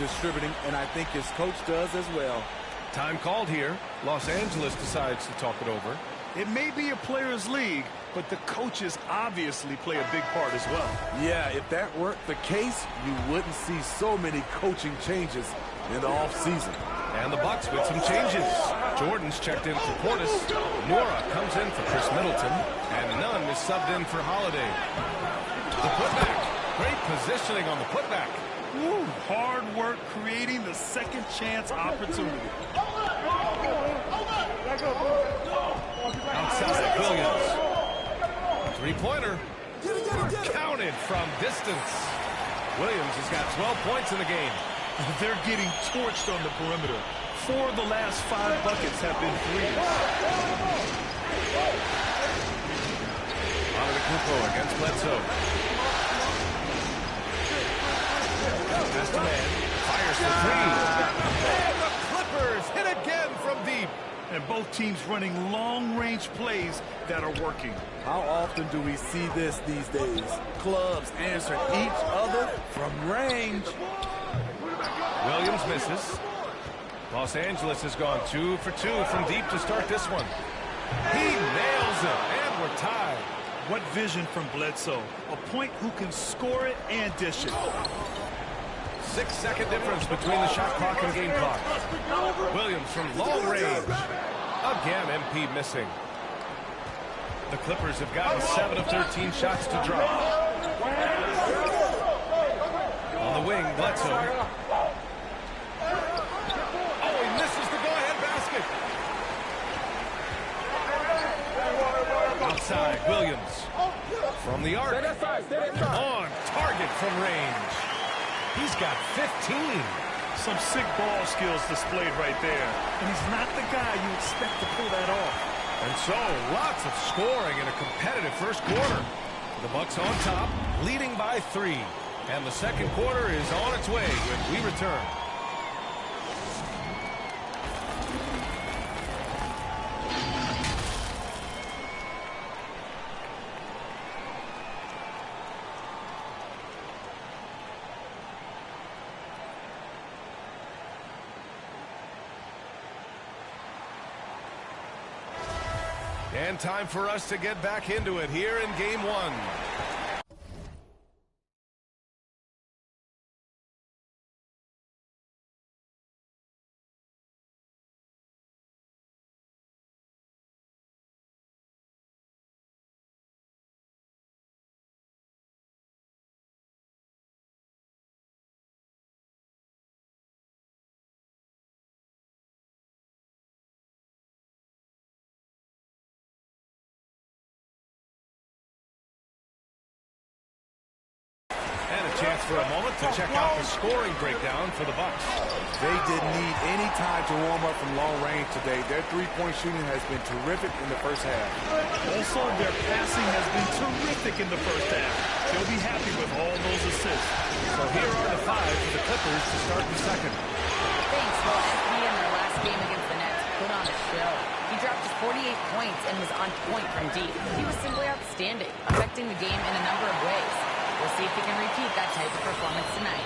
distributing, and I think his coach does as well. Time called here. Los Angeles decides to talk it over. It may be a players' league, but the coaches obviously play a big part as well. Yeah, if that weren't the case, you wouldn't see so many coaching changes in the offseason. And the Bucks with some changes. Jordan's checked in for Portis. Nora comes in for Chris Middleton. And Nunn is subbed in for Holiday. The putback. Great positioning on the putback. Woo, hard work creating the second chance opportunity. Outside, Williams. Three-pointer. Counted from distance. Williams has got 12 points in the game. They're getting torched on the perimeter. 4 of the last 5 buckets have been threes. Antetokounmpo against Bledsoe. Pass to man. Fires for 3. And the Clippers hit again from deep. And both teams running long-range plays that are working. How often do we see this these days? Clubs answering each other from range. Williams misses. Los Angeles has gone 2 for 2 from deep to start this one. He nails it, and we're tied. What vision from Bledsoe. A point who can score it and dish it. 6-second difference between the shot clock and game clock. Williams from long range. Again, MP missing. The Clippers have gotten 7 of 13 shots to drop. On the wing, Bledsoe. Oh, he misses the go-ahead basket. Outside, Williams. From the arc. On target from range. He's got 15. Some sick ball skills displayed right there. And he's not the guy you expect to pull that off. And so, lots of scoring in a competitive first quarter. The Bucks on top, leading by 3. And the second quarter is on its way when we return. And time for us to get back into it here in Game 1. And a chance for a moment to check out the scoring breakdown for the Bucks. They didn't need any time to warm up from long range today. Their three-point shooting has been terrific in the first half. Also, their passing has been terrific in the first half. They'll be happy with all those assists. So here are the 5 for the Clippers to start the second. Thanks. Well, SP in their last game against the Nets put on a show. He dropped just 48 points and was on point from deep. He was simply outstanding, affecting the game in a number of ways. We'll see if he can repeat that type of performance tonight.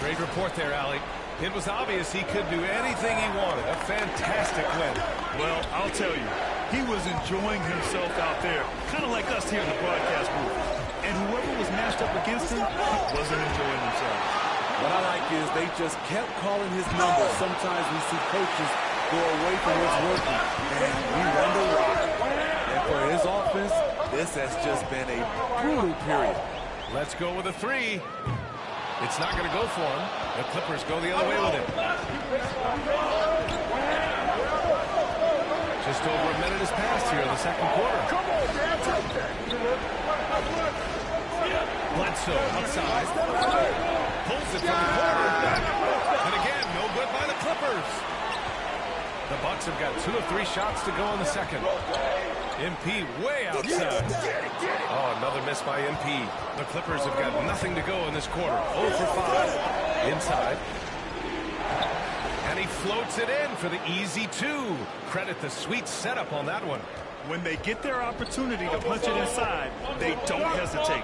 Great report there, Allie. It was obvious he could do anything he wanted. A fantastic win. Well, I'll tell you, he was enjoying himself out there, kind of like us here in the broadcast booth. And whoever was matched up against him wasn't enjoying themselves. What I like is they just kept calling his number. Sometimes we see coaches go away from what's working, and we run the rock. And for his offense, this has just been a brutal period. Let's go with a 3. It's not going to go for him. The Clippers go the other way with it. Just over a minute has passed here in the second quarter. Bledsoe outside. Pulls it from the corner. And again, no good by the Clippers. The Bucks have got 2 of 3 shots to go in the second. MP way outside. Oh, another miss by MP. The Clippers have got nothing to go in this quarter. 0 for 5. Inside. And he floats it in for the easy 2. Credit the sweet setup on that one. When they get their opportunity to punch it inside, they don't hesitate.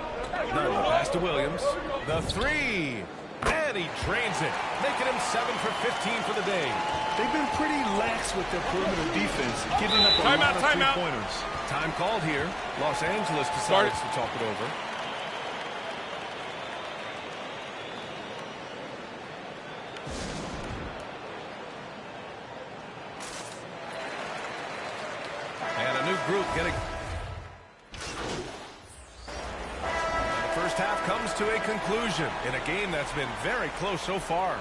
None. Pass to Williams. The 3. And and he drains it, making him 7 for 15 for the day. They've been pretty lax with their perimeter defense, giving up a lot of three-pointers. Time called here. Los Angeles decides to talk it over. And a new group getting... The first half comes to a conclusion in a game that's been very close so far.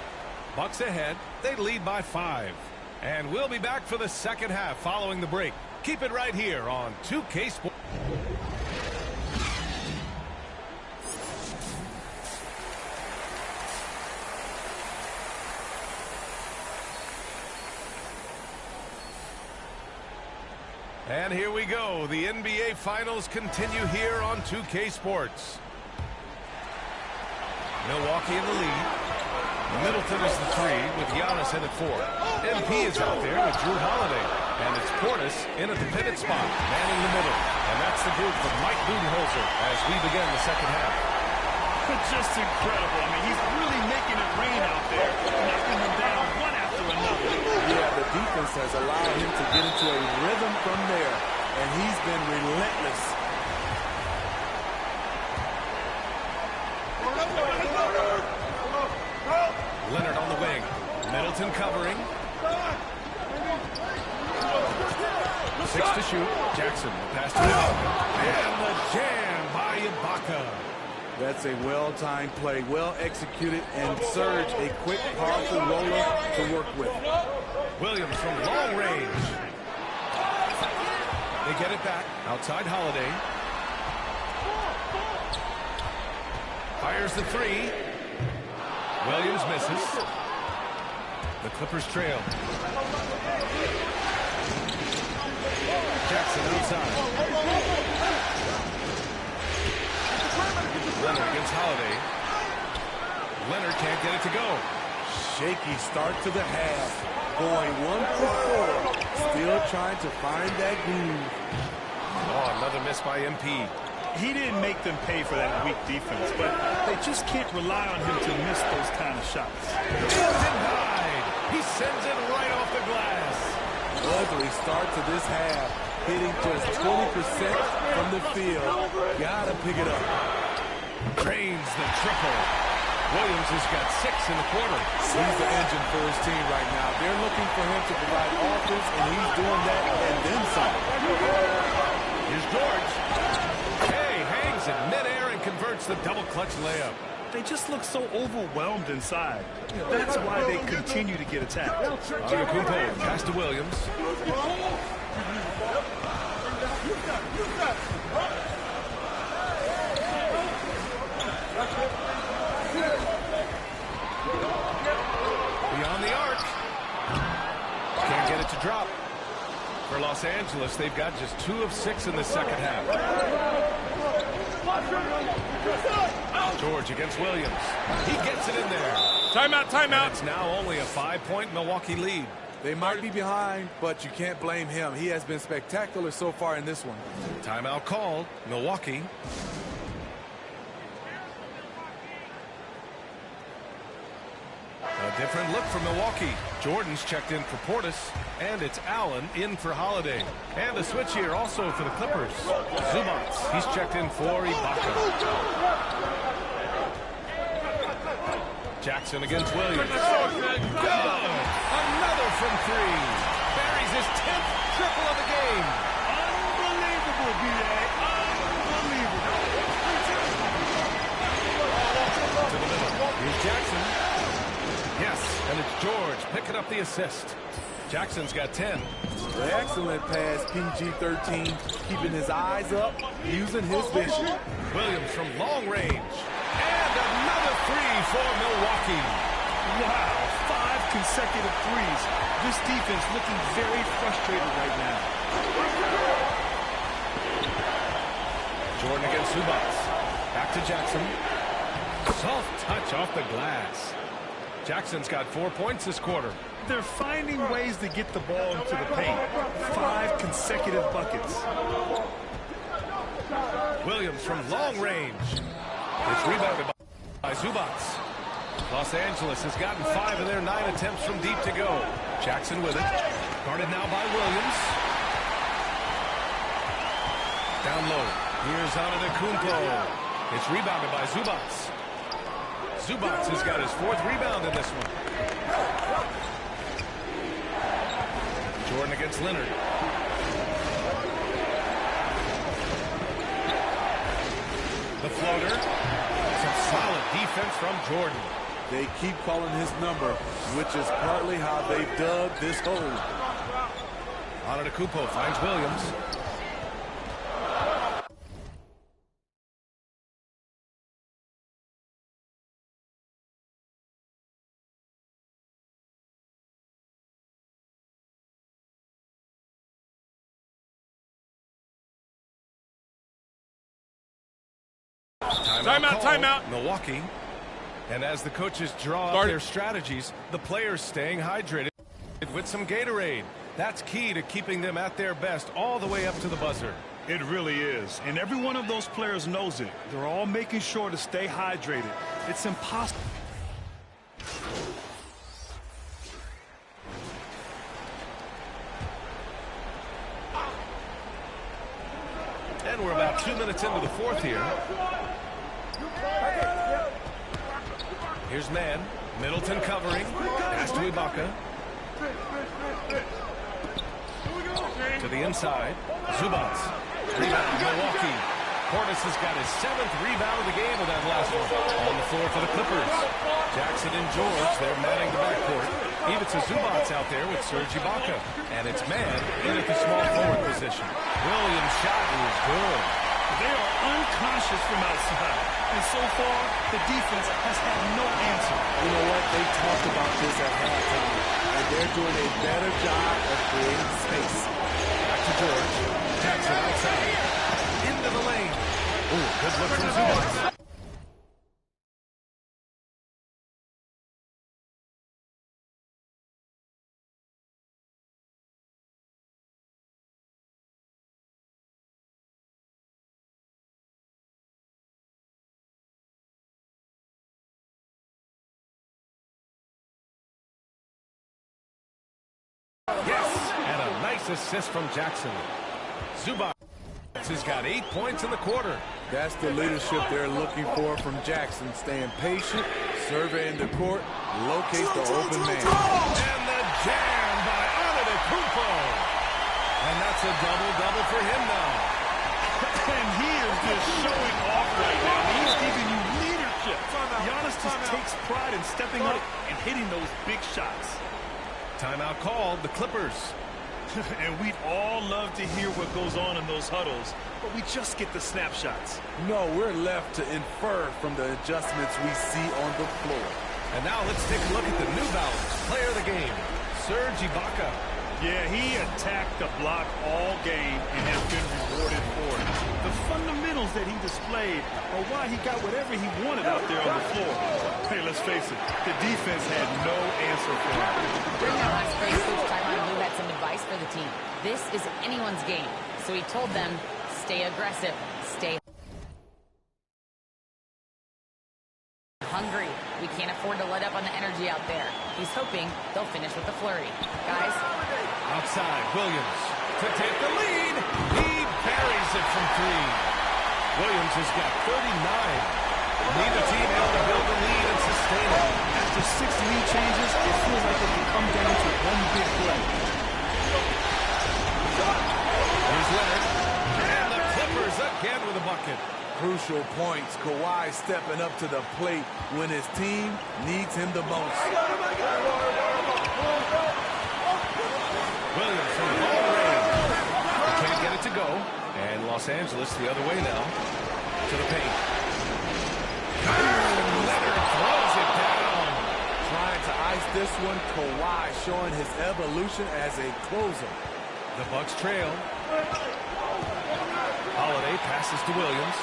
Bucks ahead. They lead by 5. And we'll be back for the second half following the break. Keep it right here on 2K Sports. And here we go. The NBA Finals continue here on 2K Sports. Milwaukee in the lead. Middleton is the 3 with Giannis in at 4. MP is out there with Jrue Holiday. And it's Portis in a dependent spot, manning the middle. And that's the group from Mike Budenholzer as we begin the second half. Just incredible. I mean, he's really making it rain out there, knocking them down one after another. Yeah, the defense has allowed him to get into a rhythm from there, and he's been relentless. Leonard on the wing. Middleton covering. 6 to shoot. Jackson, the pass to Ibaka. And the jam by Ibaka. That's a well-timed play, well-executed, and Serge, a quick, powerful roller to work with. Williams from long range. They get it back. Outside Holiday. Fires the 3. Williams misses. The Clippers trail. Jackson outside. Leonard against Holiday. Leonard can't get it to go. Shaky start to the half. Going 1 for 4. Still trying to find that groove. Oh, another miss by MP. He didn't make them pay for that weak defense, but they just can't rely on him to miss those kind of shots. Denied. He sends it right off the glass. Ugly start to this half. Hitting just 20% from the field. Gotta pick it up. Drains the triple. Williams has got 6 in the quarter. He's the engine for his team right now. They're looking for him to provide offense, and he's doing that and then some. Here's George. Hey, hangs in midair and converts the double clutch layup. They just look so overwhelmed inside. That's why they continue to get attacked. Antetokounmpo pass to Williams. Beyond the arc. Can't get it to drop. For Los Angeles, they've got just 2 of 6 in the second half. George against Williams. He gets it in there. Timeout, timeout. And it's now only a 5-point Milwaukee lead. They might be behind, but you can't blame him. He has been spectacular so far in this one. Timeout called. Milwaukee. A different look for Milwaukee. Jordan's checked in for Portis, and it's Allen in for Holiday. And a switch here also for the Clippers. Zubac, he's checked in for Ibaka. Jackson against Williams. Good! Another from 3. Buries his 10th triple of the game. Unbelievable, B.A. Unbelievable. To the middle. Here's Jackson. Yes, and it's George picking up the assist. Jackson's got 10. The excellent pass, PG-13, keeping his eyes up, using his vision. Williams from long range. And another 3 for Milwaukee. Wow, 5 consecutive threes. This defense looking very frustrated right now. Jordan against Zubac. Back to Jackson. Soft touch off the glass. Jackson's got 4 points this quarter. They're finding ways to get the ball into the paint. 5 consecutive buckets. Williams from long range. It's rebounded by Zubac. Los Angeles has gotten 5 of their 9 attempts from deep to go. Jackson with it. Guarded now by Williams. Down low. Here's Antetokounmpo. It's rebounded by Zubac. Zubac has got his 4th rebound in this one. Jordan against Leonard. The floater. Some solid defense from Jordan. They keep calling his number, which is partly how they dug this hole. Antetokounmpo finds Williams. Timeout. Milwaukee. And as the coaches draw up their strategies, the players staying hydrated with some Gatorade. That's key to keeping them at their best all the way up to the buzzer. It really is. And every one of those players knows it. They're all making sure to stay hydrated. It's impossible. And we're about 2 minutes into the 4th here. Here's man. Middleton covering. Pass to Ibaka. To the inside. Zubac. Rebound, Milwaukee. Portis has got his 7th rebound of the game with that last one. On the floor for the Clippers. Jackson and George, they're manning the backcourt. Even to Zubac out there with Serge Ibaka. And it's man in at the small forward position. Williams' shot is good. They are unconscious from outside. And so far, the defense has had no answer. You know what? They talked about this at halftime, and they're doing a better job of creating space. Back to George. Jackson outside. Into the lane. Ooh, good look from Zubac. Yes, and a nice assist from Jackson. Zubac has got 8 points in the quarter. That's the leadership they're looking for from Jackson. Staying patient, surveying the court, locate the open man. And the jam by Antetokounmpo. And that's a double-double for him now. And he is just showing off right now. He's giving you leadership. Giannis just takes pride in stepping up and hitting those big shots. Timeout called, the Clippers. And we'd all love to hear what goes on in those huddles, but we just get the snapshots. No, we're left to infer from the adjustments we see on the floor. And now let's take a look at the New Balance player of the game, Serge Ibaka. Yeah, he attacked the block all game and has been rewarded for it. The fundamentals that he displayed are why he got whatever he wanted out there on the floor. Hey, let's face it, the defense had no answer for him. During that last break, Coach Tyronn Lue had some advice for the team. This is anyone's game. So he told them, stay aggressive, stay hungry. We can't afford to let up on the energy out there. He's hoping they'll finish with a flurry. Guys. Outside, Williams to take the lead. He buries it from 3. Williams has got 39. Neither team able to build the lead and sustain it. After 6 lead changes, it feels like it can come down to one big play. Here's Leonard. And the Clippers again with a bucket. Crucial points. Kawhi stepping up to the plate when his team needs him the most. Williams from long range. He can't get it to go. And Los Angeles the other way now. To the paint. Leonard throws it down. Trying to ice this one. Kawhi showing his evolution as a closer. The Bucks trail. Holiday passes to Williams.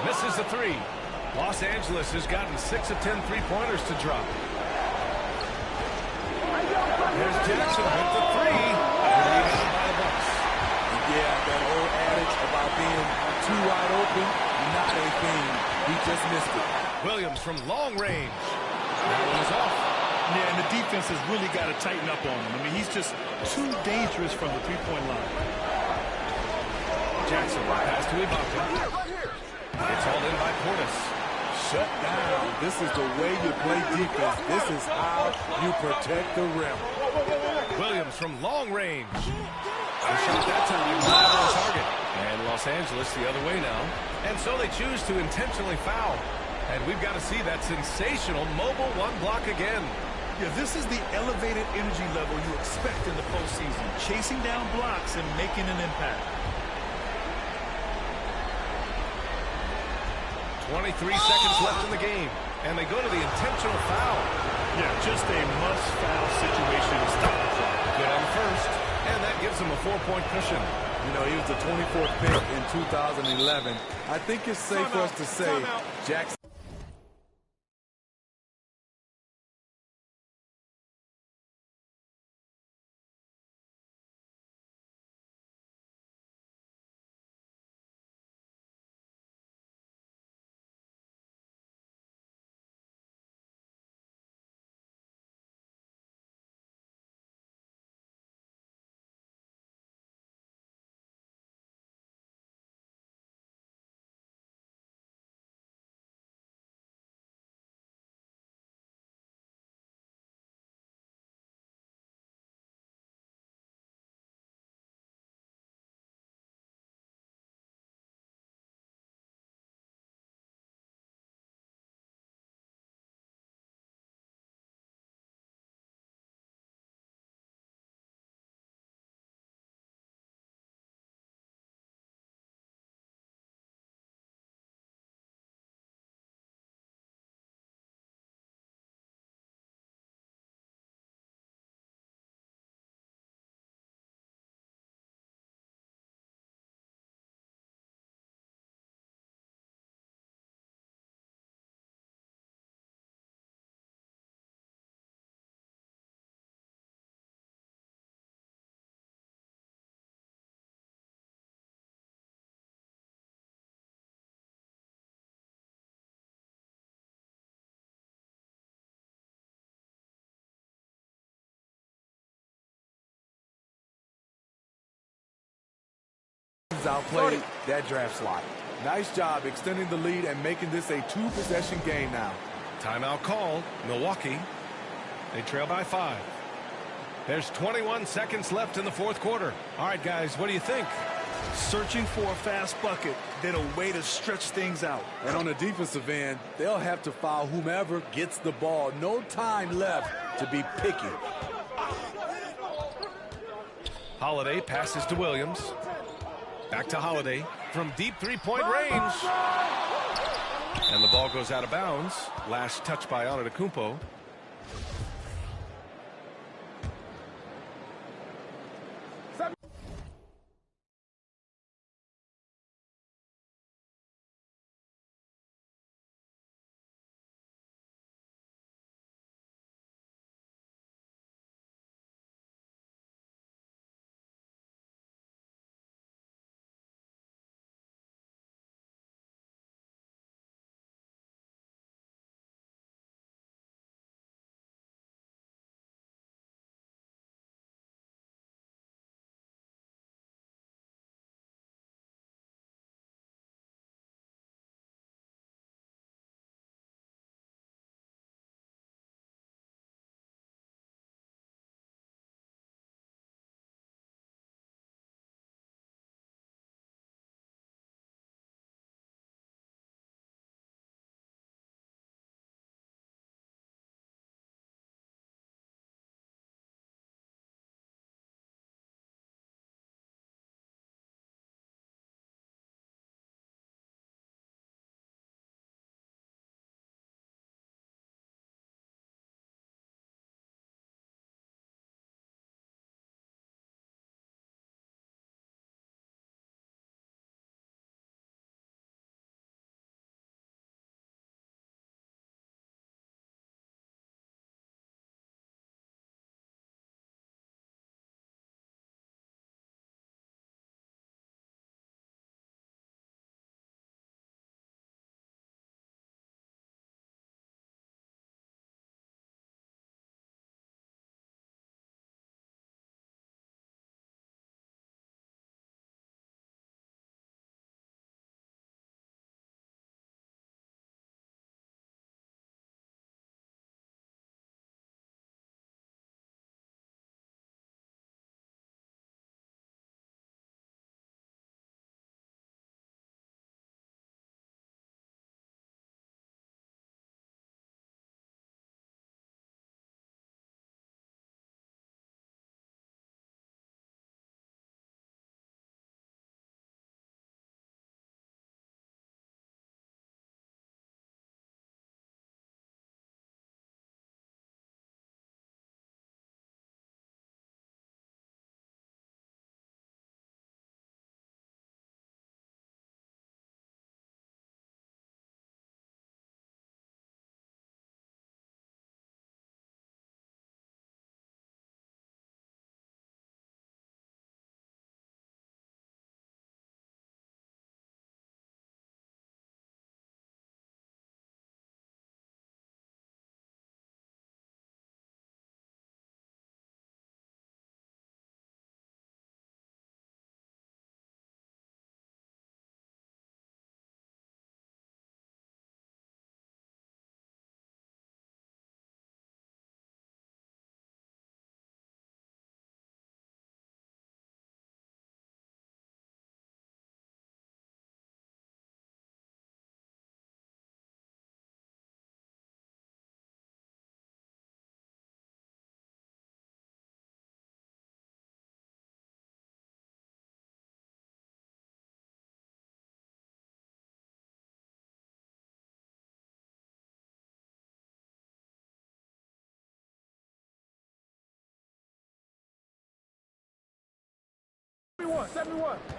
Misses the 3. Los Angeles has gotten 6 of 10 three-pointers to drop. There's Jackson with the 3. Rebound by the Bucks. Yeah, that old adage about being too wide open, not a thing. He just missed it. Williams from long range. That one is off. Yeah, and the defense has really got to tighten up on him. I mean, he's just too dangerous from the three-point line. Jackson, pass to Ibaka. It's all in by Portis. Shut down. This is the way you play defense. This is how you protect the rim. Williams from long range. A shot that time, flat on target. And Los Angeles the other way now. And so they choose to intentionally foul. And we've got to see that sensational mobile one block again. Yeah, this is the elevated energy level you expect in the postseason. Chasing down blocks and making an impact. 23 seconds left in the game. And they go to the intentional foul. Yeah, just a must-foul situation to stop the clock. Good on first. And that gives them a 4-point cushion. You know, he was the 24th pick in 2011. I think it's safe for us to say Jackson. Outplayed that draft slot. Nice job extending the lead and making this a two-possession game now. Timeout called. Milwaukee. They trail by 5. There's 21 seconds left in the fourth quarter. All right, guys, what do you think? Searching for a fast bucket, then a way to stretch things out. And on the defensive end, they'll have to foul whomever gets the ball. No time left to be picky. Holiday passes to Williams. Back to Holiday from deep three-point range. And the ball goes out of bounds. Last touch by Antetokounmpo.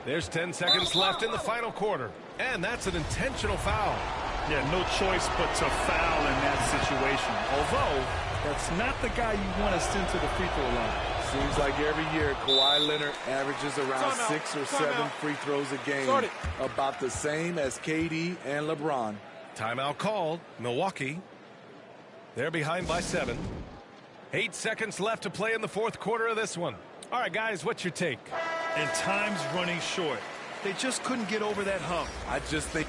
There's 10 seconds left in the final quarter. And that's an intentional foul. Yeah, no choice but to foul in that situation. Although, that's not the guy you want to send to the free throw line. Seems like every year Kawhi Leonard averages around 6 or 7 free throws a game. About the same as KD and LeBron. Timeout called. Milwaukee. They're behind by 7. 8 seconds left to play in the fourth quarter of this one. All right, guys, what's your take? And time's running short. They just couldn't get over that hump. I just think...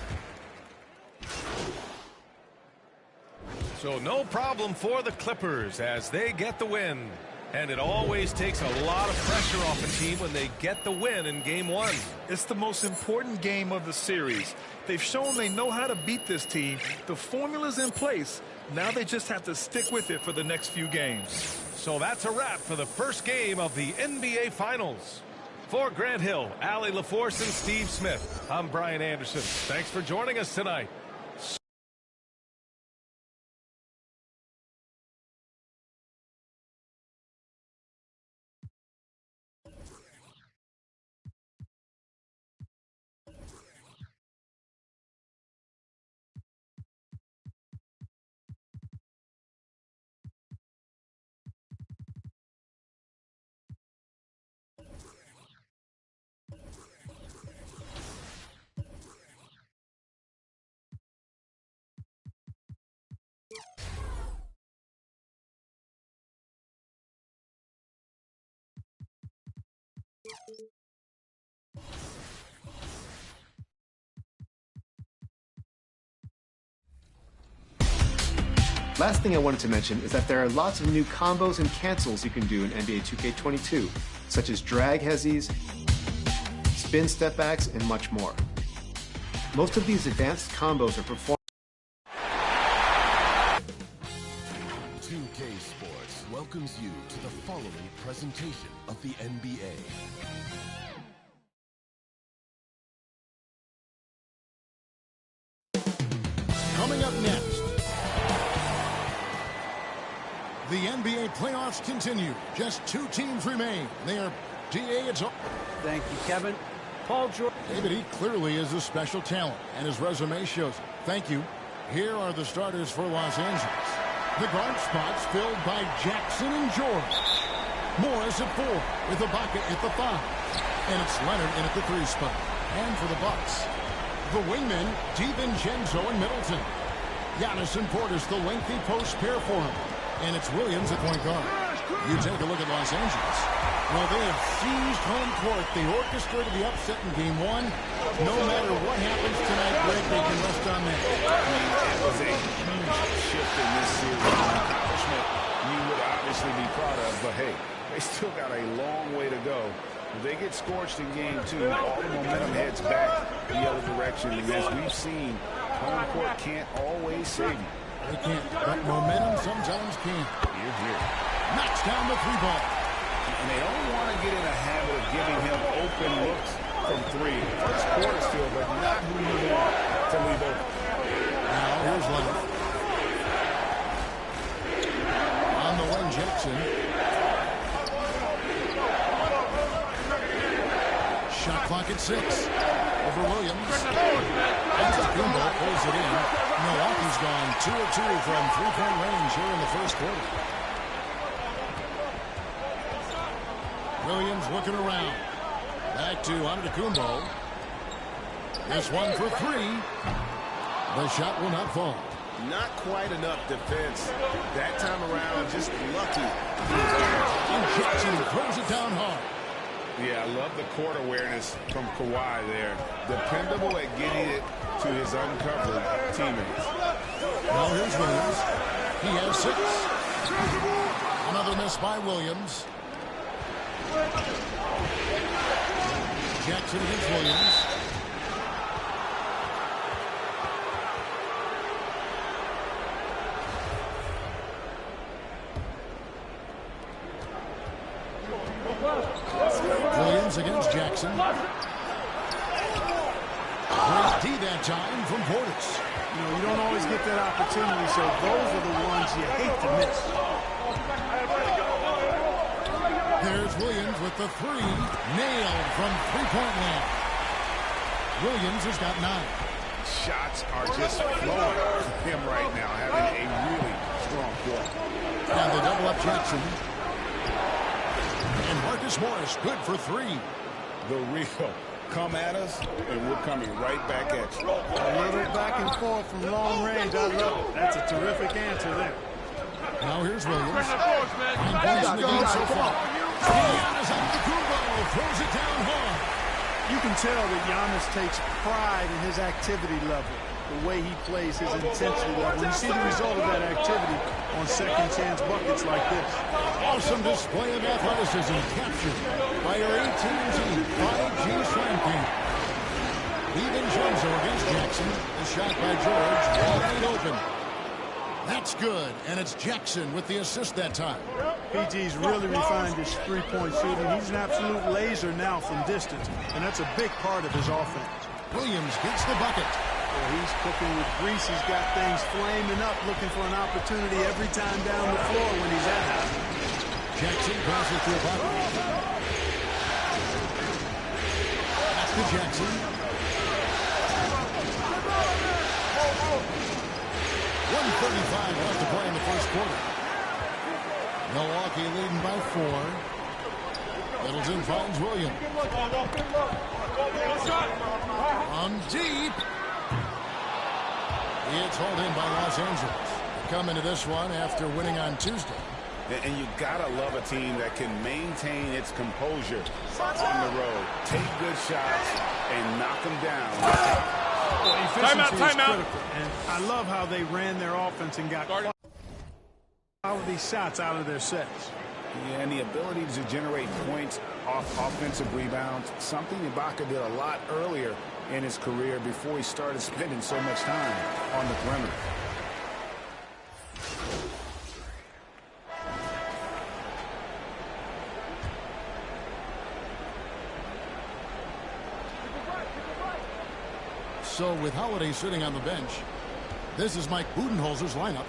So no problem for the Clippers as they get the win. And it always takes a lot of pressure off a team when they get the win in Game 1. It's the most important game of the series. They've shown they know how to beat this team. The formula's in place. Now they just have to stick with it for the next few games. So that's a wrap for the first game of the NBA Finals. For Grant Hill, Allie LaForce, and Steve Smith, I'm Brian Anderson. Thanks for joining us tonight. Last thing I wanted to mention is that there are lots of new combos and cancels you can do in NBA 2K22, such as drag hezzies, spin step backs, and much more. Most of these advanced combos are performed. 2K Sports welcomes you to the following presentation of the NBA. Coming up next, the NBA playoffs continue. Just 2 teams remain. They are D.A. It's Thank you, Kevin. Paul George. David, he clearly is a special talent, and his resume shows it. Thank you. Here are the starters for Los Angeles. The guard spots filled by Jackson and George. Morris at 4 with Ibaka at the 5. And it's Leonard in at the 3 spot. And for the Bucks, the wingmen, DiVincenzo and Middleton. Giannis and Portis, the lengthy post pair for him. And it's Williams at point guard. You take a look at Los Angeles. Well, they have seized home court. They orchestrated the upset in Game 1. No matter what happens tonight, Greg, they can rest on that. It was a huge shift in this series. An accomplishment you would obviously be proud of, but hey, they still got a long way to go. If they get scorched in Game 2, all the momentum heads back the other direction. And as we've seen, home court can't always save you. They can't, but momentum sometimes can. Here. Knocks down the 3 ball. And they don't want to get in a habit of giving him open looks from 3. First quarter still, but not who you want to leave open. Now here's Leonard. On the wing, Jackson. Shot clock at 6. Over Williams. Antetokounmpo pulls it in. Milwaukee's gone 2 of 2 from 3-point range here in the first quarter. Williams looking around. Back to Antetokounmpo. This one for 3. The shot will not fall. Not quite enough defense. That time around, just lucky. And Jackson throws it down hard. Yeah, I love the court awareness from Kawhi there. Dependable at getting it to his uncovered teammates. Now here's Williams. He has 6. Another miss by Williams. Jackson against Williams. Williams against Jackson. Great D that time from Portis. You know, you don't always get that opportunity, so those are the ones you hate to miss. There's Williams with the three. Nailed from three-point land. Williams has got 9. Shots are just flowing for him right now, having a really strong quarter. And they double up Jackson. And Marcus Morris, good for 3. The real come at us, and we're coming right back at you. A little back and forth from long range. I love it. That's a terrific answer there. Now here's Williams. 9 points in the game so far. Giannis Antetokounmpo throws it down hard. You can tell that Giannis takes pride in his activity level, the way he plays, his intensity level. You see the result of that activity on second chance buckets like this. Awesome display of athleticism captured by your 18-team 5G Slam King. DiVincenzo against Jackson. The shot by George, wide open. That's good, and it's Jackson with the assist that time. PG's really refined his three-point shooting. He's an absolute laser now from distance, and that's a big part of his offense. Williams gets the bucket. Well, he's cooking with grease. He's got things flaming up, looking for an opportunity every time down the floor when he's at half. Jackson passes to a bucket. Back to Jackson. 1:35 left to play in the first quarter. Milwaukee leading by 4. Middleton finds Williams. From deep. It's hauled in by Los Angeles. Coming to this one after winning on Tuesday. And you gotta love a team that can maintain its composure on the road, take good shots, and knock them down. Well, efficiency is critical, and I love how they ran their offense and got quality shots out of their sets. Yeah, and the ability to generate points off offensive rebounds, something Ibaka did a lot earlier in his career before he started spending so much time on the perimeter. So with Holiday sitting on the bench, this is Mike Budenholzer's lineup.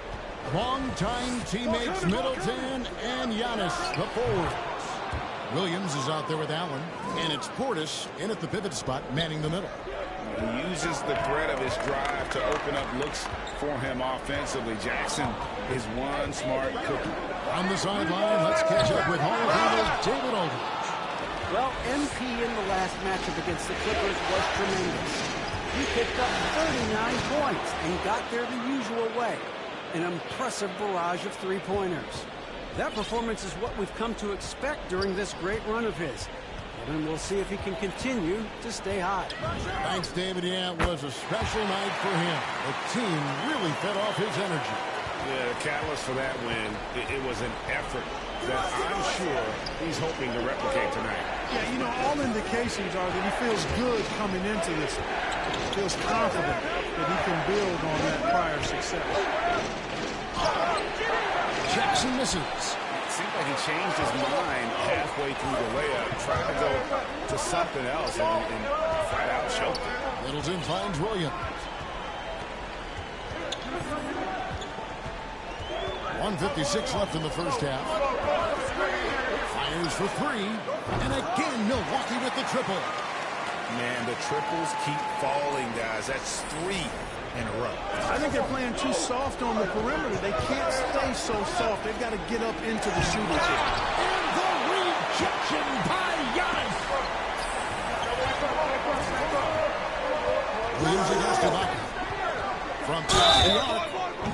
Longtime teammates Middleton and Giannis, the forwards. Williams is out there with Allen, and it's Portis in at the pivot spot, manning the middle. He uses the threat of his drive to open up looks for him offensively. Jackson is one smart cookie. On the sideline, let's catch up with Hall of Famer David Aldridge. Well, MP in the last matchup against the Clippers was tremendous. He picked up 39 points and got there the usual way. An impressive barrage of three-pointers. That performance is what we've come to expect during this great run of his. And we'll see if he can continue to stay hot. Thanks, David. Yeah, it was a special night for him. The team really fed off his energy. Yeah, the catalyst for that win, it was an effort that I'm sure he's hoping to replicate tonight. Yeah, you know, all indications are that he feels good coming into this. He feels confident that he can build on that prior success. Jackson misses. It seemed like he changed his mind halfway through the layup, tried to go to something else, and flat out choked it. Middleton finds Williams. 1:56 left in the first half. Fires for 3. And again, Milwaukee with the triple. Man, the triples keep falling, guys. That's 3 in a row. I think they're playing too soft on the perimeter. They can't stay so soft. They've got to get up into the shooters here. And the rejection by Giannis. Williams against Ibaka. From past the arc.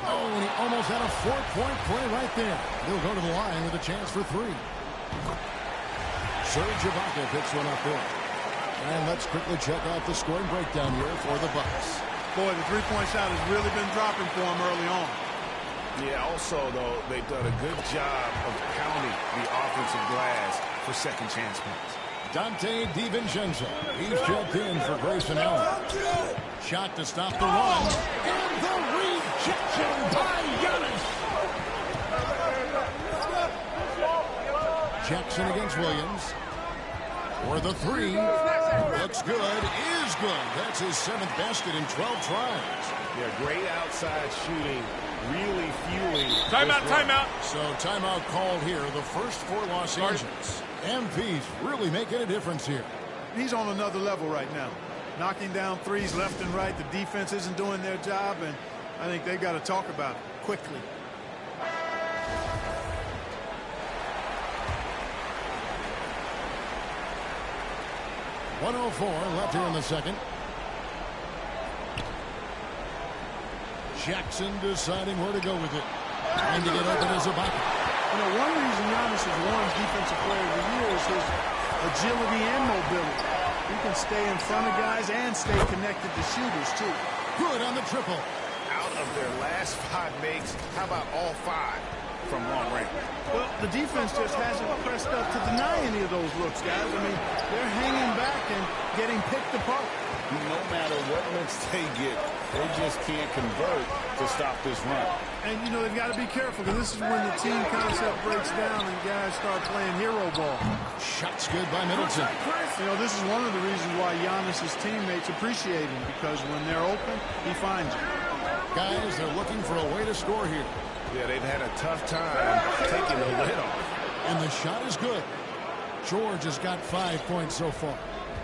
Oh, and he almost had a 4-point play right there. He'll go to the line with a chance for 3. Serge Ibaka picks one up there. And let's quickly check out the scoring breakdown here for the Bucks. Boy, the three-point shot has really been dropping for him early on. Yeah, also, though, they've done a good job of pounding the offensive glass for second chance points. Dante DiVincenzo. He's checked in for Grayson Allen. Shot to stop the run. And the rejection by Giannis. Jackson against Williams. For the 3. Looks good. Is good. That's his 7th basket in 12 tries. Yeah, great outside shooting. Really fueling. Timeout, timeout. So timeout called here. The first for Los Angeles. MP's really making a difference here. He's on another level right now. Knocking down threes left and right. The defense isn't doing their job, and I think they've got to talk about it quickly. .104 left here in the second. Jackson deciding where to go with it. Trying to get open as Ibaka. You know, one reason Giannis has won Defensive Player of the Year is his agility and mobility. He can stay in front of guys and stay connected to shooters, too. Good on the triple. Out of their last 5 makes, how about all 5 from long range? Well, the defense just hasn't pressed up to deny any of those looks, guys. I mean, they're hanging back and getting picked apart. No matter what looks they get, they just can't convert to stop this run. And, you know, they've got to be careful, because this is when the team concept breaks down and guys start playing hero ball. Shots good by Middleton. You know, this is one of the reasons why Giannis' teammates appreciate him, because when they're open, he finds them. Guys, they're looking for a way to score here. Yeah, they've had a tough time taking the lid off. And the shot is good. George has got 5 points so far.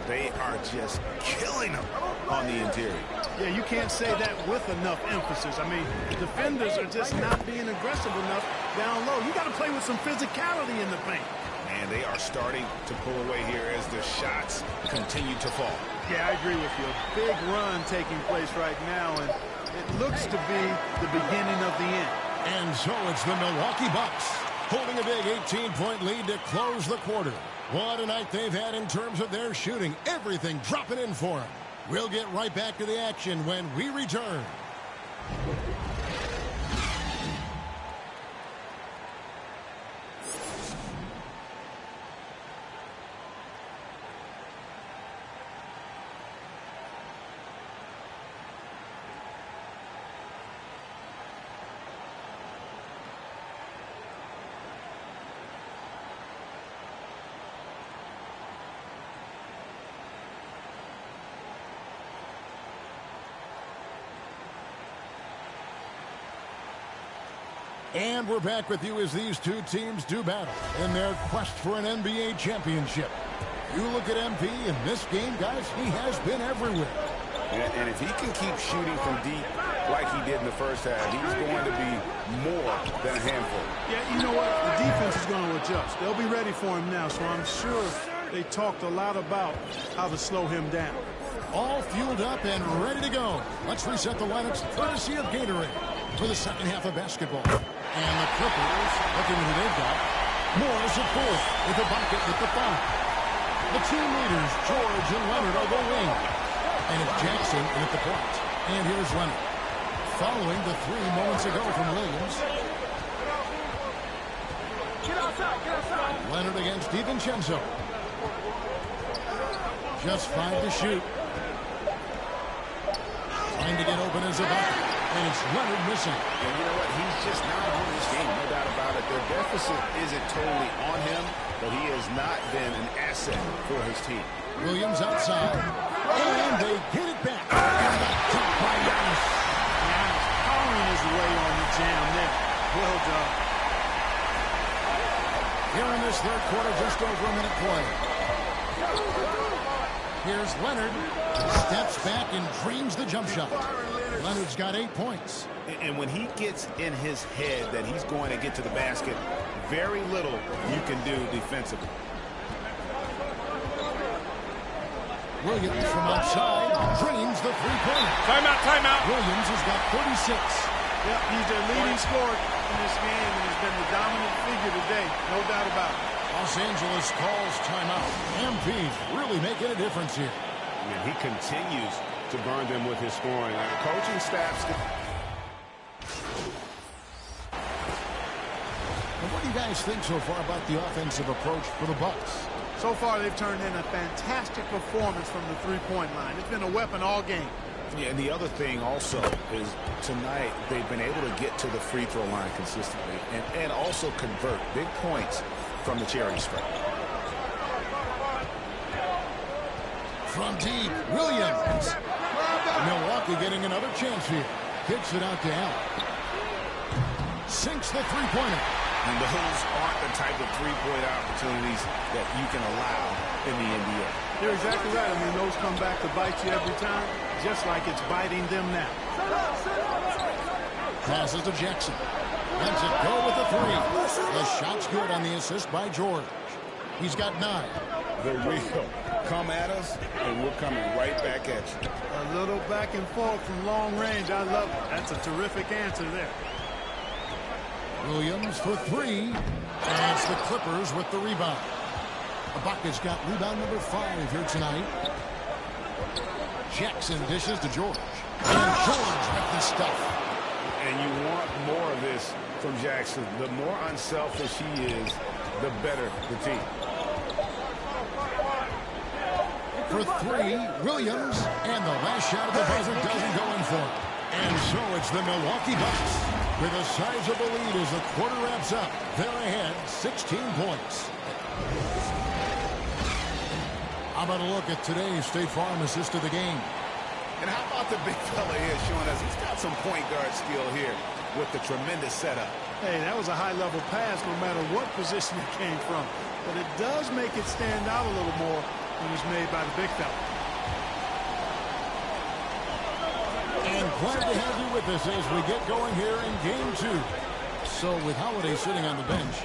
They are just killing them on the interior. Yeah, you can't say that with enough emphasis. I mean, defenders are just not being aggressive enough down low. You got to play with some physicality in the paint. And they are starting to pull away here as the shots continue to fall. Yeah, I agree with you. A big run taking place right now, and it looks to be the beginning of the end. And so it's the Milwaukee Bucks holding a big 18-point lead to close the quarter. What a night they've had in terms of their shooting. Everything dropping in for them. We'll get right back to the action when we return. And we're back with you as these two teams do battle in their quest for an NBA championship. You look at MP in this game, guys, he has been everywhere. And if he can keep shooting from deep like he did in the first half, he's going to be more than a handful. Yeah, you know what? The defense is going to adjust. They'll be ready for him now, so I'm sure they talked a lot about how to slow him down. All fueled up and ready to go. Let's reset the lineups courtesy of Gatorade for the second half of basketball. And the Clippers, looking who they've got. Morris at 4 with the bucket with the 5. The team leaders, George and Leonard, are the wing. And it's Jackson at the point. And here's Leonard. Following the 3 moments ago from Williams. Leonard against DiVincenzo. Just 5 to shoot. Trying to get open as Ibaka. And it's Leonard missing. And you know what? He's just not on this game, no doubt about it. Their deficit isn't totally on him, but he has not been an asset for his team. Williams outside. And they get it back. And the dunk by Giannis. Giannis powering his way on the jam there. Well done. Here in this third quarter, just over a minute play. Here's Leonard. Steps back and dreams the jump shot. Leonard's got 8 points. And when he gets in his head that he's going to get to the basket, very little you can do defensively. Williams from outside dreams the three-pointer. Timeout, timeout. Williams has got 36. Yep, he's their leading scorer in this game, and he's been the dominant figure today, no doubt about it. Los Angeles calls timeout. MP's really making a difference here. And he continues to burn them with his scoring. Coaching staffs. And what do you guys think so far about the offensive approach for the Bucks? So far, they've turned in a fantastic performance from the three-point line. It's been a weapon all game. Yeah, and the other thing also is tonight they've been able to get to the free throw line consistently and also convert big points from the charity stripe. From deep, Williams. Milwaukee getting another chance here. Kicks it out to Allen. Sinks the three-pointer. And those aren't the type of three-point opportunities that you can allow in the NBA. You're exactly right. I mean, those come back to bite you every time, just like it's biting them now. Passes to Jackson. Lets it go with the three. The shot's good on the assist by George. He's got 9. The real. Come at us, and we're coming right back at you. A little back and forth from long range. I love it. That's a terrific answer there. Williams for 3. And it's the Clippers with the rebound. Ibaka's got rebound number 5 here tonight. Jackson dishes to George. And George with the stuff. And you want more of this from Jackson. The more unselfish he is, the better the team. For 3, Williams, and the last shot of the buzzer doesn't go in for it. And so it's the Milwaukee Bucks with a sizable lead as the quarter wraps up. They're ahead 16 points. How about a look at today's State Farm assist of the game? And how about the big fella here showing us he's got some point guard skill here with the tremendous setup. Hey, that was a high-level pass no matter what position it came from. But it does make it stand out a little more when it's made by the big fella. And glad to have you with us as we get going here in Game 2. So with Holiday sitting on the bench,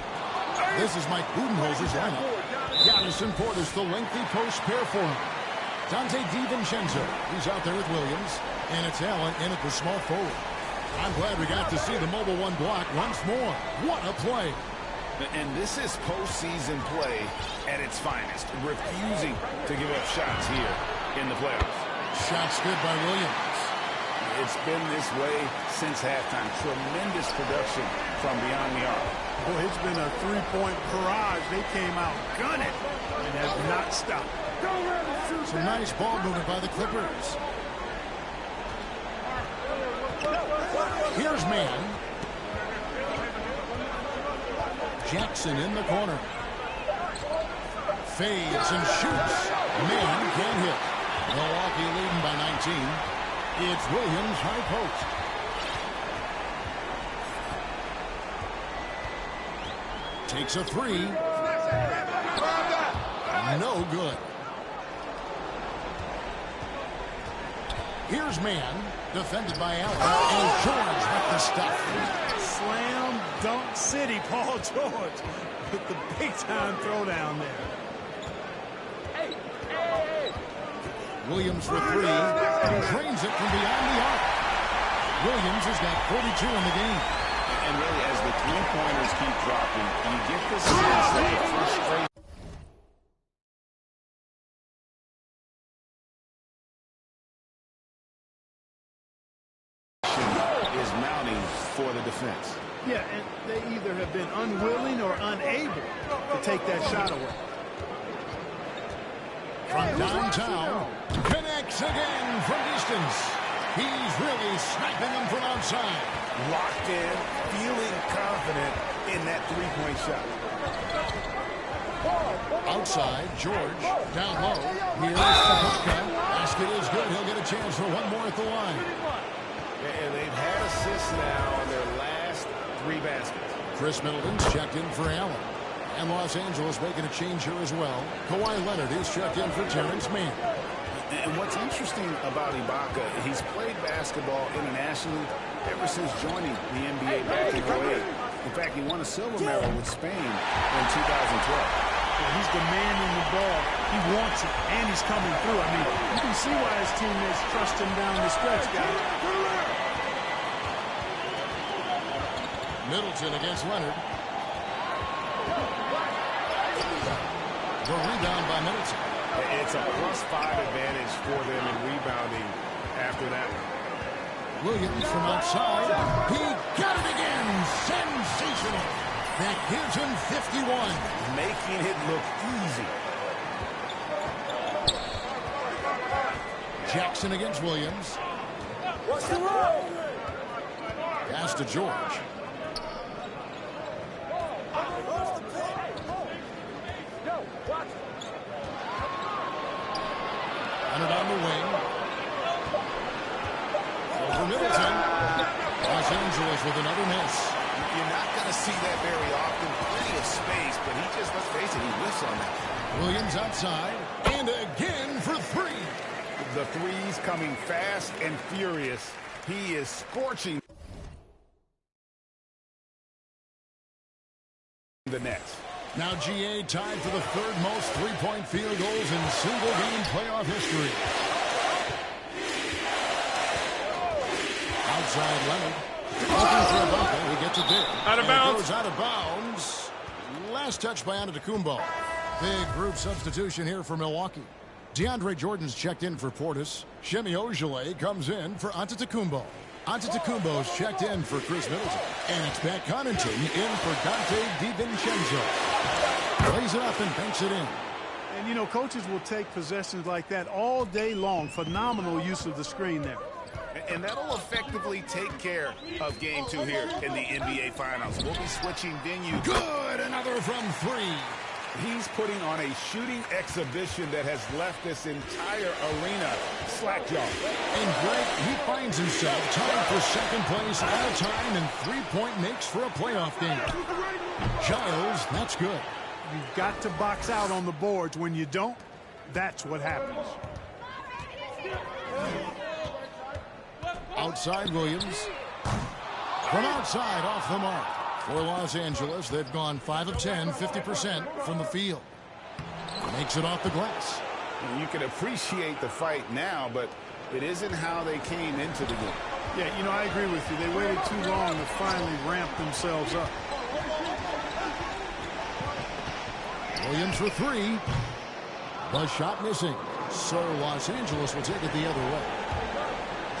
this is Mike Budenholzer's lineup. Giannis and Portis, the lengthy post pair for him. Dante DiVincenzo, he's out there with Williams. And it's Allen in at the small forward. I'm glad we got to see the mobile 1 block once more. What a play. And this is postseason play at its finest. Refusing to give up shots here in the playoffs. Shots good by Williams. It's been this way since halftime. Tremendous production from beyond the arc. Boy, it's been a three-point barrage. They came out gunning and have not stopped. Some nice ball movement by the Clippers. Here's man. Jackson in the corner. Fades and shoots. Man can't hit. Milwaukee leading by 19. It's Williams high post. Takes a 3. No good. Here's man, defended by Allen, and George with the stuff. Slam dunk city, Paul George, with the big-time throwdown there. Williams for 3, and drains it from beyond the arc. Williams has got 42 in the game. And really, as the three-pointers keep dropping, you get this sense that the frustration is mounting for the defense. Yeah, and they either have been unwilling or unable to take that shot away. From downtown, connects again from distance. He's really sniping them from outside. Locked in, feeling confident in that three-point shot. Outside, George, down low. Here's Ibaka. Basket is good. He'll get a chance for one more at the line. And they've had assists now on their last 3 baskets. Chris Middleton's checked in for Allen. And Los Angeles making a change here as well. Kawhi Leonard is checked in for Terrence Mann. And what's interesting about Ibaka, he's played basketball internationally ever since joining the NBA back in 08. In fact, he won a silver medal with Spain in 2012. Yeah, he's demanding the ball. He wants it, and he's coming through. I mean, you can see why his teammates trust him down the stretch, guys. Middleton against Leonard. The rebound by Middleton. It's a +5 advantage for them in rebounding after that one. Williams from outside. He got it again. Sensational. That gives him 51. Making it look easy. Jackson against Williams. What's the roll? Pass to George. Leonard on the wing. Over Middleton. Los Angeles with another miss. You're not going to see that very often. Plenty of space, but he just, let's face it, he whiffs on that. Williams outside, and again for three. The threes coming fast and furious. He is scorching the nets. Now GA tied for the third most three-point field goals in single-game playoff history. Outside Leonard. Looking for Ibaka. He gets it there. Out of bounds. Goes out of bounds. Last touch by Antetokounmpo. Big group substitution here for Milwaukee. DeAndre Jordan's checked in for Portis. Semi Ojeleye comes in for Antetokounmpo. Antetokounmpo's checked in for Chris Middleton. And it's Pat Connaughton in for Dante DiVincenzo. Plays it up and banks it in. And, you know, coaches will take possessions like that all day long. Phenomenal use of the screen there. And that'll effectively take care of game 2 here in the NBA Finals. We'll be switching venue. Good, another from three. He's putting on a shooting exhibition that has left this entire arena slack-jawed. And Greg, he finds himself tied for second place all time in three-point makes for a playoff game. Giles, that's good. You've got to box out on the boards. When you don't, that's what happens. Outside Williams. From outside, off the mark. For Los Angeles, they've gone 5 of 10, 50% from the field. Makes it off the glass. You can appreciate the fight now, but it isn't how they came into the game. Yeah, you know, I agree with you. They waited too long to finally ramp themselves up. Williams for three. The shot missing. So Los Angeles will take it the other way.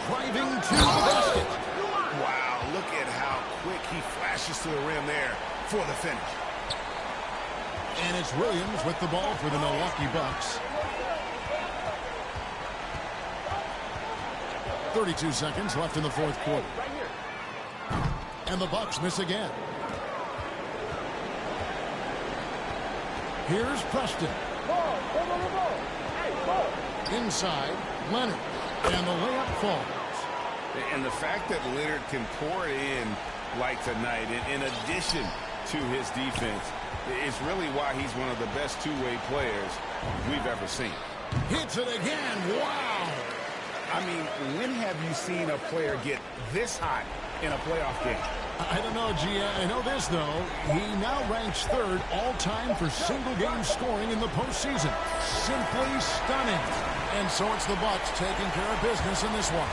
Driving to the basket. Wow, look at how quick he flashes to the rim there for the finish. And it's Williams with the ball for the Milwaukee Bucks. 32 seconds left in the fourth quarter. And the Bucks miss again. Here's Preston. Inside, Leonard. And the layup falls. And the fact that Leonard can pour it in like tonight, in addition to his defense, is really why he's one of the best two-way players we've ever seen. Hits it again. Wow. I mean, when have you seen a player get this hot in a playoff game? I don't know, Gia. I know this, though. He now ranks third all-time for single-game scoring in the postseason. Simply stunning. And so it's the Bucks taking care of business in this one.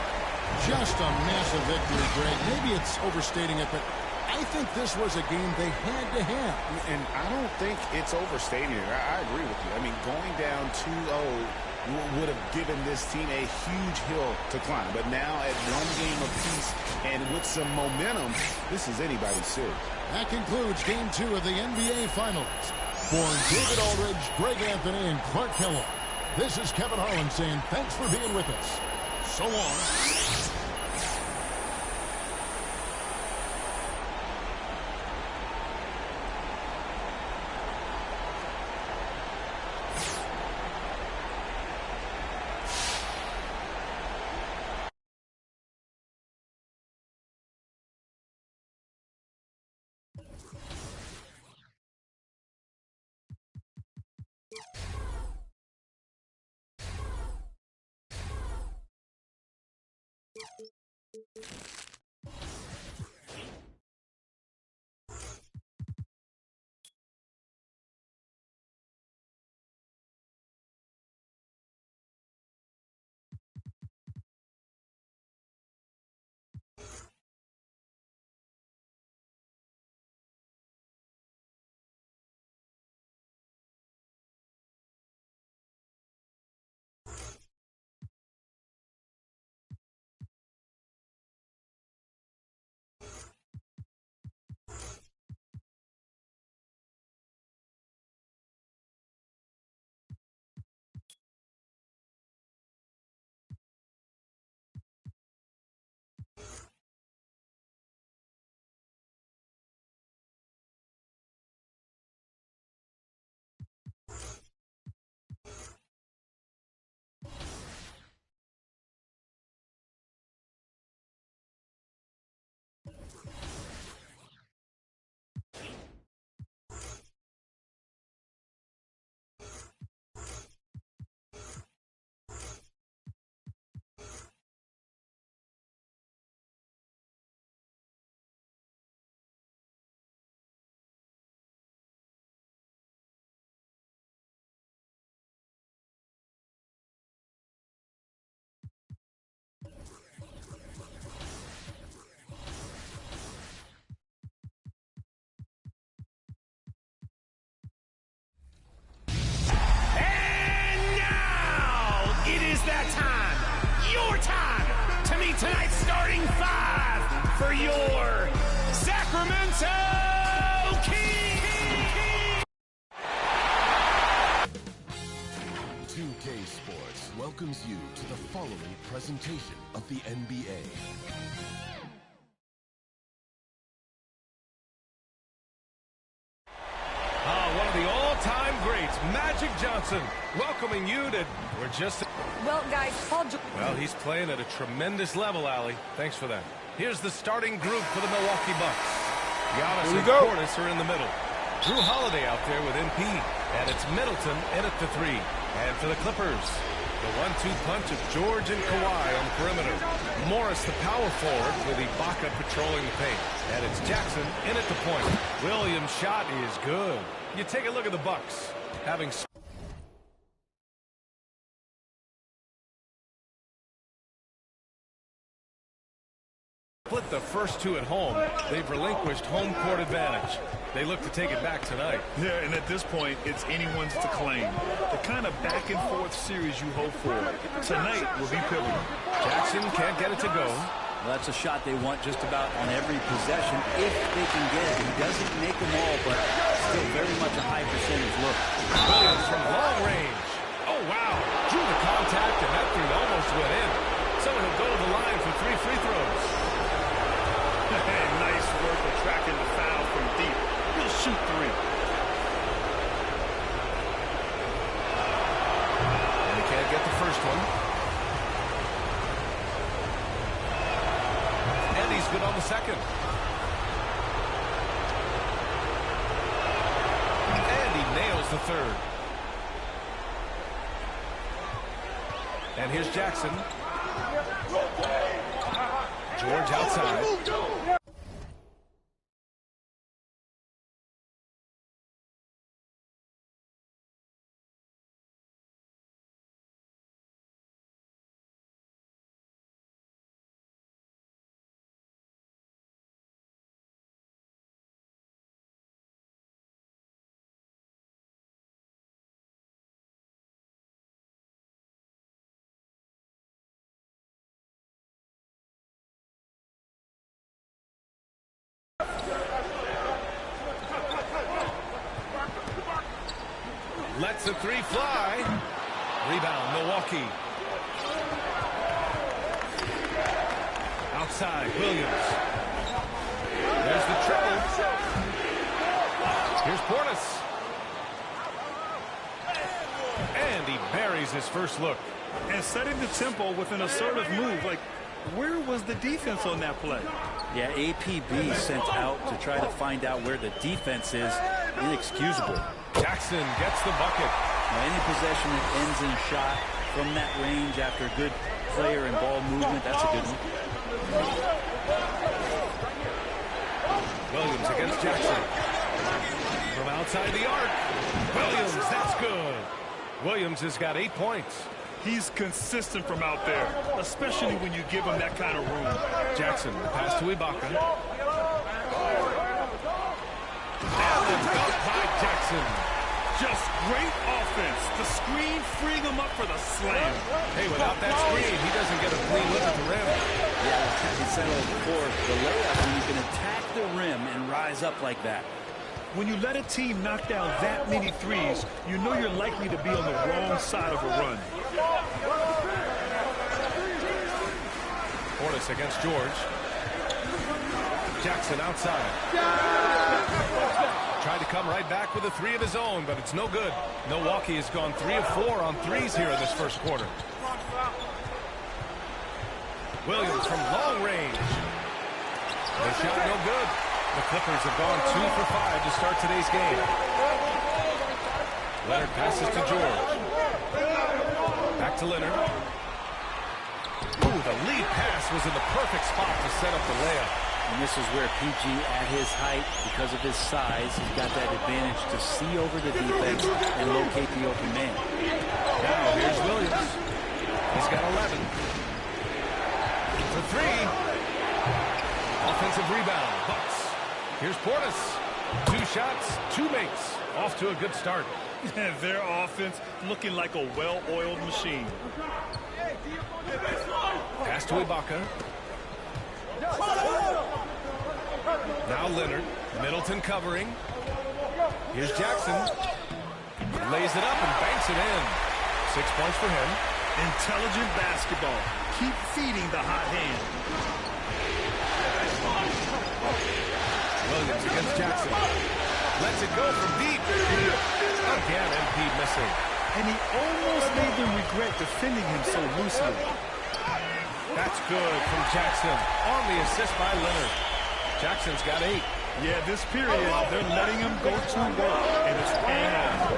Just a massive victory, Greg. Maybe it's overstating it, but I think this was a game they had to have. And I don't think it's overstating it. I agree with you. I mean, going down 2-0 would have given this team a huge hill to climb. But now at one game apiece and with some momentum, this is anybody's series. That concludes Game 2 of the NBA Finals. For David Aldridge, Greg Anthony, and Clark Kellogg, this is Kevin Harlan saying thanks for being with us. So long. your Sacramento Kings! 2K Sports welcomes you to the following presentation of the NBA. One of the all-time greats, Magic Johnson, welcoming you to... Well, guys, Well, he's playing at a tremendous level, Allie. Thanks for that. Here's the starting group for the Milwaukee Bucks. Giannis and Portis are in the middle. Drew Holiday out there with MP. And it's Middleton in at the 3. And for the Clippers, the 1-2 punch of George and Kawhi on the perimeter. Morris, the power forward, with Ibaka patrolling the paint. And it's Jackson in at the point. Williams' shot is good. You take a look at the Bucks, having... split the first 2 at home. They've relinquished home court advantage. They look to take it back tonight. Yeah, and at this point, it's anyone's to claim. The kind of back-and-forth series you hope for tonight will be pivotal. Jackson can't get it to go. Well, that's a shot they want just about on every possession if they can get it. He doesn't make them all, but still very much a high percentage look. Williams from long range. Oh, wow. Drew the contact, and that three almost went in. Someone will go to the line for 3 free throws. Hey, nice work attracting the foul from deep. He'll shoot 3. And he can't get the first one. And he's good on the second. And he nails the third. And here's Jackson. George outside. Lets the 3 fly. Rebound, Milwaukee. Outside, Williams. There's the triple. Here's Portis. And he buries his first look. And setting the tempo with an assertive move. Like, where was the defense on that play? Yeah, APB sent out to try to find out where the defense is. Inexcusable. Jackson gets the bucket. Now, any possession that ends in a shot from that range after good player and ball movement, that's a good one. Williams against Jackson. From outside the arc. Williams, that's good. Williams has got 8 points. He's consistent from out there, especially when you give him that kind of room. Jackson, pass to Ibaka. And the dunk by Jackson. Just great offense. The screen freeing him up for the slam. Hey, without that screen, he doesn't get a clean look at the rim. Yeah, he said it before, the layup, when you can attack the rim and rise up like that. When you let a team knock down that many threes, you know you're likely to be on the wrong side of a run. Portis against George. Jackson outside. Tried to come right back with a 3 of his own, but it's no good. Milwaukee has gone 3 of 4 on threes here in this first quarter. Williams from long range. The shot no good. The Clippers have gone 2 for 5 to start today's game. Leonard passes to George. Back to Leonard. Ooh, the lead pass was in the perfect spot to set up the layup. And this is where PG, at his height, because of his size, he's got that advantage to see over the defense and locate the open man. Now here's Williams. He's got 11. For 3. Offensive rebound. Bucks. Here's Portis. 2 shots, 2 makes. Off to a good start. Their offense looking like a well-oiled machine. Pass to Ibaka. Now Leonard. Middleton covering. Here's Jackson. Lays it up and banks it in. 6 points for him. Intelligent basketball. Keep feeding the hot hand. Williams against Jackson. Lets it go from deep. Again, MP missing. And he almost made them regret defending him so loosely. That's good from Jackson. On the assist by Leonard. Jackson's got 8. Yeah, this period, they're letting him go to work, and it's paying off.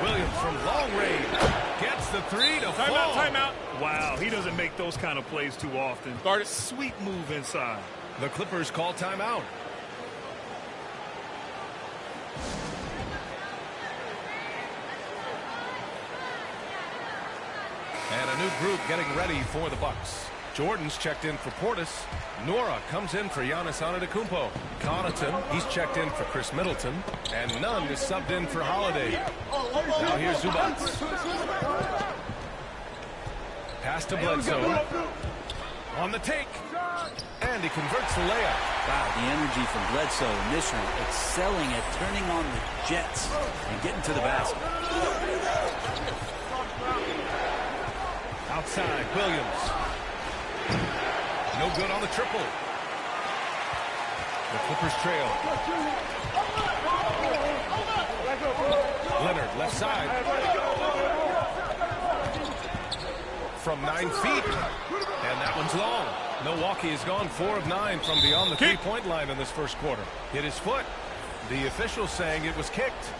Williams from long range. Gets the 3 to fall. Timeout. Wow, he doesn't make those kind of plays too often. Guard it. Sweet move inside. The Clippers call timeout. And a new group getting ready for the Bucks. Jordan's checked in for Portis. Nora comes in for Giannis Antetokounmpo. Connaughton, he's checked in for Chris Middleton. And Nunn is subbed in for Holiday. Now here's Zubac. Pass to Bledsoe. On the take. And he converts the layup. Wow, the energy from Bledsoe in this one, excelling at turning on the jets and getting to the basket. Outside, Williams. No good on the triple. The Clippers trail. Leonard, left side. From 9 feet. And that one's long. Milwaukee has gone 4 of 9 from beyond the three-point line in this first quarter. Hit his foot. The official saying it was kicked.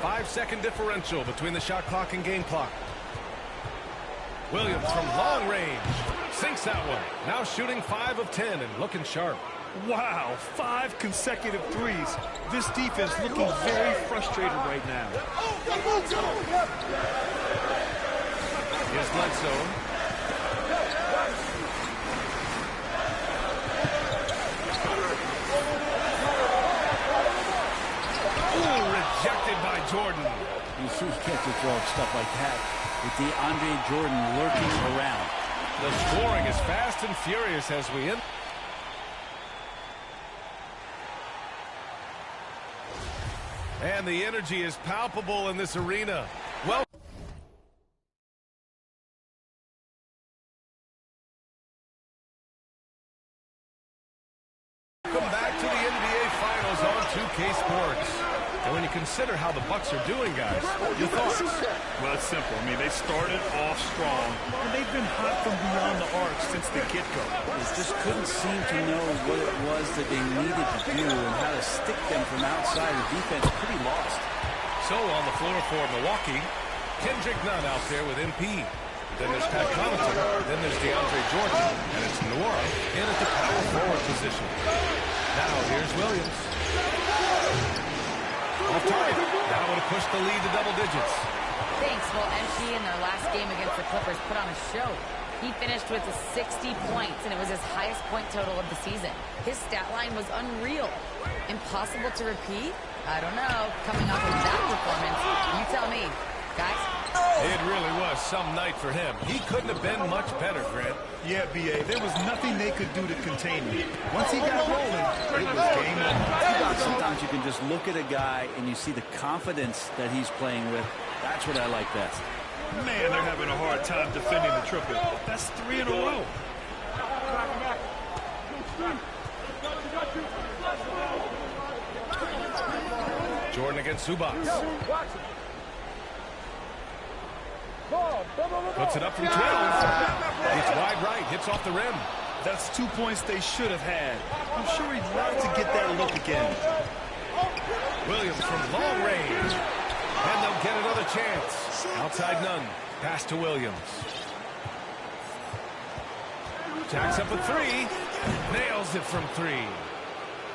Five-second differential between the shot clock and game clock. Williams from long range. Sinks that one. Now shooting 5 of 10 and looking sharp. Wow, 5 consecutive threes. This defense looking very frustrated right now. Here's Bledsoe. Ooh, rejected by Jordan. You see, he can't just throw up stuff like that with DeAndre Jordan lurking around. The scoring is fast and furious as we end. And the energy is palpable in this arena. Well, welcome back to the NBA Finals on 2K Sports. And when you consider how the Bucks are doing, guys, your thoughts? Well, it's simple. I mean, they started off strong, and they've been hot from beyond the arc since the get-go. They just couldn't seem to know what it was that they needed to do and how to stick them from outside. The defense pretty lost. So on the floor for Milwaukee, Kendrick Nunn out there with MP. Then there's Pat Connaughton. Then there's DeAndre Jordan. And it's Nora in at the power forward position. Now here's Williams. Off target. Now would have pushed the lead to double digits. Thanks. Well, MP in their last game against the Clippers put on a show. He finished with 60 points, and it was his highest point total of the season. His stat line was unreal. Impossible to repeat? I don't know. Coming off of that performance, you tell me. Guys? It really was some night for him. He couldn't have been much better, Grant. Yeah, B.A., there was nothing they could do to contain him. Once he got rolling, it was game on. Sometimes you can just look at a guy and you see the confidence that he's playing with. That's what I like best. Man, they're having a hard time defending the triple. That's 3 in a row. Jordan against Zubac. Puts it up from 12. It's wide right. Hits off the rim. That's 2 points they should have had. I'm sure he'd love to get that look again. Williams from long range. And they'll get another chance. Outside Nunn. Pass to Williams. Jacks up a 3. Nails it from 3.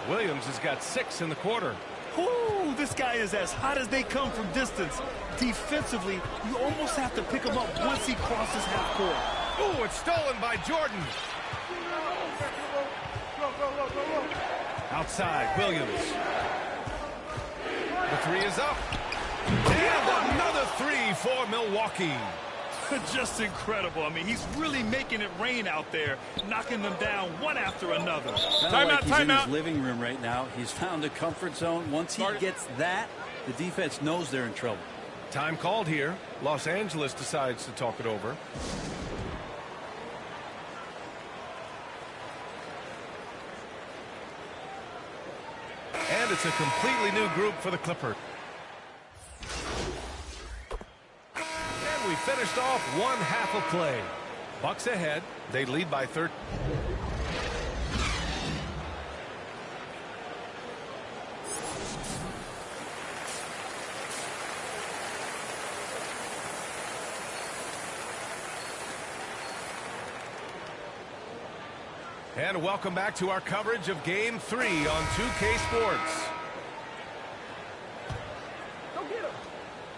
Williams has got 6 in the quarter. Ooh, this guy is as hot as they come from distance. Defensively, you almost have to pick him up once he crosses half court. Ooh, it's stolen by Jordan. Outside, Williams. The 3 is up. And another 3 for Milwaukee. Just incredible. I mean, he's really making it rain out there, knocking them down one after another. Timeout, he's in his living room right now. He's found a comfort zone. Once he gets that, the defense knows they're in trouble. Time called here. Los Angeles decides to talk it over. And it's a completely new group for the Clippers. And we finished off one half of play. Bucks ahead. They lead by 13. And welcome back to our coverage of Game 3 on 2K Sports.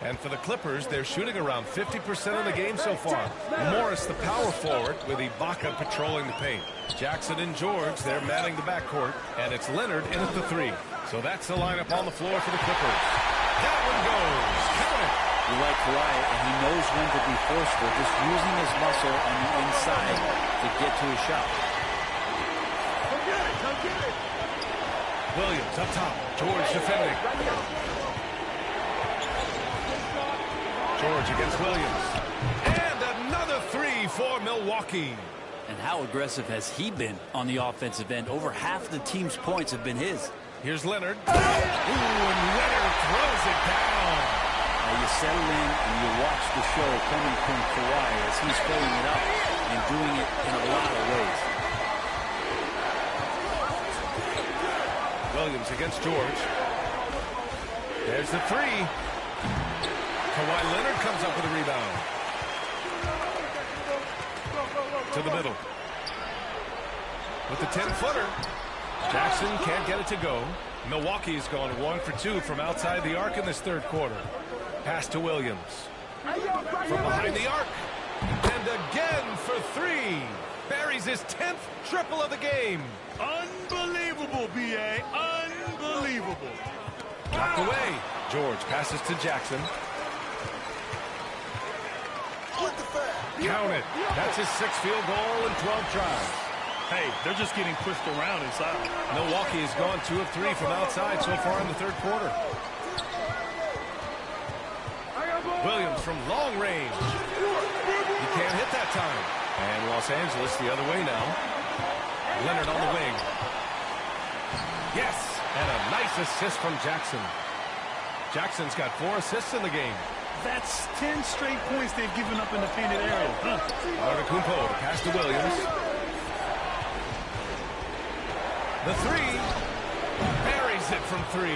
And for the Clippers, they're shooting around 50% of the game so far. Morris, the power forward, with Ibaka patrolling the paint. Jackson and George, they're manning the backcourt. And it's Leonard in at the 3. So that's the lineup on the floor for the Clippers. That one goes. Count it. You like Kawhi, and he knows when to be forceful, just using his muscle on the inside to get to his shot. Williams up top. George defending. George against Williams. And another 3 for Milwaukee. And how aggressive has he been on the offensive end? Over half the team's points have been his. Here's Leonard. Ooh, and Leonard throws it down. Now you settle in and you watch the show coming from Kawhi as he's filling it up and doing it in a lot of ways. Williams against George. There's the 3. Kawhi Leonard comes up with a rebound. To the middle. With the 10-footer. Jackson can't get it to go. Milwaukee's gone 1 for 2 from outside the arc in this third quarter. Pass to Williams. From behind the arc. And again for 3. Buries his 10th triple of the game. Unbelievable, B.A. Unbelievable. Knocked away. George passes to Jackson. Count it. That's his 6th field goal in 12 tries. Hey, they're just getting pushed around inside. Milwaukee has gone 2 of 3 from outside so far in the third quarter. Williams from long range. He can't hit that time. And Los Angeles the other way now. Leonard on the wing. Yes, and a nice assist from Jackson. Jackson's got 4 assists in the game. That's 10 straight points they've given up in the painted area. Antetokounmpo, pass to Williams. The 3. Buries it from 3.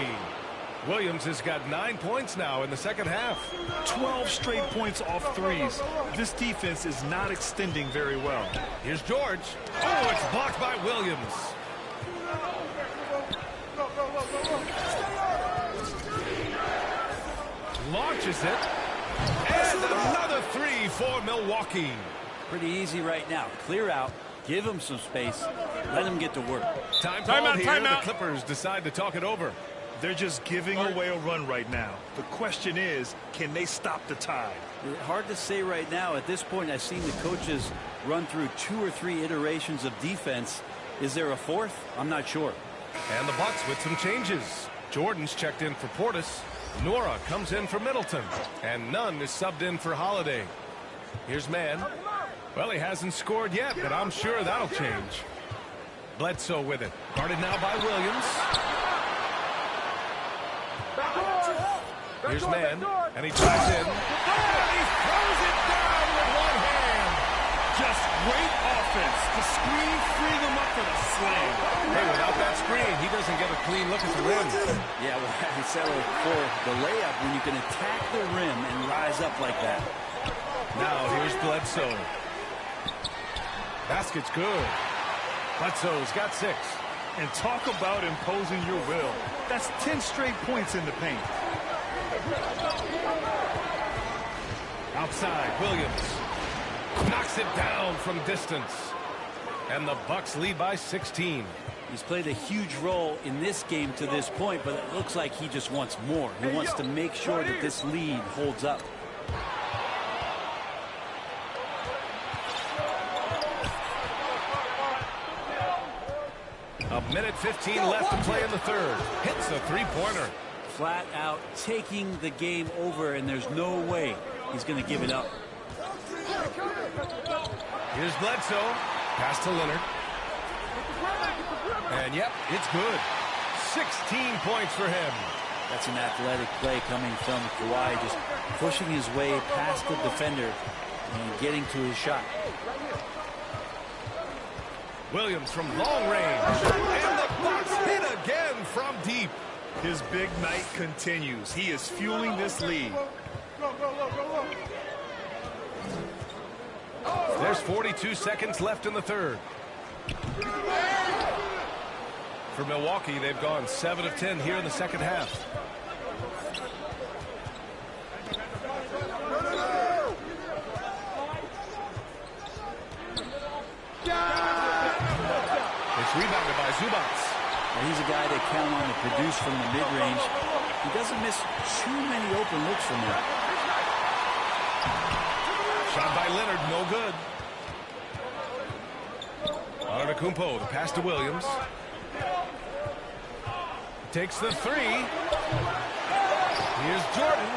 Williams has got 9 points now in the second half. 12 straight points off threes. This defense is not extending very well. Here's George. Oh, it's blocked by Williams. Launches it. And another 3 for Milwaukee. Pretty easy right now. Clear out. Give him some space. Let him get to work. Timeout here. The Clippers decide to talk it over. They're just giving away a run right now. The question is, can they stop the tide? Hard to say right now. At this point, I've seen the coaches run through 2 or 3 iterations of defense. Is there a 4th? I'm not sure. And the Bucks with some changes. Jordan's checked in for Portis. Nora comes in for Middleton. And Nunn is subbed in for Holiday. Here's Mann. Well, he hasn't scored yet, but I'm sure that'll change. Bledsoe with it. Guarded now by Williams. Here's Mann, and he drives in. And he throws it down with one hand. Just great offense. The screen freeing him up for the slam. Hey, without that screen, he doesn't get a clean look at the rim. Yeah, well, he settled for the layup when you can attack the rim and rise up like that. Now here's Bledsoe. Basket's good. Bledsoe's got 6. And talk about imposing your will. That's 10 straight points in the paint. Outside, Williams knocks it down from distance. And the Bucks lead by 16. He's played a huge role in this game to this point, but it looks like he just wants more. He wants to make sure that this lead holds up. minute 15 left to play in the third. Hits a three-pointer. Flat out taking the game over, and there's no way he's going to give it up. Here's Bledsoe. Pass to Leonard. And yep, it's good. 16 points for him. That's an athletic play coming from Kawhi, just pushing his way past the defender and getting to his shot. Williams from long range. And the Bucks hit again from deep. His big night continues. He is fueling this lead. There's 42 seconds left in the third. For Milwaukee, they've gone 7 of 10 here in the second half. It's rebounded by Zubats. Well, he's a guy they count on to produce from the mid-range. He doesn't miss too many open looks from there. Shot by Leonard, no good. Antetokounmpo, the pass to Williams. Takes the three. Here's Jordan.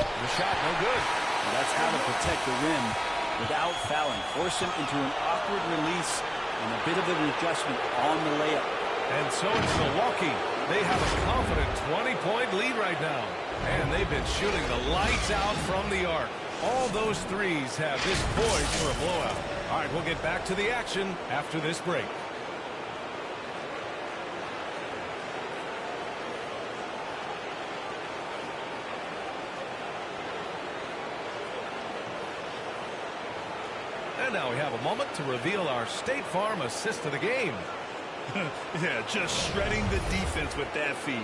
The shot, no good. Well, that's how to protect the rim without fouling. Force him into an awkward release and a bit of an adjustment on the layup. And so it's Milwaukee. They have a confident 20-point lead right now. And they've been shooting the lights out from the arc. All those threes have this poised for a blowout. All right, we'll get back to the action after this break. And now we have a moment to reveal our State Farm assist of the game. Yeah, just shredding the defense with that feed.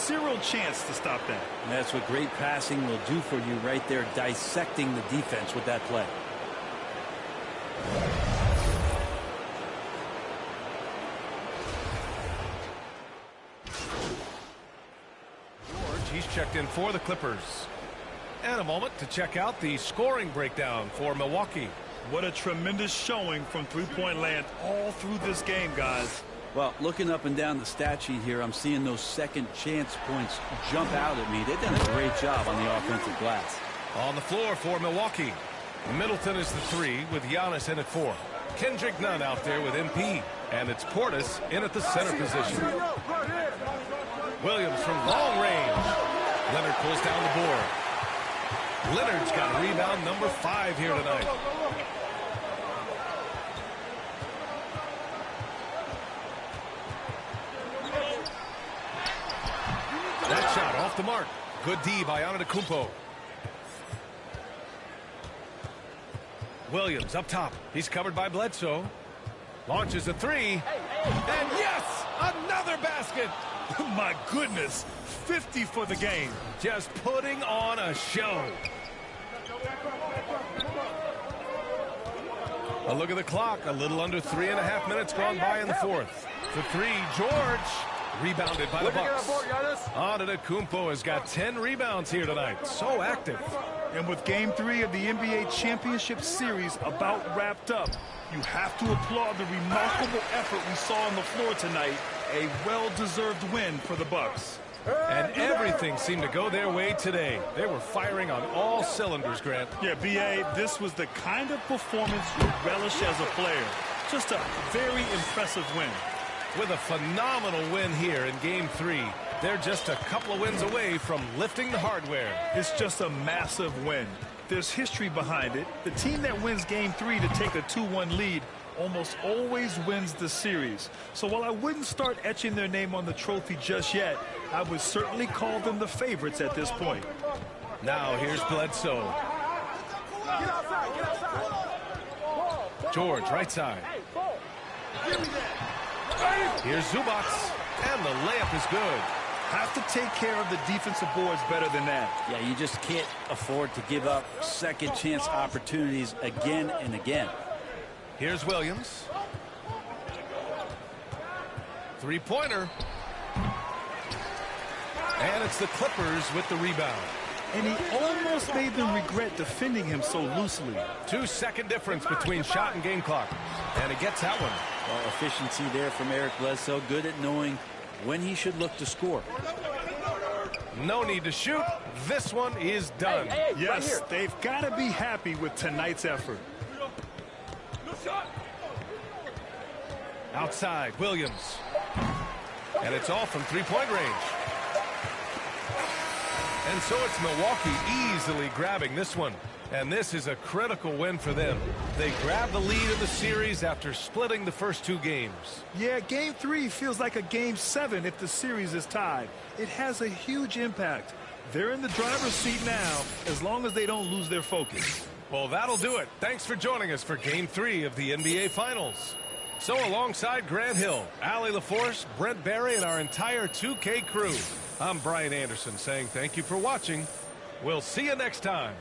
Zero chance to stop that. And that's what great passing will do for you right there, dissecting the defense with that play. George, he's checked in for the Clippers. And a moment to check out the scoring breakdown for Milwaukee. What a tremendous showing from three-point land all through this game, guys. Well, looking up and down the stat sheet here, I'm seeing those second chance points jump out at me. They've done a great job on the offensive glass. On the floor for Milwaukee. Middleton is the 3 with Giannis in at 4. Kendrick Nunn out there with MP. And it's Portis in at the center position. Williams from long range. Leonard pulls down the board. Leonard's got rebound number 5 here tonight. That shot off the mark. Good D by Antetokounmpo. Williams up top. He's covered by Bledsoe. Launches a 3. And yes! Another basket! My goodness. 50 for the game. Just putting on a show. A look at the clock. A little under 3.5 minutes gone by in the fourth. The 3, George. Rebounded by the Bucks. Antetokounmpo has got 10 rebounds here tonight. So active. And with Game 3 of the NBA Championship Series about wrapped up, you have to applaud the remarkable effort we saw on the floor tonight. A well-deserved win for the Bucks. And everything seemed to go their way today. They were firing on all cylinders, Grant. Yeah, B.A., this was the kind of performance you relish as a player. Just a very impressive win. With a phenomenal win here in Game 3, they're just a couple of wins away from lifting the hardware. It's just a massive win. There's history behind it. The team that wins Game 3 to take a 2-1 lead almost always wins the series. So while I wouldn't start etching their name on the trophy just yet, I would certainly call them the favorites at this point. Now here's Bledsoe. George, right side. Here's Zubats, and the layup is good. Have to take care of the defensive boards better than that. Yeah, you just can't afford to give up second chance opportunities again and again. Here's Williams. Three-pointer. And it's the Clippers with the rebound. And he almost made them regret defending him so loosely. 2-second difference between shot and game clock. And he gets that one. Well, efficiency there from Eric Bledsoe. Good at knowing when he should look to score. No need to shoot. This one is done. Yes, they've got to be happy with tonight's effort. Outside, Williams. And it's all from three-point range. And so it's Milwaukee easily grabbing this one. And this is a critical win for them. They grab the lead in the series after splitting the first two games. Yeah, Game 3 feels like a Game 7 if the series is tied. It has a huge impact. They're in the driver's seat now, as long as they don't lose their focus. Well, that'll do it. Thanks for joining us for Game 3 of the NBA Finals. So alongside Grant Hill, Allie LaForce, Brent Barry, and our entire 2K crew, I'm Brian Anderson saying thank you for watching. We'll see you next time.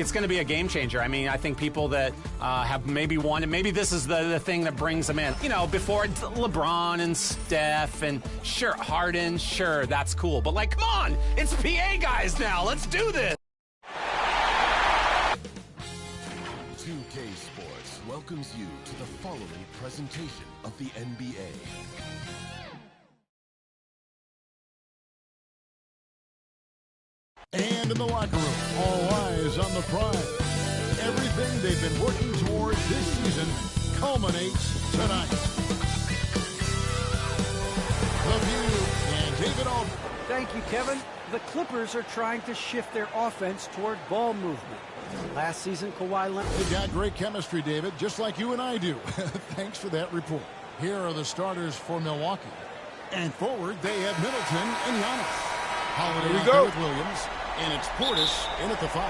It's going to be a game changer. I mean, I think people that have maybe wanted, maybe this is the thing that brings them in. You know, before LeBron and Steph and sure, Harden, sure, that's cool. But like, come on, it's PA guys now. Let's do this. 2K Sports welcomes you to the following presentation of the NBA. And in the locker room, all eyes on the prize. Everything they've been working toward this season culminates tonight. The View and David Aldridge. Thank you, Kevin. The Clippers are trying to shift their offense toward ball movement. Last season, Kawhi Leonard... They got great chemistry, David, just like you and I do. Thanks for that report. Here are the starters for Milwaukee. And forward, they have Middleton and Giannis. Holiday out there with Williams, and it's Portis in at the 5.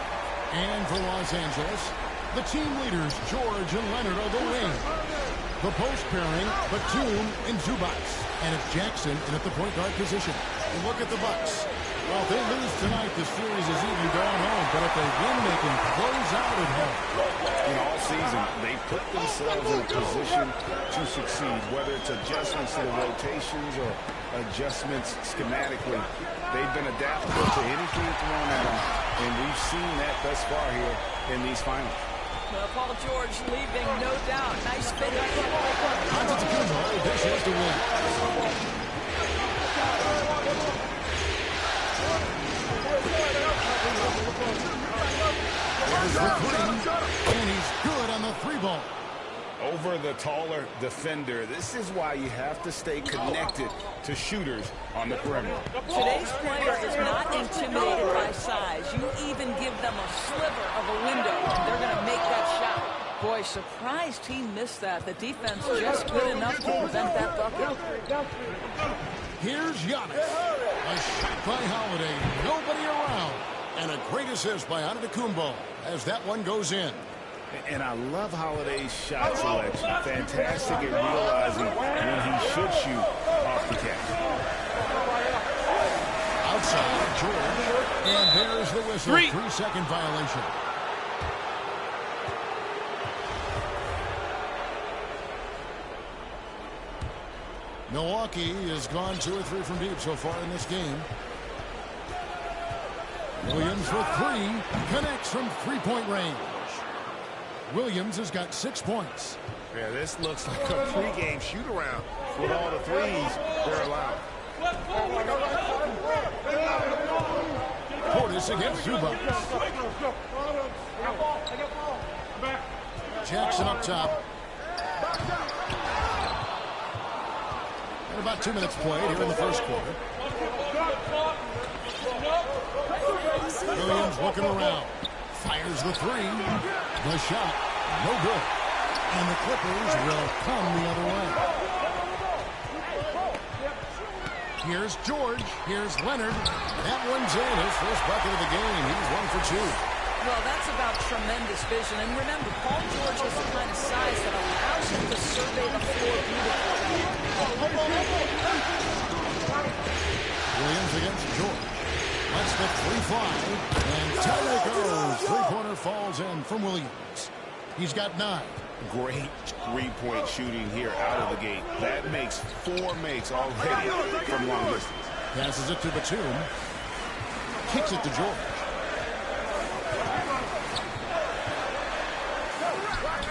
And for Los Angeles, the team leaders, George and Leonard, are the wing. The post pairing, Batum and Zubac. And it's Jackson in at the point guard position. And look at the Bucks. Well, if they lose tonight, the series is even going home. But if they win, they can close out at home. In all season, they put themselves in a position to succeed, whether it's adjustments to the rotations or adjustments schematically. They've been adaptable to anything thrown at them, and we've seen that thus far here in these finals. Well, Paul George leaving, no doubt. Nice finish. Antetokounmpo dishes to Williams. There's the three, and he's good on the 3 ball. over the taller defender. This is why you have to stay connected to shooters on the perimeter. Today's player is not intimidated by size. You even give them a sliver of a window, and they're going to make that shot. Boy, surprised he missed that. The defense just good enough to prevent that bucket. Here's Giannis. A shot by Holiday. Nobody around. And a great assist by Antetokounmpo as that one goes in. And I love Holiday's shot selection. Fantastic at realizing when he should shoot off the catch. Outside, George. And there's the whistle. 3-second violation. Milwaukee has gone 2 or 3 from deep so far in this game. Williams for 3. Connects from 3-point range. Williams has got 6 points. Yeah, this looks like a pregame shoot-around with all the threes they're allowed. Portis against Zubac. Jackson up top. And about 2 minutes played here in the first quarter. Williams looking around. Fires the 3. The shot, no good. And the Clippers will come the other way. Here's George. Here's Leonard. That one's in. His first bucket of the game. He's 1 for 2. Well, that's about tremendous vision. And remember, Paul George has the kind of size that allows him to survey the floor beautifully. Williams against George. Lets the 3 fly. And down it goes. 3-pointer falls in from Williams. He's got 9. Great 3-point shooting here out of the gate. That makes 4 makes already from long distance. Passes it to Batum. Kicks it to George.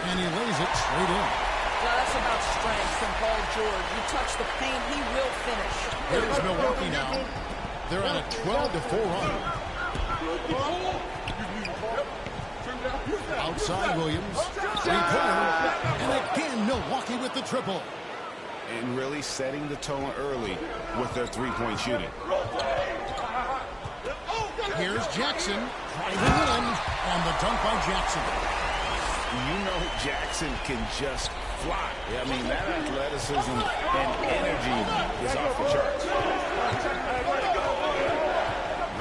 And he lays it straight in. Well, that's about strength from Paul George. You touch the paint, he will finish. Here's Milwaukee now. They're on a 12-4 run. Outside Williams. 3-pointer. And again, Milwaukee with the triple. And really setting the tone early with their 3-point shooting. Here's Jackson. Driving in. And the dunk by Jackson. You know Jackson can just fly. I mean, that athleticism and energy is off the charts.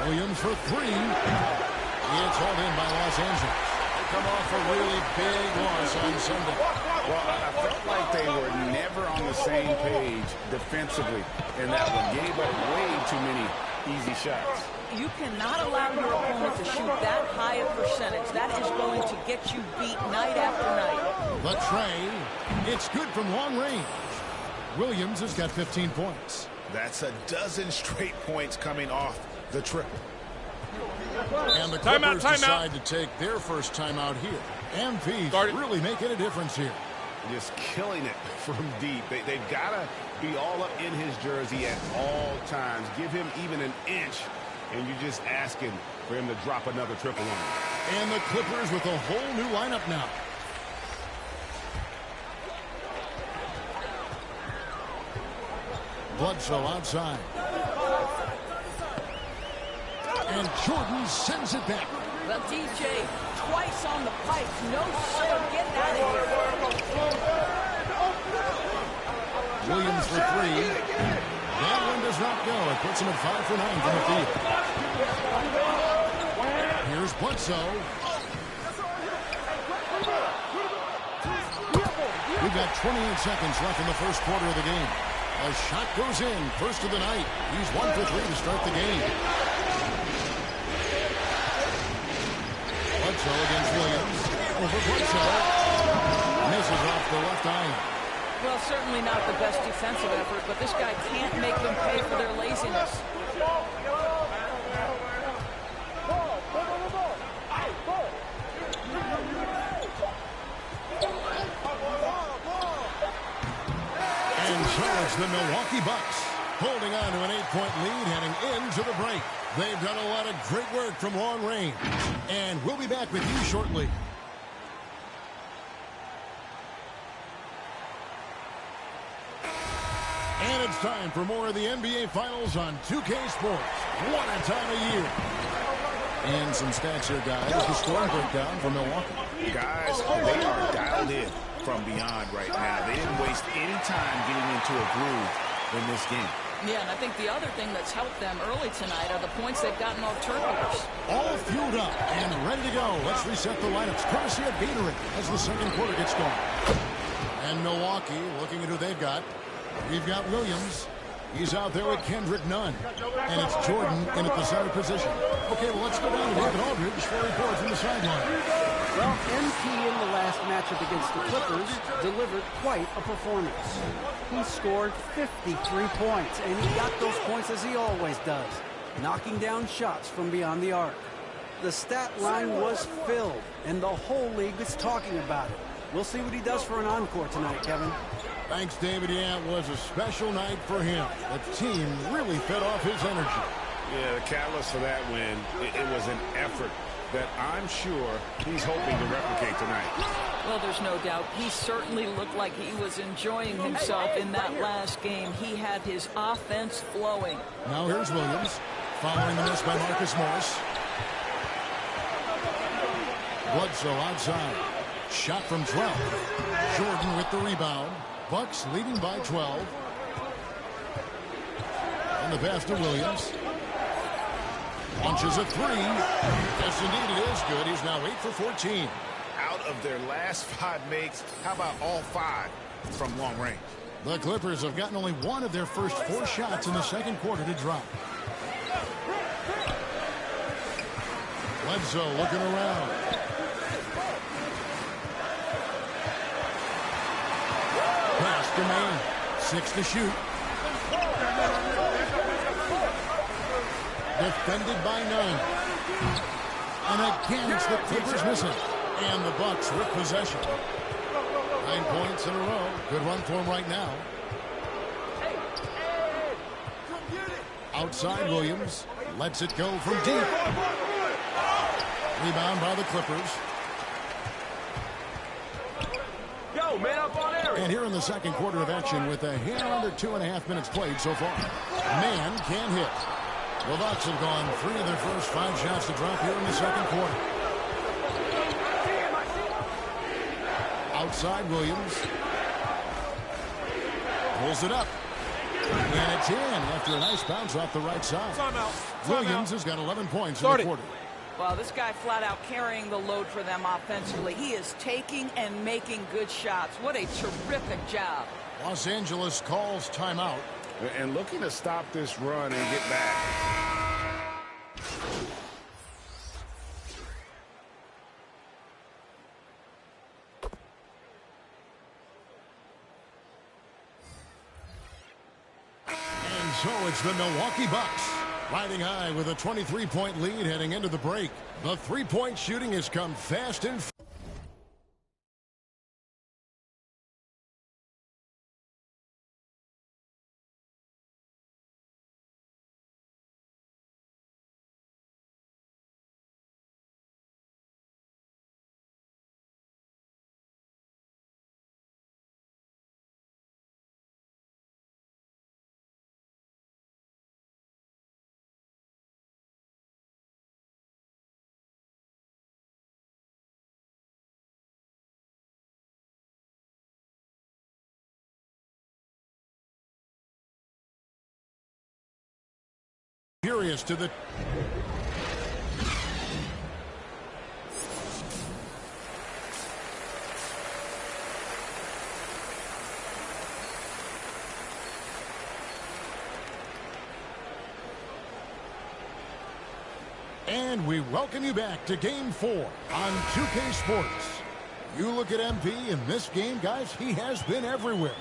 Williams for 3. It's hauled in by Los Angeles. They come off a really big loss on Sunday. Well, I felt like they were never on the same page defensively in that one. Gave up way too many easy shots. You cannot allow your opponent to shoot that high a percentage. That is going to get you beat night after night. The tray. It's good from long range. Williams has got 15 points. That's a dozen straight points coming off the triple. And the Clippers decide to take their first timeout here. MP really making a difference here. Just killing it from deep. They've got to be all up in his jersey at all times. Give him even an inch, and you're just asking for him to drop another triple on him. And the Clippers with a whole new lineup now. Bledsoe outside. And Jordan sends it back. Well, DJ, twice on the pipe. No, sir. Get out of here. Williams for 3. That one does not go. It puts him at 5 for 9 from the field. Here's Bledsoe. We've got 28 seconds left in the first quarter of the game. A shot goes in. First of the night. He's 1 for 3 to start the game. Bledsoe against Williams. Over Bledsoe. Misses off the left iron. Well, certainly not the best defensive effort, but this guy can't make them pay for their laziness. And so it's the Milwaukee Bucks holding on to an 8-point lead heading into the break. They've done a lot of great work from long range. And we'll be back with you shortly. And it's time for more of the NBA Finals on 2K Sports. What a time of year. And some stats here, guys. The scoring breakdown for Milwaukee. Guys, they are dialed in from beyond right now. They didn't waste any time getting into a groove in this game. Yeah, and I think the other thing that's helped them early tonight are the points they've gotten off turnovers. All fueled up and ready to go. Let's reset the lineups. Courtesy of Gatorade as the second quarter gets going. And Milwaukee looking at who they've got. We've got Williams. He's out there with Kendrick Nunn. And it's Jordan in at the center position. Okay, well, let's go down to David Aldridge for a report from the sideline. Well, MP in the last matchup against the Clippers delivered quite a performance. He scored 53 points, and he got those points as he always does, knocking down shots from beyond the arc. The stat line was filled, and the whole league is talking about it. We'll see what he does for an encore tonight, Kevin. Thanks, David. Yeah, it was a special night for him. The team really fed off his energy. Yeah, the catalyst for that win, it was an effort that I'm sure he's hoping to replicate tonight. Well, there's no doubt. He certainly looked like he was enjoying himself in that last game. He had his offense flowing. Now here's Williams, following the miss by Marcus Morris. Bledsoe outside. Shot from 12. Jordan with the rebound. Bucks leading by 12. And the pass to Williams. Launches a three. Yes, indeed, it is good. He's now 8 for 14. Out of their last 5 makes, how about all 5 from long range? The Clippers have gotten only one of their first 4 shots in the second quarter to drop. Bledsoe looking around. Pass to Maine. 6 to shoot. Defended by Nunn. And again, it's the Clippers missing. And the Bucks with possession. 9 points in a row. Good run for him right now. Outside Williams. Lets it go from deep. Rebound by the Clippers. Yo, man up on area. And here in the second quarter of action with a hair under 2.5 minutes played so far. Man can't hit. The Bucks have gone 3 of their first 5 shots to drop here in the second quarter. Outside Williams. Pulls it up. And it's in after a nice bounce off the right side. Williams has got 11 points in the quarter. Well, this guy flat out carrying the load for them offensively. He is taking and making good shots. What a terrific job. Los Angeles calls timeout. And looking to stop this run and get back. And so it's the Milwaukee Bucks riding high with a 23-point lead heading into the break. The three-point shooting has come fast and furious to the... And we welcome you back to Game 4 on 2K Sports. You look at MP in this game, guys, he has been everywhere.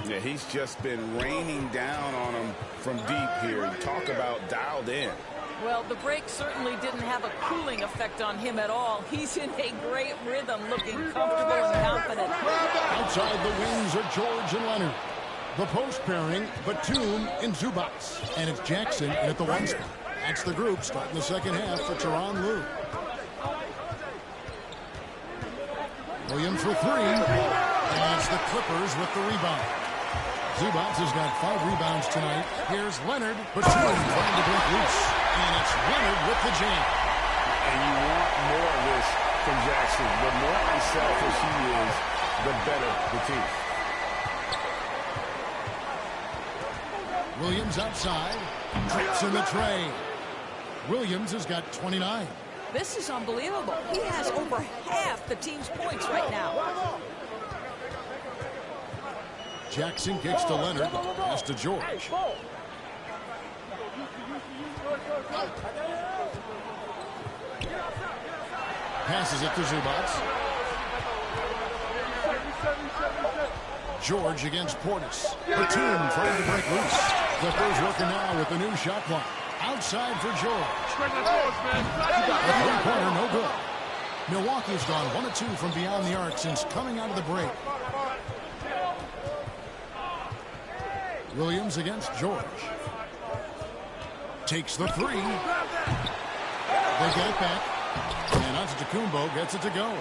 Yeah, he's just been raining down on him from deep here. Talk about dialed in. Well, the break certainly didn't have a cooling effect on him at all. He's in a great rhythm, looking comfortable and confident. Outside the wings are George and Leonard. The post pairing, Batum and Zubats. And it's Jackson at the 1 spot. That's the group starting the second half for Tyronn Lue. Williams for 3. And it's the Clippers with the rebound. Zubac has got 5 rebounds tonight. Here's Leonard. Batum trying to break loose. And it's Leonard with the jam. And you want more of this from Jackson. The more unselfish he is, the better the team. Williams outside. Trips in the tray. Williams has got 29. This is unbelievable. He has over half the team's points right now. Jackson kicks to Leonard. Pass to George. Passes it to Zubac. George against Portis. Batum trying to break loose. Clippers working now with the new shot clock. Outside for George. A three-pointer, no good. Milwaukee's gone 1 of 2 from beyond the arc since coming out of the break. Williams against George. Takes the 3. They get it back. And Antetokounmpo gets it to go.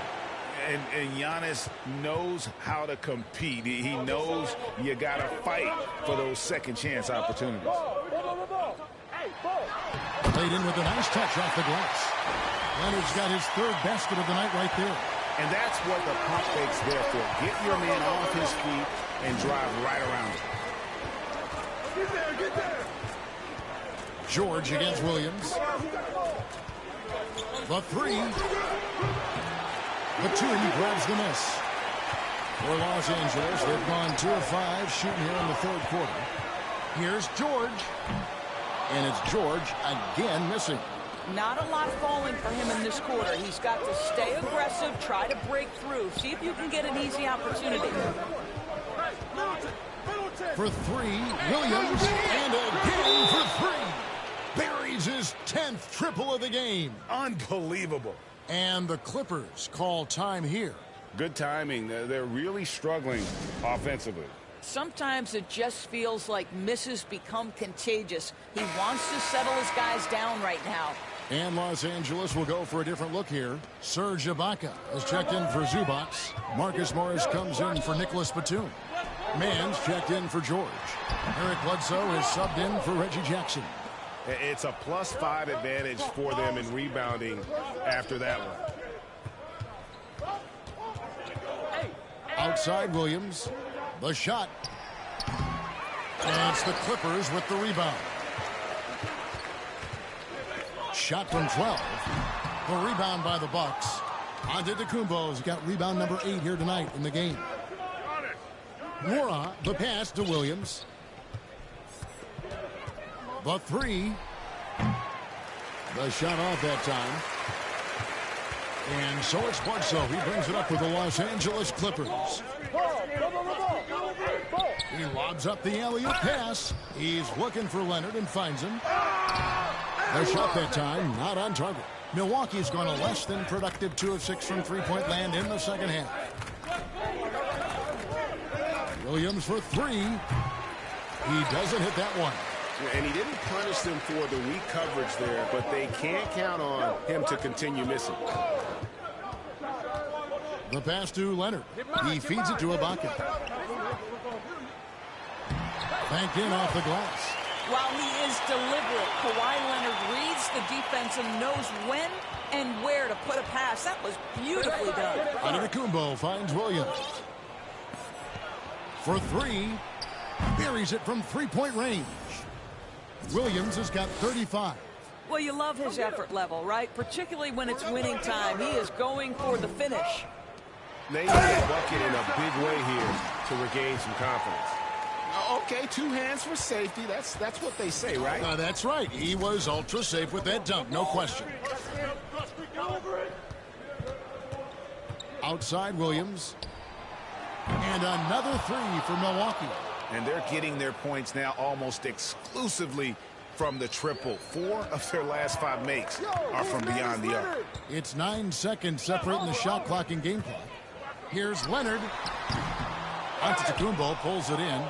And Giannis knows how to compete. He knows you got to fight for those second chance opportunities. Played in with a nice touch off the glass. Leonard's got his 3rd basket of the night right there. And that's what the pump fake's there for. Get your man off his feet and drive right around him. Get there. George against Williams. The 3. Batum grabs the miss. For Los Angeles, they've gone 2 of 5 shooting here in the 3rd quarter. Here's George. And it's George again missing. Not a lot falling for him in this quarter. He's got to stay aggressive, try to break through. See if you can get an easy opportunity. For 3, Williams. And again for 3. Buries his 10th triple of the game. Unbelievable. And the Clippers call time here. Good timing. They're really struggling offensively. Sometimes it just feels like misses become contagious. He wants to settle his guys down right now. And Los Angeles will go for a different look here. Serge Ibaka has checked in for Zubac. Marcus Morris comes in for Nicholas Batum. Mann's checked in for George. Eric Bledsoe is subbed in for Reggie Jackson. It's a +5 advantage for them in rebounding after that one. Outside Williams. The shot. And it's the Clippers with the rebound. Shot from 12. The rebound by the Bucks. Antetokounmpo's got rebound number 8 here tonight in the game. Nwora, the pass to Williams. The 3. The shot off that time. And so it's Bledsoe. He brings it up for the Los Angeles Clippers. He lobs up the alley-oop pass. He's looking for Leonard and finds him. The shot that time, not on target. Milwaukee's gone a less than productive 2 of 6 from three-point land in the second half. Williams for 3. He doesn't hit that one. And he didn't punish them for the weak coverage there, but they can't count on him to continue missing. The pass to Leonard. He feeds it to Ibaka. Banked in off the glass. While he is deliberate, Kawhi Leonard reads the defense and knows when and where to put a pass. That was beautifully done. Antetokounmpo finds Williams. For 3. Buries it from three-point range. Williams has got 35. Well, you love his effort level, right? Particularly when it's winning time. He is going for the finish. They need a bucket in a big way here to regain some confidence. Okay, 2 hands for safety. That's what they say, right? That's right. He was ultra safe with that dunk, no question. Outside Williams. And another 3 for Milwaukee. And they're getting their points now almost exclusively from the triple. 4 of their last 5 makes are from beyond the arc. It's 9 seconds separating the shot clock and game clock. Here's Leonard. Antetokounmpo pulls it in.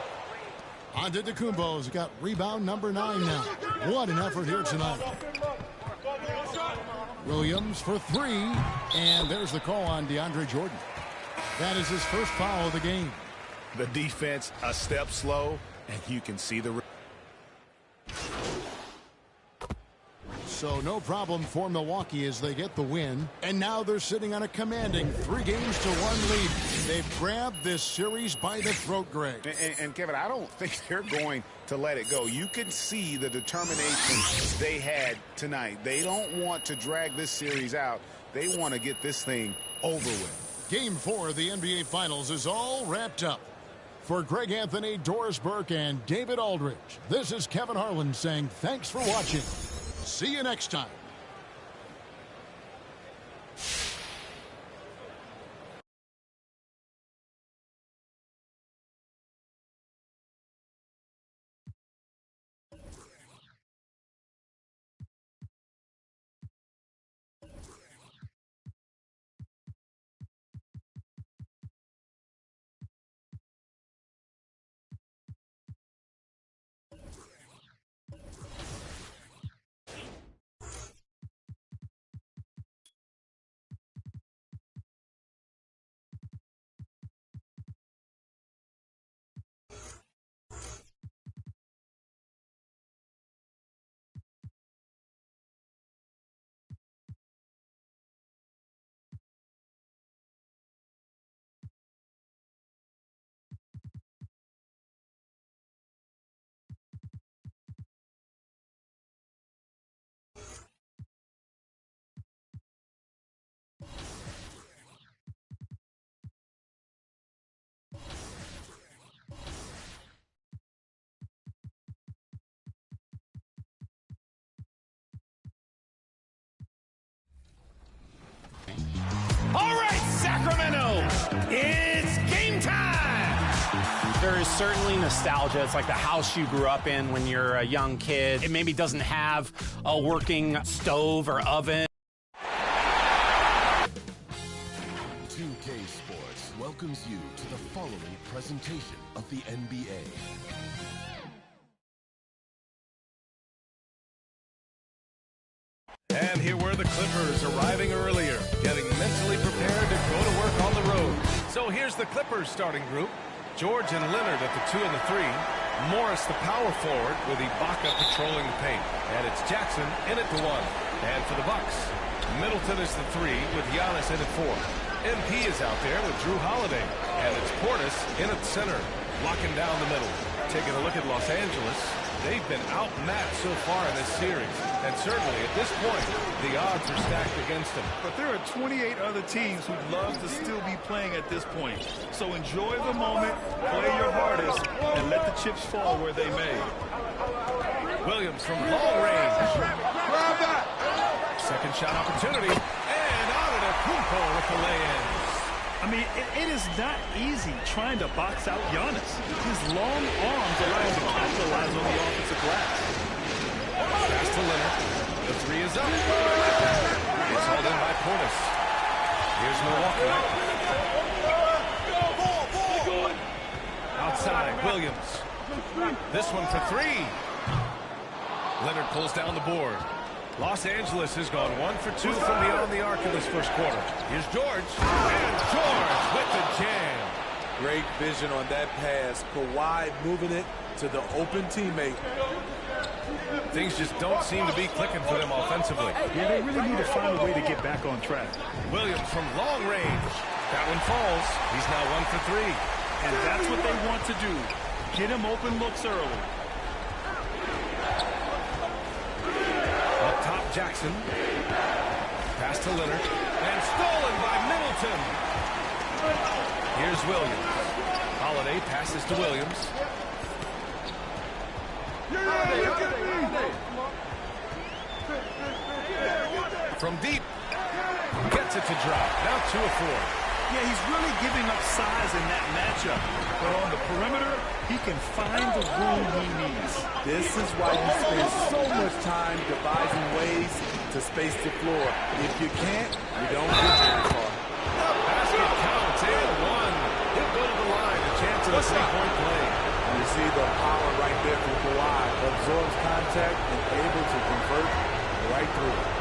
Antetokounmpo's got rebound number 9 now. What an effort here tonight. Williams for 3. And there's the call on DeAndre Jordan. That is his first foul of the game. The defense a step slow, and you can see the... So no problem for Milwaukee as they get the win. And now they're sitting on a commanding 3-1 lead. They've grabbed this series by the throat, Greg. And Kevin, I don't think they're going to let it go. You can see the determination they had tonight. They don't want to drag this series out. They want to get this thing over with. Game 4 of the NBA Finals is all wrapped up. For Greg Anthony, Doris Burke, and David Aldridge, this is Kevin Harlan saying thanks for watching. See you next time. All right, Sacramento, it's game time. There is certainly nostalgia. It's like the house you grew up in when you're a young kid. It maybe doesn't have a working stove or oven. 2K Sports welcomes you to the following presentation of the NBA. And here were the Clippers arriving earlier, getting mentally prepared to go to work on the road. So here's the Clippers starting group. George and Leonard at the 2 and the 3. Morris, the power forward, with Ibaka patrolling the paint. And it's Jackson in at the 1. And for the Bucks, Middleton is the 3 with Giannis in at 4. MP is out there with Drew Holiday. And it's Portis in at the center, locking down the middle. Taking a look at Los Angeles, they've been outmatched so far in this series. And certainly at this point, the odds are stacked against them. But there are 28 other teams who'd love to still be playing at this point. So enjoy the moment, play your hardest, and let the chips fall where they may. Williams from long range. Second shot opportunity. And Antetokounmpo with the lay-in. I mean, it is not easy trying to box out Giannis. His long arms allow him to capitalize on the offensive glass. Pass to Leonard. The 3 is up. It's hauled in by Portis. Here's Milwaukee. Outside, Williams. This one for 3. Leonard pulls down the board. Los Angeles has gone 1 for 2 from beyond the arc in this first quarter. Here's George. And George with the jam. Great vision on that pass. Kawhi moving it to the open teammate. Things just don't seem to be clicking for them offensively. Yeah, they really need to find a way to get back on track. Williams from long range. That one falls. He's now 1 for 3. And that's what they want to do. Get him open looks early. Up top, Jackson. Pass to Leonard. And stolen by Middleton. Here's Williams. Holiday passes to Williams. From deep. Gets it to drop. Now 2 of 4. Yeah, he's really giving up size in that matchup. But on the perimeter, he can find the room he needs. This is why you spend so much time devising ways to space the floor. If you can't, you don't get very far. The basket counts and 1. He'll go to the line. A chance at a 3-point play. You see the power right there from Kawhi. Absorbs contact and able to convert right through it.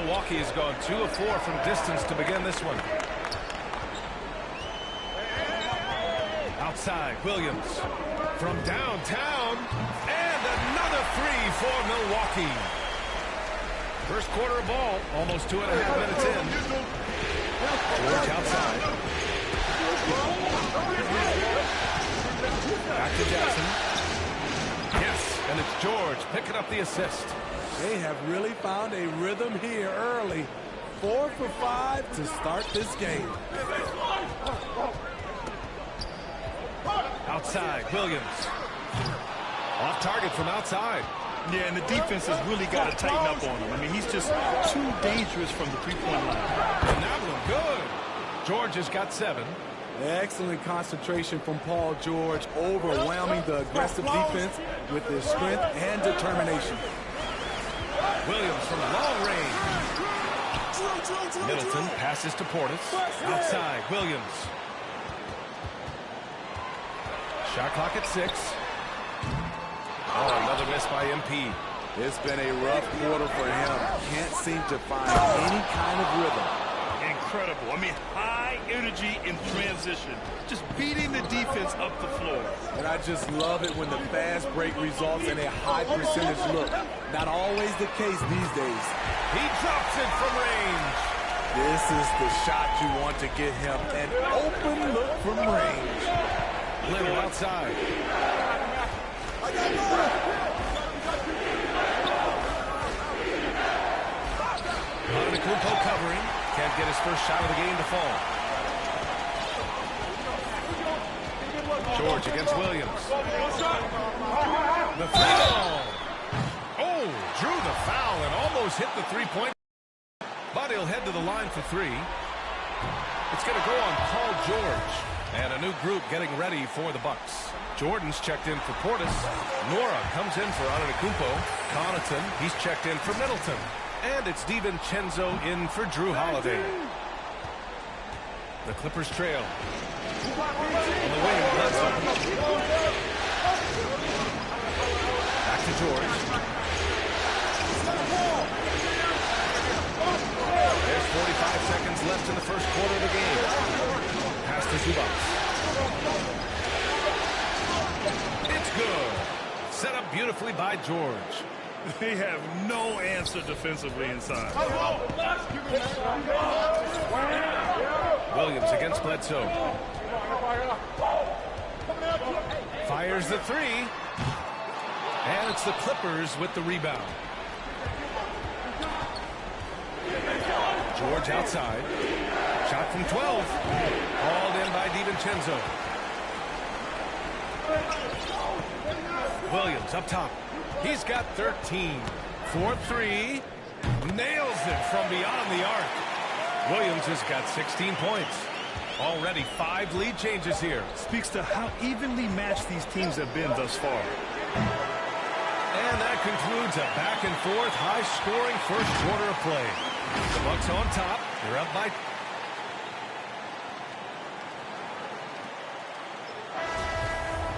Milwaukee has gone 2 of 4 from distance to begin this one. Outside, Williams from downtown, and another three for Milwaukee. First quarter of ball, almost 2.5 minutes in. George outside. Back to Jackson. Yes, and it's George picking up the assist. They have really found a rhythm here early. 4 for 5 to start this game. Outside, Williams. Off target from outside. Yeah, and the defense has really got to tighten up on him. I mean, he's just too dangerous from the three-point line. And that one good. George has got 7. Excellent concentration from Paul George, overwhelming the aggressive defense with his strength and determination. Williams from long range. Middleton passes to Portis. Outside, Williams. Shot clock at 6. Oh, another miss by MP. It's been a rough quarter for him. Can't seem to find any kind of rhythm. Incredible. I mean, high energy in transition. Just beating the defense up the floor. And I just love it when the fast break results in a high percentage look. Not always the case these days. He drops it from range. This is the shot you want to get him. An open look from range. Little outside. Antetokounmpo covering. Can't get his first shot of the game to fall. George against Williams. The foul. Oh, drew the foul and almost hit the three-point. But he'll head to the line for 3. It's going to go on Paul George. And a new group getting ready for the Bucks. Jordan's checked in for Portis. Nora comes in for Antetokounmpo. Connaughton, he's checked in for Middleton. And it's DiVincenzo in for Drew Holiday. The Clippers trail. On the wing, Bledsoe. Back to George. There's 45 seconds left in the first quarter of the game. Pass to Zubac. It's good. Set up beautifully by George. They have no answer defensively inside. Williams against Bledsoe. Fires the 3. And it's the Clippers with the rebound. George outside. Shot from 12. Hauled in by DiVincenzo. Williams up top. He's got 13. 4-3. Nails it from beyond the arc. Williams has got 16 points. Already 5 lead changes here. Speaks to how evenly matched these teams have been thus far. And that concludes a back-and-forth, high-scoring first quarter of play. The Bucks on top. They're up by...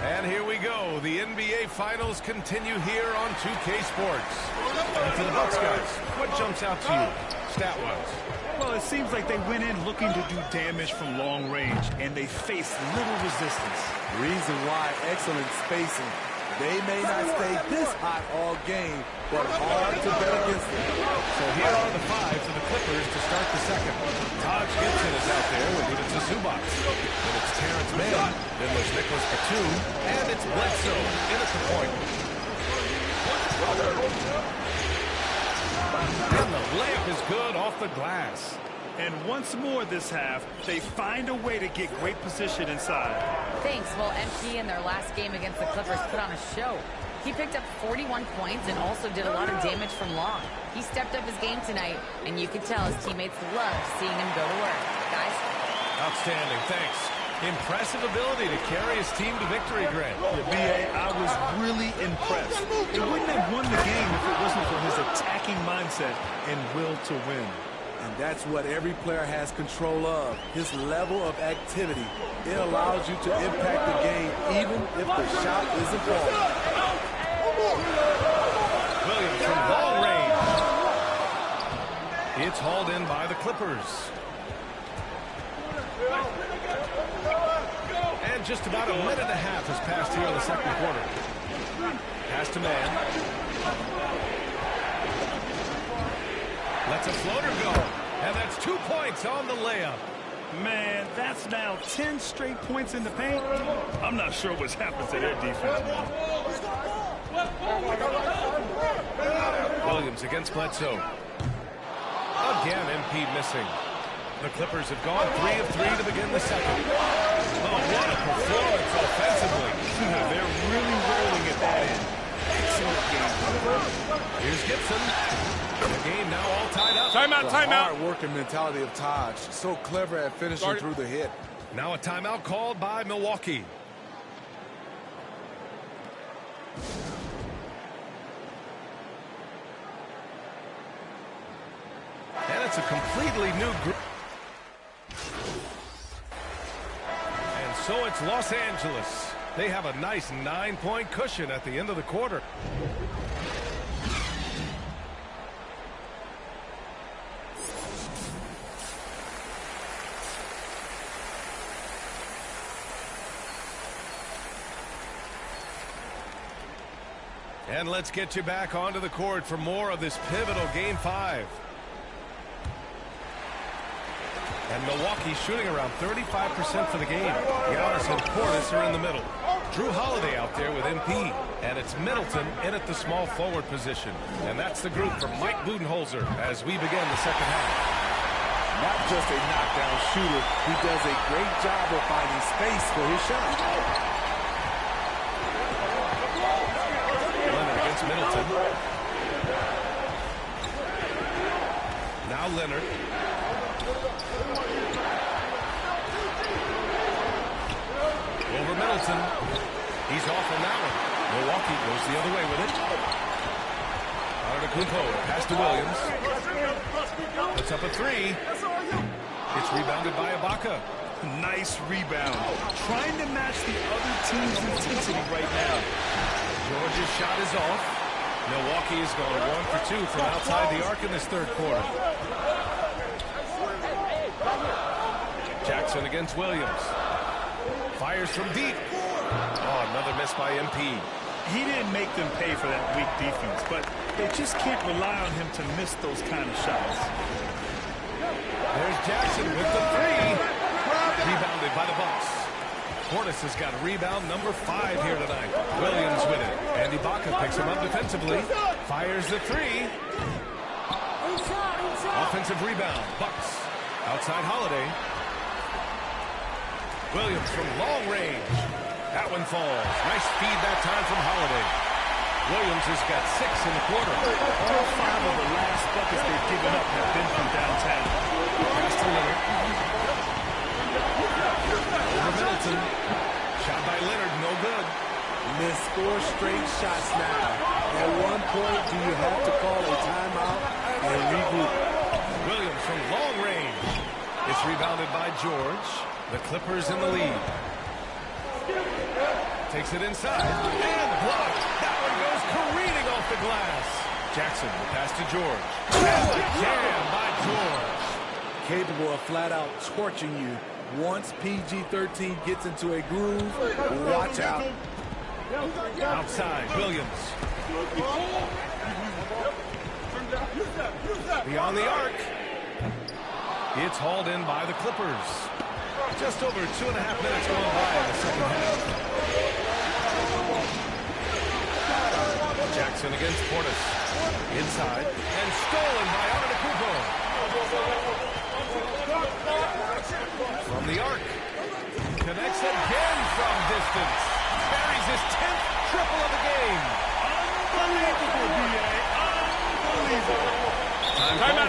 And here we go. The NBA Finals continue here on 2K Sports. And for the Bucks guys, what jumps out to you, stat-wise? Well, it seems like they went in looking to do damage from long range, and they faced little resistance. Reason why, excellent spacing. They may not stay this hot all game, but hard to bet against them. So here are the 5 for the Clippers to start the second. Taj Gibson is out there with it to Zubac. Then it's Terrence Mann. Then there's Nicholas Batum. And it's Bledsoe in at the point. And the layup is good off the glass. And once more this half, they find a way to get great position inside. Thanks. Well, MP in their last game against the Clippers put on a show. He picked up 41 points and also did a lot of damage from long. He stepped up his game tonight, and you could tell his teammates loved seeing him go to work. Guys? Outstanding. Thanks. Impressive ability to carry his team to victory, Grant. B.A., I was really impressed. They wouldn't have won the game if it wasn't for his attacking mindset and will to win. And that's what every player has control of, his level of activity. It allows you to impact the game even if the shot isn't falling. Williams from long range. It's hauled in by the Clippers. And just about a minute and a half has passed here in the second quarter. Pass to man. Lets a floater go. And that's 2 points on the layup. Man, that's now 10 straight points in the paint. I'm not sure what's happened to their defense. Williams against Bledsoe. Again, MP missing. The Clippers have gone 3 of 3 to begin the second. Oh, what a performance offensively. They're really rolling at that end. Excellent game. Here's Gibson. The game now all tied up. Timeout. Hard-working mentality of Taj. So clever at finishing through the hit. Now a timeout called by Milwaukee. And it's a completely new group. And so it's Los Angeles. They have a nice 9-point cushion at the end of the quarter. And let's get you back onto the court for more of this pivotal Game 5. And Milwaukee shooting around 35% for the game. Giannis and Portis are in the middle. Drew Holiday out there with MP. And it's Middleton in at the small forward position. And that's the group for Mike Budenholzer as we begin the second half. Not just a knockdown shooter, he does a great job of finding space for his shot. Leonard against Middleton. Now Leonard. Over Middleton. He's off on that one. Milwaukee goes the other way with it. Antetokounmpo, pass to Williams. Puts up a three. It's rebounded by Ibaka. Nice rebound. Trying to match the other team's intensity right now. George's shot is off. Milwaukee is going 1 for 2 from outside the arc in this third quarter. Jackson against Williams. Fires from deep. Oh, another miss by MP. He didn't make them pay for that weak defense, but they just can't rely on him to miss those kind of shots. There's Jackson with the three. Rebounded by the Bucks. Portis has got rebound number 5 here tonight. Williams with it. And Ibaka picks him up defensively. Fires the three. Offensive rebound. Bucks. Outside Holiday. Williams from long range. That one falls. Nice feed that time from Holiday. Williams has got 6 in the quarter. All 5 of the last buckets they've given up have been from downtown. Pass to Leonard. Over Middleton. Shot by Leonard, no good. Missed 4 straight shots now. At one point, do you have to call a timeout and regroup? Williams from long range. It's rebounded by George. The Clippers in the lead. Takes it inside. And blocked. That one goes careening off the glass. Jackson will pass to George. And the jam by George. Capable of flat out torching you. Once PG-13 gets into a groove, watch out. Outside, Williams. Beyond the arc. It's hauled in by the Clippers. Just over 2.5 minutes going by in the second half. Jackson against Portis. Inside. And stolen by Antetokounmpo. From the arc. Connects again from distance. Carries his 10th triple of the game. Unbelievable, B.A. Unbelievable.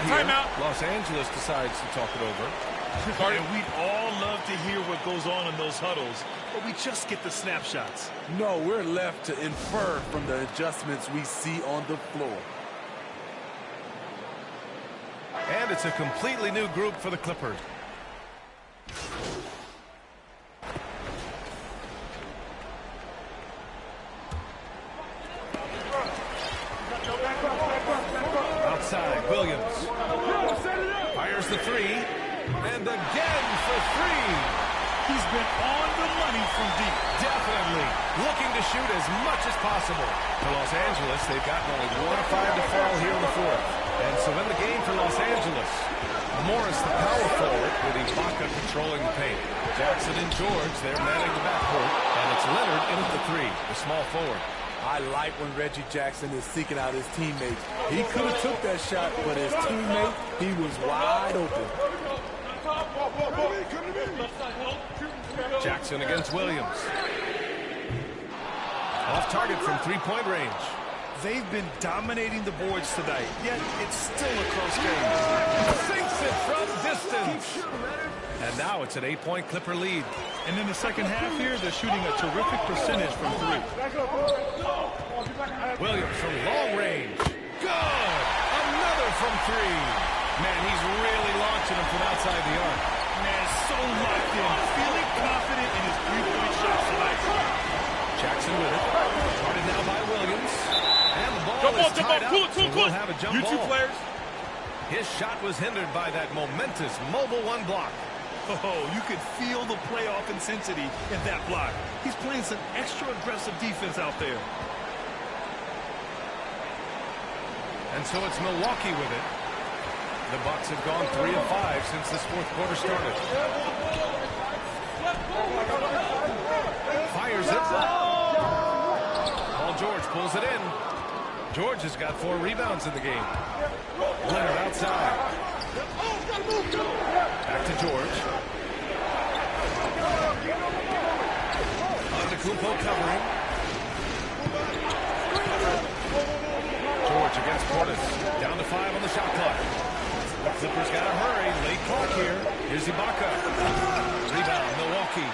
Timeout. Los Angeles decides to talk it over. And we all love to hear what goes on in those huddles, but we just get the snapshots. No, we're left to infer from the adjustments we see on the floor. And it's a completely new group for the Clippers. Outside, Williams. the three. And again for three. He's been on the money from deep. Definitely looking to shoot as much as possible. For Los Angeles, they've gotten only 1 of 5 to fall here in the fourth. And so in the game for Los Angeles, Morris, the power forward, with Ibaka controlling the paint. Jackson and George, they're manning the backcourt. And it's Leonard in at the three, the small forward. I like when Reggie Jackson is seeking out his teammates. He could have took that shot, but his teammate, he was wide open. Jackson against Williams. Off target from three-point range. They've been dominating the boards tonight, yet it's still a close game. Sinks it from distance. And now it's an 8-point Clipper lead. And in the second half here, they're shooting a terrific percentage from three. Williams from long range. Good! Another from three. Man, he's really launching them from outside the arc. Man, so locked in. Feeling confident in his three-point shots tonight. Jackson with it. Guarded now by Williams. And the ball is tied out, so we'll have a jump ball. You two players. His shot was hindered by that momentous mobile one block. Oh, you could feel the playoff intensity in that block. He's playing some extra aggressive defense out there. And so it's Milwaukee with it. The Bucks have gone 3 of 5 since this fourth quarter started. Fires it. Paul George pulls it in. George has got 4 rebounds in the game. Leonard outside. Back to George. Antetokounmpo covering. George against Portis. Down to 5 on the shot clock. The Clippers got to hurry. Late clock here. Here's Ibaka. Rebound, Milwaukee.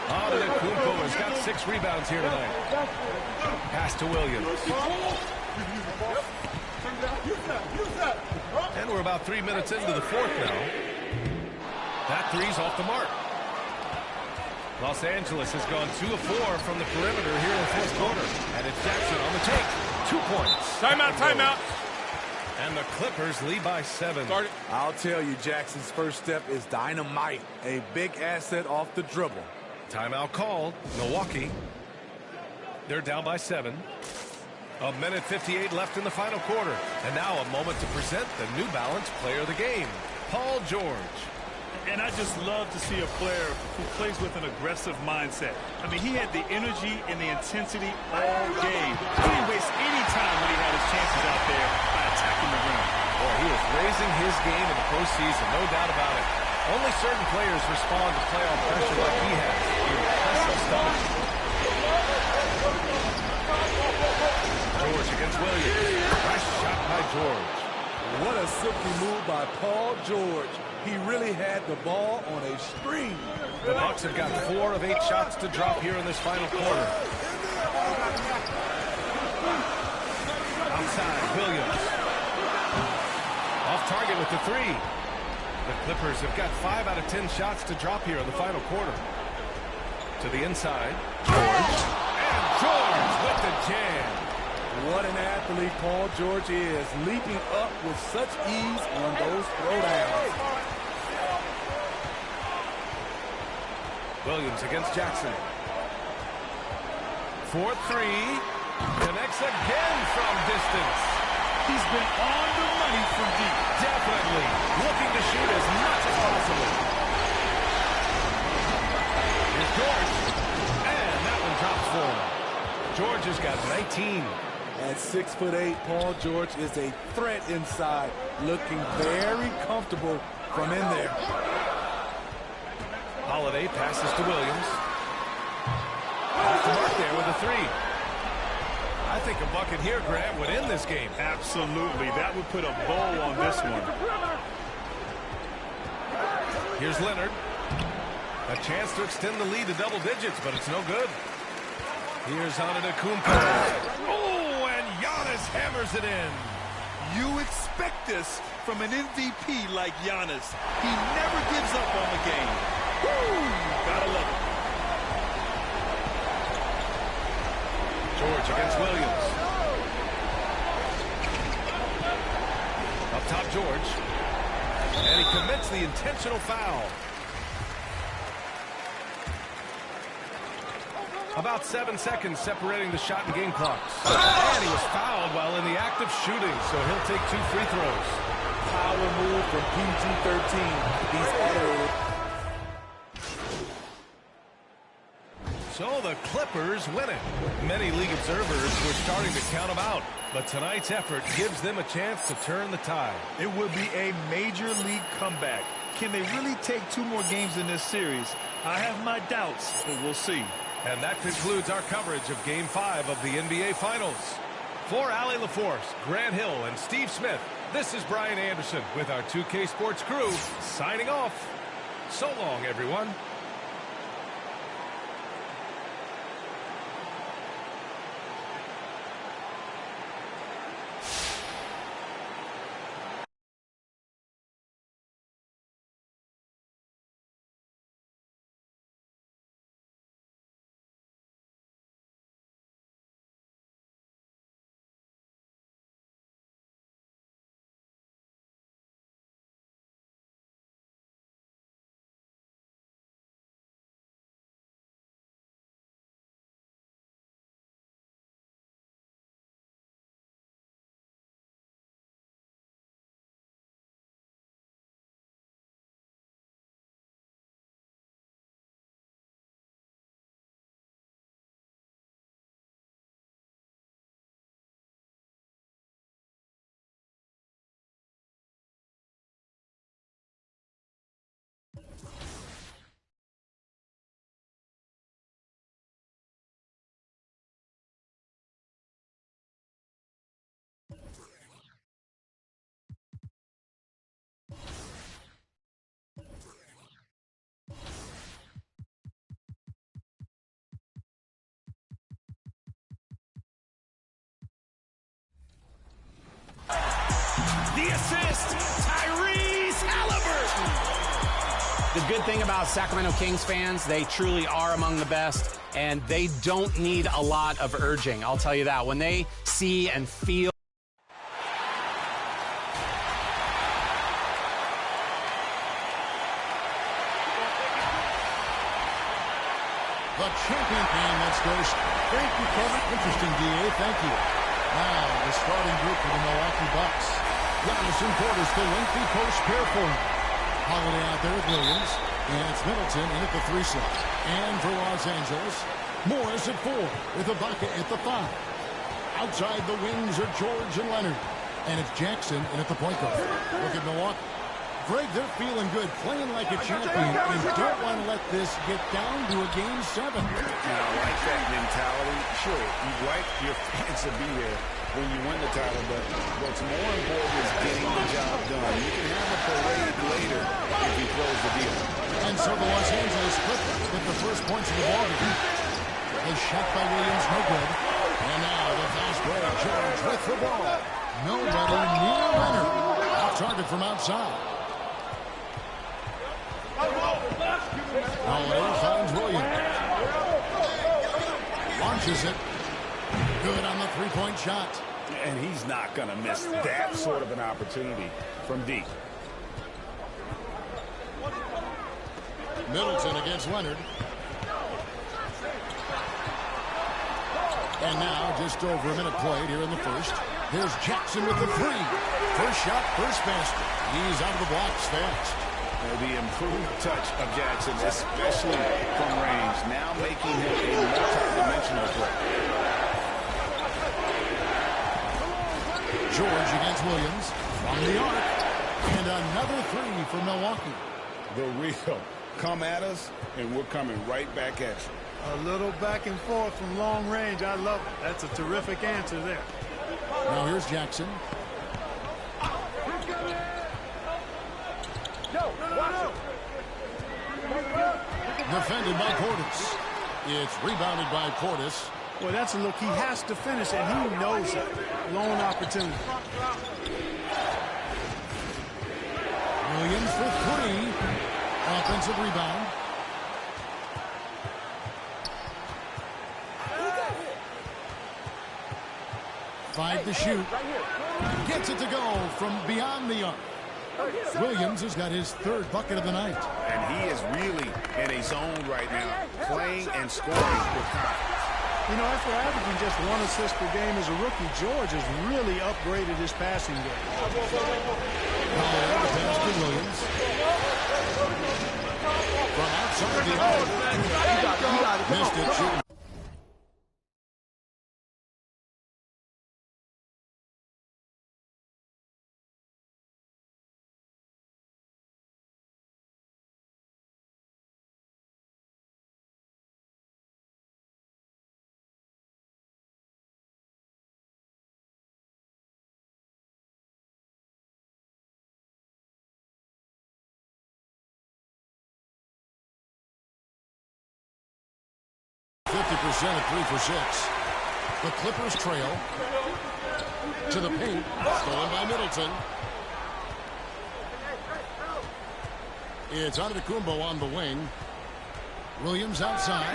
Antetokounmpo has got 6 rebounds here tonight. Pass to Williams. And we're about 3 minutes into the fourth now. That three's off the mark. Los Angeles has gone 2 of 4 from the perimeter here in the fourth quarter. And it's Jackson on the take. 2 points. Timeout, timeout. And the Clippers lead by 7. I'll tell you, Jackson's first step is dynamite. A big asset off the dribble. Timeout called. Milwaukee. They're down by 7. A minute 58 left in the final quarter. And now a moment to present the New Balance Player of the Game, Paul George. And I just love to see a player who plays with an aggressive mindset. I mean, he had the energy and the intensity all game. He didn't waste any time when he had his chances out there by attacking the rim. Boy, he is raising his game in the postseason, no doubt about it. Only certain players respond to playoff pressure like he has. Impressive stuff. George against Williams. Nice shot by George. What a silky move by Paul George. He really had the ball on a string. The Bucks have got 4 of 8 shots to drop here in this final quarter. Outside, Williams. Off target with the 3. The Clippers have got 5 out of 10 shots to drop here in the final quarter. To the inside, George. And George with the jam. What an athlete Paul George is, leaping up with such ease on those throwdowns. Williams against Jackson. 4-3. Connects again from distance. He's been on the money from deep. Definitely looking to shoot as much as possible. Here's George. And that one drops for him. George has got 19. At 6'8", Paul George is a threat inside, looking very comfortable from in there. Holiday passes to Williams. Off the mark there with a 3. I think a bucket here, Grant, would end this game. Absolutely. That would put a bow on this one. Here's Leonard. A chance to extend the lead to double digits, but it's no good. Here's Antetokounmpo. Oh, and Giannis hammers it in. You expect this from an MVP like Giannis. He never gives up on the game. Woo! Gotta love it. George against Williams. Up top, George. And he commits the intentional foul. About 7 seconds separating the shot and game clocks. And he was fouled while in the act of shooting, so he'll take 2 free throws. Power move from PG-13. He's edited. So the Clippers win it. Many league observers were starting to count them out, but tonight's effort gives them a chance to turn the tide. It would be a major league comeback. Can they really take 2 more games in this series? I have my doubts, but we'll see. And that concludes our coverage of Game 5 of the NBA Finals. For Allie LaForce, Grant Hill, and Steve Smith, this is Brian Anderson with our 2K Sports crew signing off. So long, everyone. The assist, Tyrese Halliburton. The good thing about Sacramento Kings fans, they truly are among the best, and they don't need a lot of urging. I'll tell you that. When they see and feel the champion game, let's go. Thank you, Kevin. Interesting, DA. Thank you. Now, the starting group for the Milwaukee Bucks. Giannis and Portis, the lengthy post pair for him. Holiday out there with Williams. And it's Middleton in at the 3 slot. And for Los Angeles, Morris at 4 with Ibaka at the 5. Outside the wings are George and Leonard. And it's Jackson in at the point guard. Look at Milwaukee. Greg, they're feeling good, playing like a champion, and don't want to let this get down to a Game 7. Now, I like that mentality. Sure, you'd like your fans to be there when you win the title, but what's more important is getting the job done. You can have a parade later if you close the deal. And so the Los Angeles Clippers with the first points of the ballgame. A shot by Williams, no good. And now the fast break, George with the ball. Nobody near Leonard. Off target from outside. Holiday finds Williams. Launches it. Good on the three-point shot. And he's not going to miss that sort of an opportunity from deep. Middleton against Leonard. And now just over a minute played here in the first. Here's Jackson with the 3. First shot, first basket. He's out of the blocks fast. The improved touch of Jackson, especially from range, now making him a multi-dimensional threat. George against Williams from the arc. And another 3 for Milwaukee. The real come at us, and we're coming right back at you. A little back and forth from long range. I love it. That's a terrific answer there. Now here's Jackson. Defended by Portis. It's rebounded by Portis. Well, that's a look he has to finish, and he knows it. Lone opportunity. Williams for 3. Offensive rebound. Five to shoot. Gets it to go from beyond the arc. Williams has got his third bucket of the night. And he is really in a zone right now, playing and scoring with confidence. You know, after averaging just 1 assist per game as a rookie, George has really upgraded his passing game. Now the pass to Williams. From outside the arc. Missed it, shooting. At 3 for 6. The Clippers trail to the paint. Stolen by Middleton. It's Antetokounmpo on the wing. Williams outside.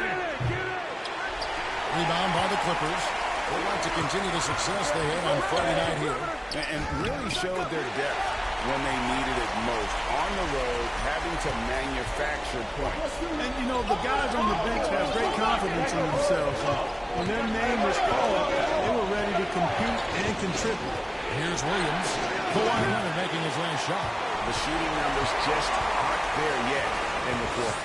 Rebound by the Clippers. They'd like to continue the success they had on Friday night here. And really showed their depth when they needed it most. On the road, having to manufacture points. And, you know, the guys on the bench have great confidence in themselves. When their name was called, they were ready to compete and contribute. Here's Williams. Kawhi Leonard making his last shot. The shooting numbers just aren't there yet in the quarter.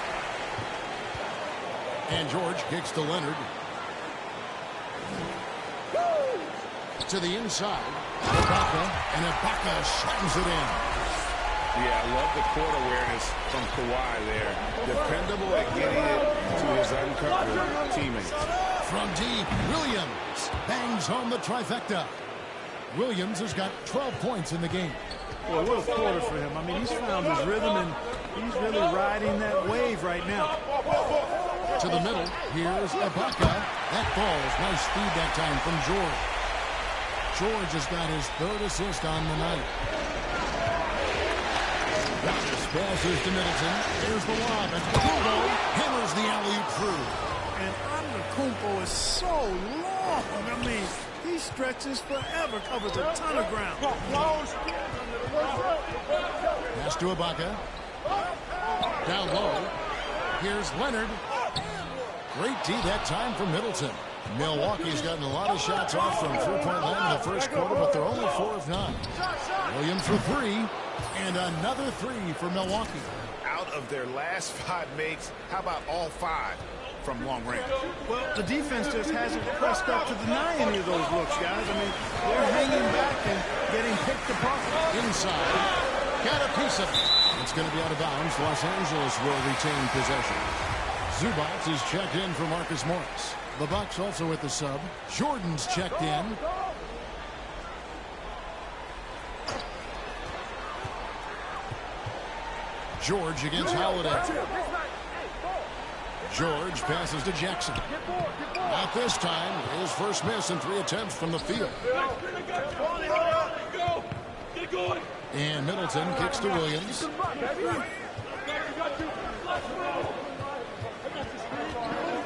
And George kicks to Leonard. To the inside. Ibaka, and Ibaka slams it in. Yeah, I love the court awareness from Kawhi there. Dependable at getting it to his uncovered teammates. From deep, Williams bangs home the trifecta. Williams has got 12 points in the game. Well, what a quarter for him. I mean, he's found his rhythm, and he's really riding that wave right now. To the middle, here's Ibaka. That falls. Nice speed that time from George. George has got his third assist on the night. Rodgers passes to Middleton. There's the lob. And Antetokounmpo hammers the alley-oop through. And Antetokounmpo is so long. I mean, he stretches forever, covers a ton of ground. Pass to Ibaka. Down low. Here's Leonard. Great D that time from Middleton. Milwaukee's gotten a lot of shots off from three-point line in the first quarter, but they're only 4 of 9. Williams for 3, and another 3 for Milwaukee. Out of their last 5 makes, how about all 5 from long range? Well, the defense just hasn't pressed up to deny any of those looks, guys. I mean, they're hanging back and getting picked apart. Inside, got a piece of it. It's going to be out of bounds. Los Angeles will retain possession. Zubac is checked in for Marcus Morris. The Bucks also with the sub. Jordan's checked in. George against Holiday. George passes to Jackson. Not this time. His first miss in 3 attempts from the field. And Middleton kicks to Williams.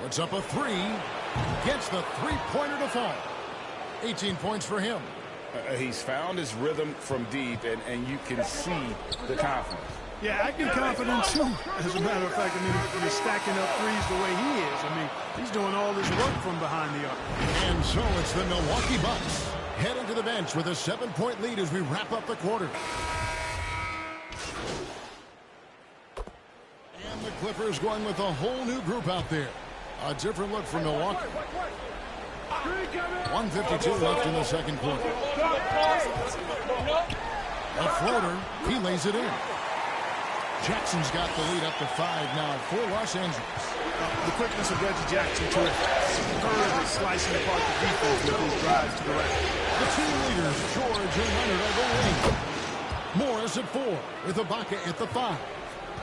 Puts up a 3. Gets the three-pointer to fall. 18 points for him. He's found his rhythm from deep, and you can see the confidence. Yeah, acting confident, too. As a matter of fact, I mean, he's stacking up threes the way he is. I mean, he's doing all this work from behind the arc. And so it's the Milwaukee Bucks heading to the bench with a 7-point lead as we wrap up the quarter. And the Clippers going with a whole new group out there. A different look for Milwaukee. 1:52 left in the second quarter. A floater. He lays it in. Jackson's got the lead up to 5 now for Los Angeles. The quickness of Reggie Jackson, terrific, slicing apart the defense with his drives to the rack. The team leaders, George and Leonard, are the wing. Morris at 4 with Ibaka at the 5.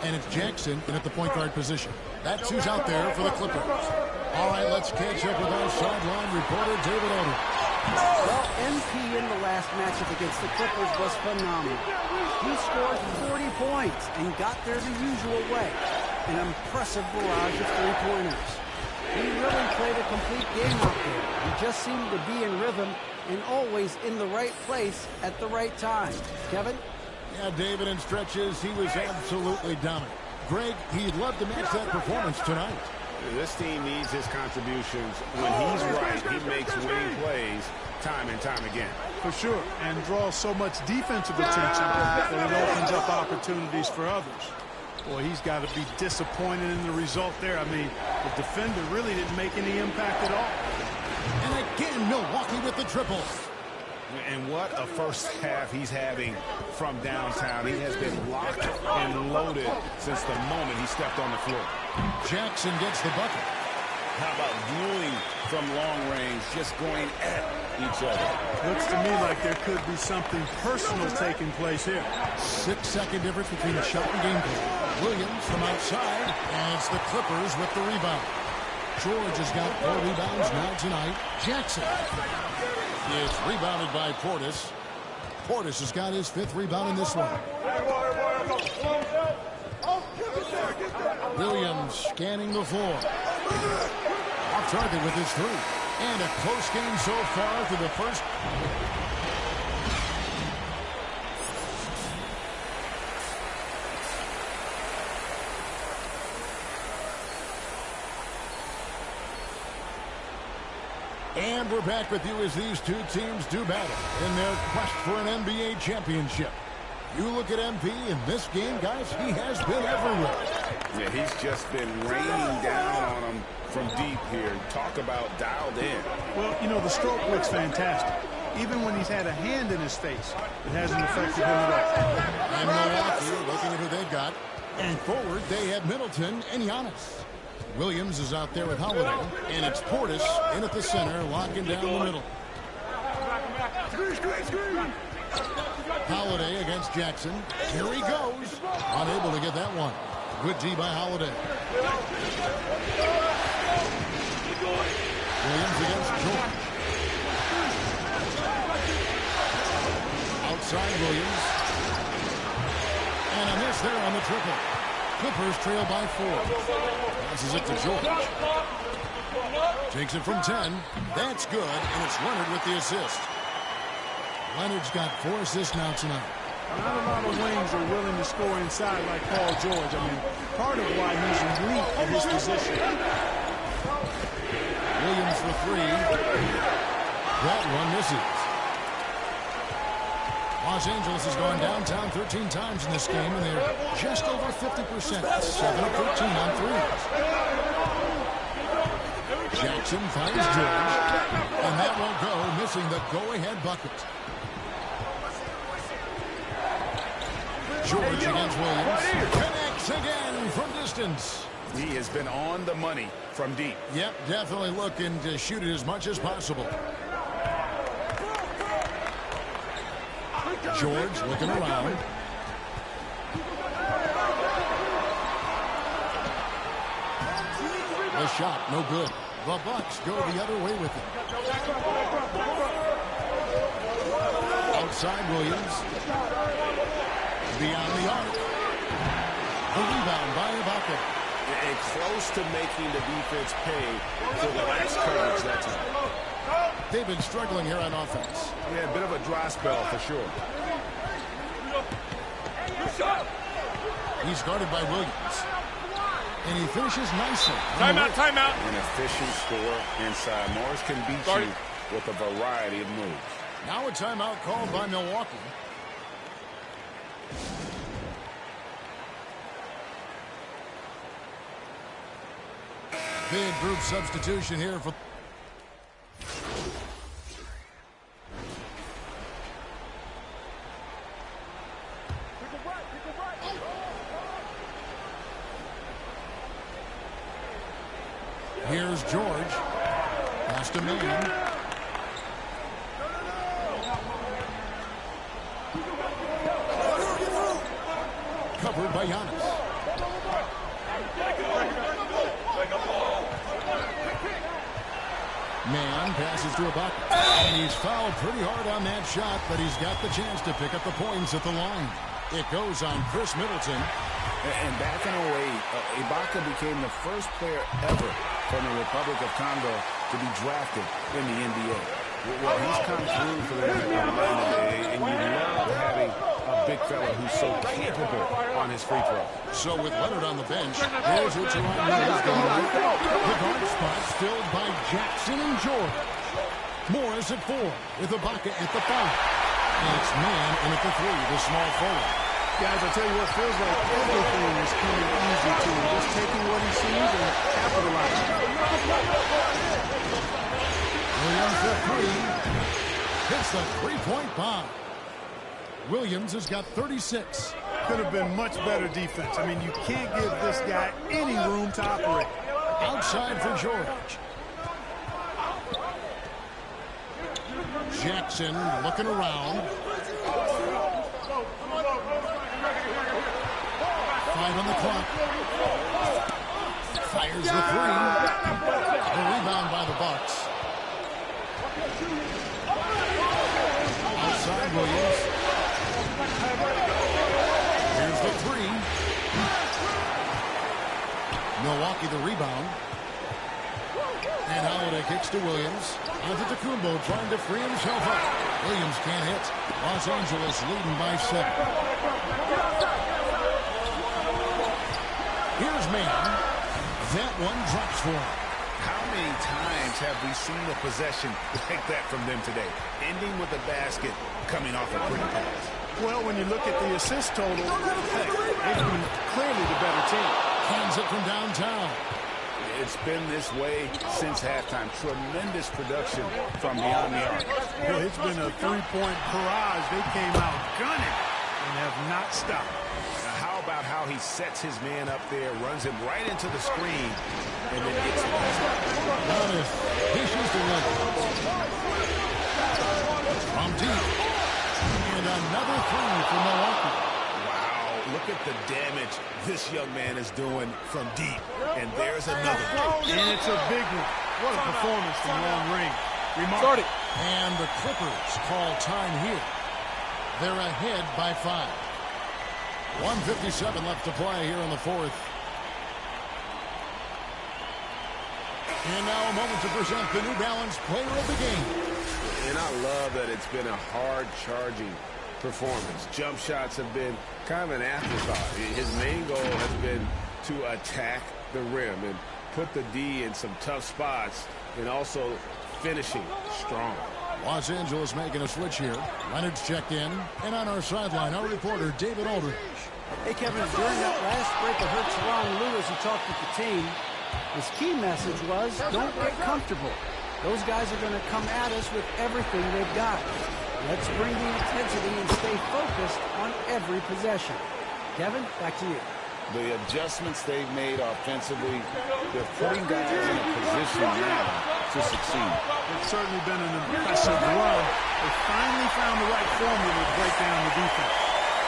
And it's Jackson in at the point guard position. That's who's out there for the Clippers. All right, let's catch up with our sideline reporter, David Odom. Well, MP in the last matchup against the Clippers was phenomenal. He scored 40 points and got there the usual way. An impressive barrage of three-pointers. He really played a complete game out there. He just seemed to be in rhythm and always in the right place at the right time. Kevin? Yeah, David, in stretches, he was absolutely dominant. Greg, he'd love to match that performance tonight. This team needs his contributions. When he's right, he makes winning plays time and time again. For sure, and draws so much defensive attention that it opens up opportunities for others. Boy, he's got to be disappointed in the result there. I mean, the defender really didn't make any impact at all. And again, Milwaukee with the triple. And what a first half he's having from downtown. He has been locked and loaded since the moment he stepped on the floor. Jackson gets the bucket. How about dueling from long range, just going at each other? Looks to me like there could be something personal taking place here. 6-second difference between the shot and game play. Williams from outside, and it's the Clippers with the rebound. George has got 4 rebounds now tonight. Jackson is rebounded by Portis. Portis has got his 5th rebound in this one. Williams scanning the floor. Off target with his 3. And a close game so far through the first. And we're back with you as these two teams do battle in their quest for an NBA championship. You look at MP in this game, guys, he has been everywhere. Yeah, he's just been raining down on them from deep here. Talk about dialed in. Well, you know, the stroke looks fantastic. Even when he's had a hand in his face, it hasn't affected him at all. And Milwaukee looking at who they've got. And forward, they have Middleton and Giannis. Williams is out there with Holiday, and it's Portis in at the center, locking down the middle. Holiday against Jackson. Here he goes. Unable to get that one. Good D by Holiday. Williams against George. Outside Williams. And a miss there on the triple. Clippers trail by 4. Passes it to George. Takes it from 10. That's good, and it's Leonard with the assist. Leonard's got 4 assists now tonight. Not a lot of wings are willing to score inside like Paul George. I mean, part of why he's elite at his position. Williams for 3. That one misses. Los Angeles has gone downtown 13 times in this game, and they're just over 50%. 7 of 13 on 3s. Jackson finds George, and that won't go, missing the go-ahead bucket. George against Williams. Connects again from distance. He has been on the money from deep. Yep, definitely looking to shoot it as much as possible. George looking around. The shot, no good. The Bucks go the other way with it. Outside Williams. Beyond the arc. The rebound by Ibaka. And close to making the defense pay for the last coverage that time. They've been struggling here on offense. Yeah, a bit of a dry spell for sure. He's guarded by Williams. And he finishes nicely. Timeout, timeout. An efficient score inside. Morris can beat you with a variety of moves. Now a timeout called by Milwaukee. Big group substitution here for... Here's George. Pass to Mann. Covered by Giannis. Mann passes to Ibaka. And he's fouled pretty hard on that shot, but he's got the chance to pick up the points at the line. It goes on Chris Middleton. And back in 08, Ibaka became the first player ever from the Republic of Congo to be drafted in the NBA. Well, he's come through for them at the line today, and you love having a big fella who's so capable on his free throw. So with Leonard on the bench, here's what Teron Lewis going. The guard spots filled by Jackson and George. Morris at 4 with Ibaka at the 5. And it's man in at the 3, the small forward. Guys, I tell you what, feels like everything is coming easy to him. Just taking what he sees and capitalizing. Williams at 3. Hits the three-point bomb. Williams has got 36. Could have been much better defense. I mean, you can't give this guy any room to operate. Outside for George. Jackson looking around. 5 on the clock. Fires the 3. The rebound by the Bucks. Outside Williams. Here's the 3. Milwaukee the rebound. And Holiday kicks to Williams. Antetokounmpo trying to free himself up. Williams can't hit. Los Angeles leading by 7. Here's Mann. That one drops for him. How many times have we seen a possession like that from them today? Ending with a basket, coming off a pretty pass. Well, when you look at the assist total, hey, they've been clearly the better team. Hands it from downtown. It's been this way since halftime. Tremendous production from beyond the arc. Well, it's been a three-point barrage. They came out gunning and have not stopped. Now, how about how he sets his man up there, runs him right into the screen, and then gets the basket. Giannis, he shoots the leg. From deep. And another 3 for Milwaukee. Look at the damage this young man is doing from deep. And there's another. And it's a big one. What a performance from long range. Remarkable. And the Clippers call time here. They're ahead by 5. 1:57 left to play here in the 4th. And now a moment to present the New Balance Player of the Game. And I love that it's been a hard-charging performance. Jump shots have been kind of an afterthought. His main goal has been to attack the rim and put the D in some tough spots and also finishing strong. Los Angeles making a switch here. Leonard's checked in. And on our sideline, our reporter, David Aldridge. Hey, Kevin, during that last break that hurt Teron Lewis, he talked with the team. His key message was, don't get comfortable. Those guys are going to come at us with everything they've got. Let's bring the intensity and stay focused on every possession. Kevin, back to you. The adjustments they've made offensively, they're putting guys in a position now to succeed. It's certainly been an impressive run. They finally found the right formula to break down the defense.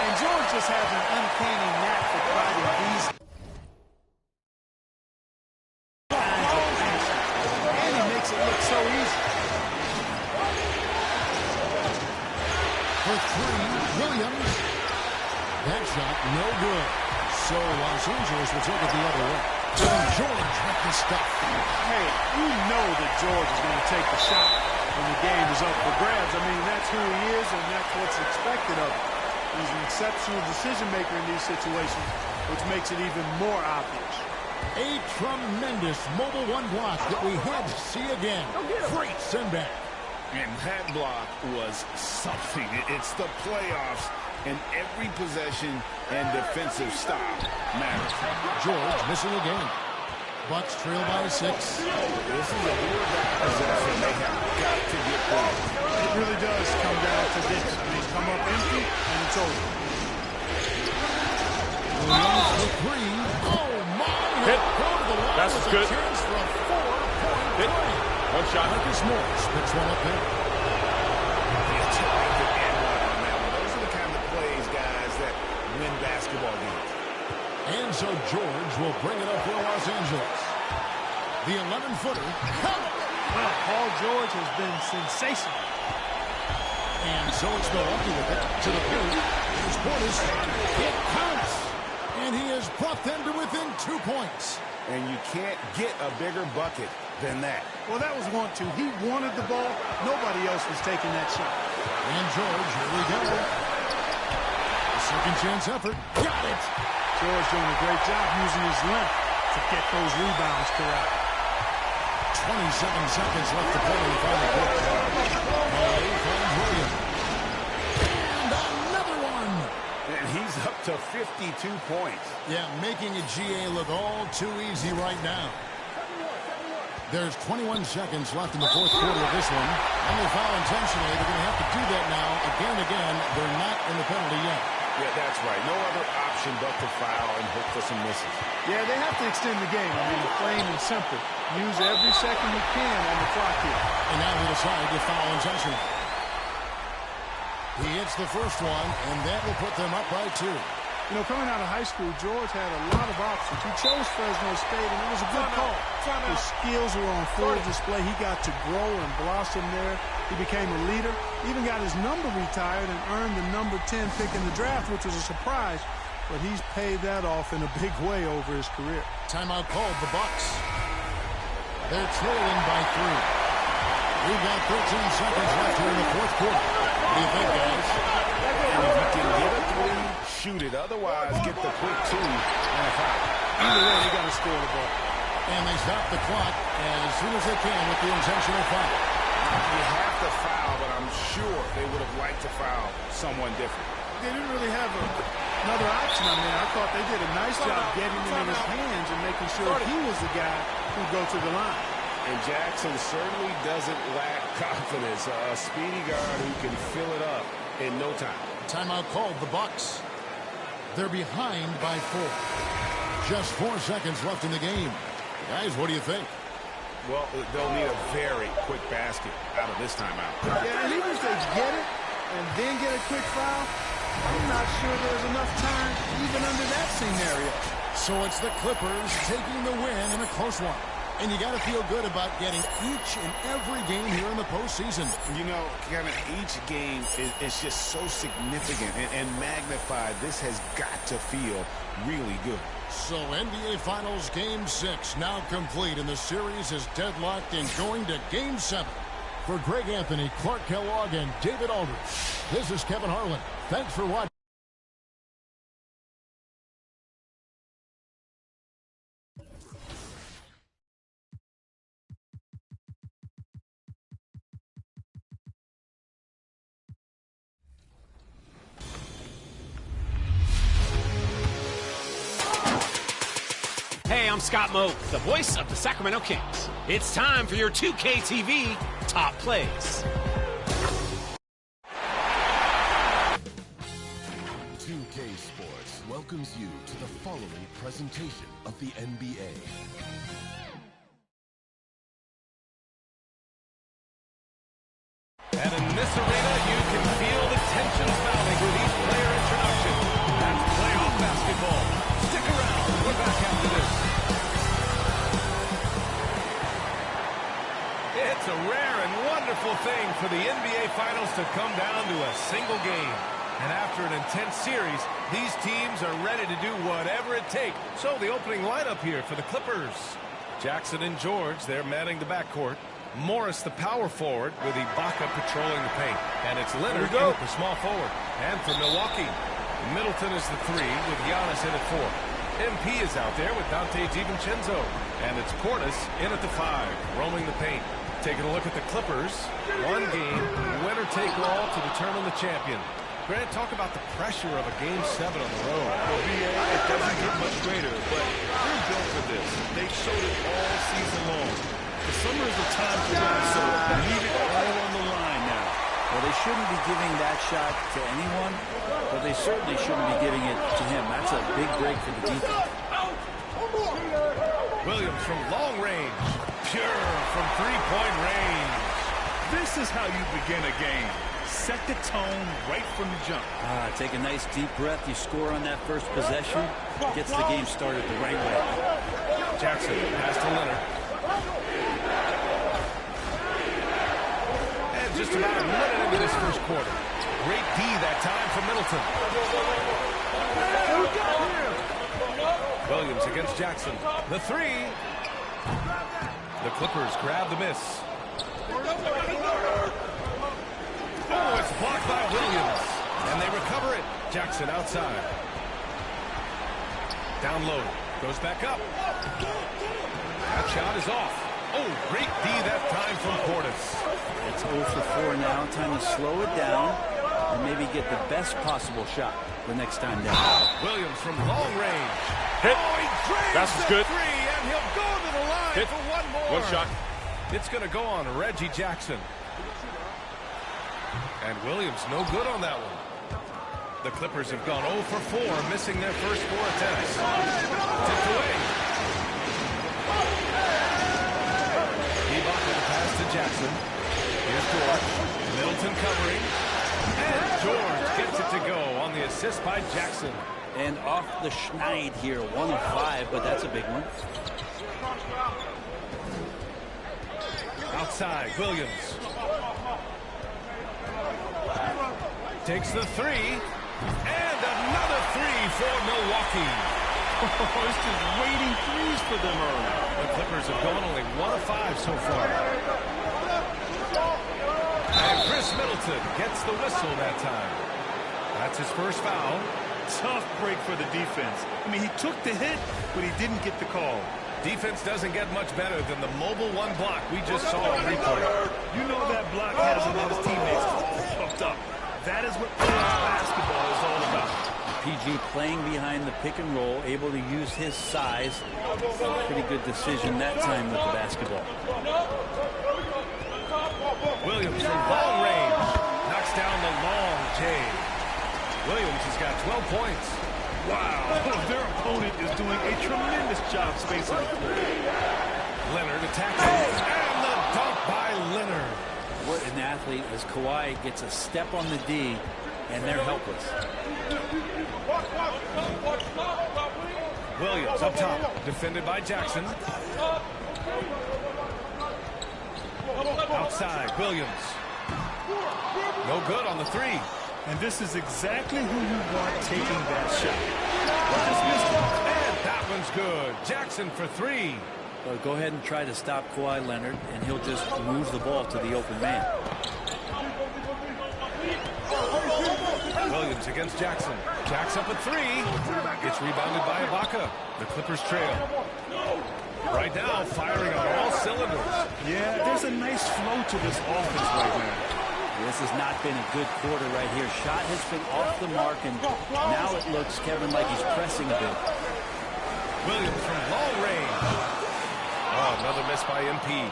And George just has an uncanny knack for providing these kinds of passes. And he makes it look so easy. For 3, Williams. That shot, no good. So Los Angeles will take it the other way. And George with the stuff. Hey, you know that George is going to take the shot when the game is up for grabs. I mean, that's who he is, and that's what's expected of him. He's an exceptional decision maker in these situations, which makes it even more obvious. A tremendous mobile 1 block that we had to see again. Great send back. And that block was something. It's the playoffs, and every possession and defensive stop matters. George missing again. Bucks trail by 6. This is a weird possession they have got to get going. It really does come down to this. I mean, come up empty, and it's over. Williams for 3. Oh, my. Hit. That's good. Chance for a 4-point hit. One shot. Marcus Morris picks one up there. It's a good end on that one. Those are the kind of plays, guys, that win basketball games. And so George will bring it up for Los Angeles. The 11-footer. Well, Paul George has been sensational. And so it's Milwaukee with it to the paint. Here's Portis. It counts. And he has brought them to within 2 points. And you can't get a bigger bucket than that. Well, that was 1-2. He wanted the ball. Nobody else was taking that shot. And George, here we go. Second chance effort. Got it. George doing a great job using his length to get those rebounds correct. 27 seconds left to play in the final quarter. Holiday finds Williams. And another one. And he's up to 52 points. Yeah, making a GA look all too easy right now. There's 21 seconds left in the fourth quarter of this one. And they foul intentionally. They're going to have to do that now again and again. They're not in the penalty yet. Yeah, that's right. No other option but to foul and hope for some misses. Yeah, they have to extend the game. I mean, plain and simple. Use every second you can on the clock here. And now they decide to foul intentionally. He hits the first one, and that will put them up by 2. You know, coming out of high school, George had a lot of options. He chose Fresno State, and it was a good call. His skills were on full display. He got to grow and blossom there. He became a leader, even got his number retired and earned the number 10 pick in the draft, which was a surprise. But he's paid that off in a big way over his career. Timeout called, the Bucks. They're trailing by 3. We've got 13 seconds left here in the fourth quarter. What do you think, guys? And if you can get a 3, shoot it. Otherwise, get the quick 2 and a foul. Either way, they got to score the ball. And they stop the clock as soon as they can with the intentional foul. You have to foul, but I'm sure they would have liked to foul someone different. They didn't really have another option. I mean, I thought they did a nice job getting him in his hands and making sure he was the guy who'd go to the line. And Jackson certainly doesn't lack confidence. A speedy guard who can fill it up in no time. Timeout called, the Bucks. They're behind by 4. Just 4 seconds left in the game. Guys, what do you think? Well, they'll need a very quick basket out of this timeout. Yeah, and even if they get it and then get a quick foul, I'm not sure there's enough time even under that scenario. So it's the Clippers taking the win in a close one. And you got to feel good about getting each and every game here in the postseason. You know, Kevin, each game is just so significant and magnified. This has got to feel really good. So NBA Finals Game 6 now complete, and the series is deadlocked and going to Game 7. For Greg Anthony, Clark Kellogg, and David Aldridge, this is Kevin Harlan. Thanks for watching. Hey, I'm Scott Moe, the voice of the Sacramento Kings. It's time for your 2K TV Top Plays. 2K Sports welcomes you to the following presentation of the NBA. And in this arena, you can feel the tensions mounting with each player introduction. That's playoff basketball. Stick around. We're back after this. It's a rare and wonderful thing for the NBA Finals to come down to a single game. And after an intense series, these teams are ready to do whatever it takes. So the opening lineup here for the Clippers. Jackson and George, they're manning the backcourt. Morris, the power forward, with Ibaka patrolling the paint. And it's Leonard in at the small forward. And for Milwaukee, Middleton is the 3 with Giannis in at 4. MP is out there with Dante DiVincenzo. And it's Portis in at the 5, roaming the paint. Taking a look at the Clippers. One game, winner take all to determine the champion. Grant, talk about the pressure of a Game 7 on the road. Well, BA, it doesn't get much greater, but they're built for this. They showed it all season long. The summer is the time for them, so leave it all on the line now. Well, they shouldn't be giving that shot to anyone, but they certainly shouldn't be giving it to him. That's a big break for the defense. Williams from long range. Pure from three-point range. This is how you begin a game. Set the tone right from the jump. Take a nice deep breath. You score on that first possession. Gets the game started the right way. Jackson pass to Leonard. And just about a minute into this first quarter. Great D that time for Middleton. Williams against Jackson. The 3. The Clippers grab the miss. Oh, it's blocked by Williams. And they recover it. Jackson outside. Down low. Goes back up. That shot is off. Oh, great D that time from Portis. It's 0 for 4 now. Time to slow it down and maybe get the best possible shot the next time down. Williams from long range. Hit. Oh, he drains That's the good. three, and he'll go to the line Hit. for one more. One shot. It's going to go on Reggie Jackson. And Williams no good on that one. The Clippers have gone 0 for 4, missing their first 4 attempts. Tipped away. Ibaka pass to Jackson. Here's George. Middleton covering. And George gets it to go on the assist by Jackson. And off the schneid here, 1 of 5, but that's a big one. Outside, Williams. Takes the 3. And another 3 for Milwaukee. It's just waiting threes for them early. The Clippers have gone only 1 of 5 so far. And Chris Middleton gets the whistle that time. That's his first foul. Tough break for the defense. I mean, he took the hit, but he didn't get the call. Defense doesn't get much better than the mobile 1 block we just saw on replay. You know that block has him and his teammates all pumped up. That is what college basketball is all about. PG playing behind the pick and roll, able to use his size. Pretty good decision that time with the basketball. Williams from long range knocks down the long J. Williams has got 12 points. Wow, their opponent is doing a tremendous job spacing the floor. Leonard attacking, and the dunk by Leonard. What an athlete as Kawhi gets a step on the D, and they're helpless. Williams up top, defended by Jackson. Outside, Williams. No good on the 3. And this is exactly who you want taking that shot. And that one's good. Jackson for 3. Well, go ahead and try to stop Kawhi Leonard, and he'll just move the ball to the open man. Williams against Jackson. Jacks up at 3. Gets rebounded by Ibaka. The Clippers trail. Right now, firing on all cylinders. Yeah, there's a nice flow to this offense right now. This has not been a good quarter right here. Shot has been off the mark, and now it looks, Kevin, like he's pressing a bit. Williams from long range. Oh, another miss by MP.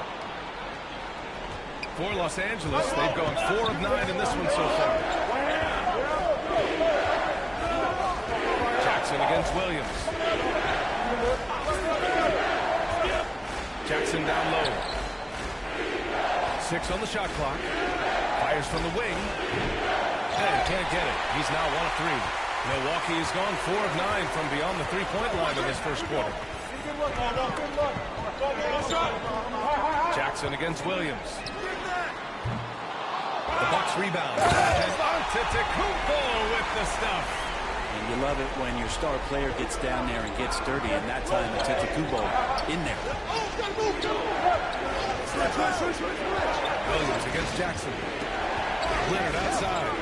For Los Angeles, they've gone 4 of 9 in this one so far. Jackson against Williams. Jackson down low. 6 on the shot clock. Fires from the wing. And can't get it. He's now 1 of 3. Milwaukee has gone 4 of 9 from beyond the 3-point line in this first quarter. Jackson against Williams. The Bucks rebound. And Antetokounmpo with the stuff. And you love it when your star player gets down there and gets dirty, and that time Antetokounmpo in there. Williams against Jackson. Leonard outside.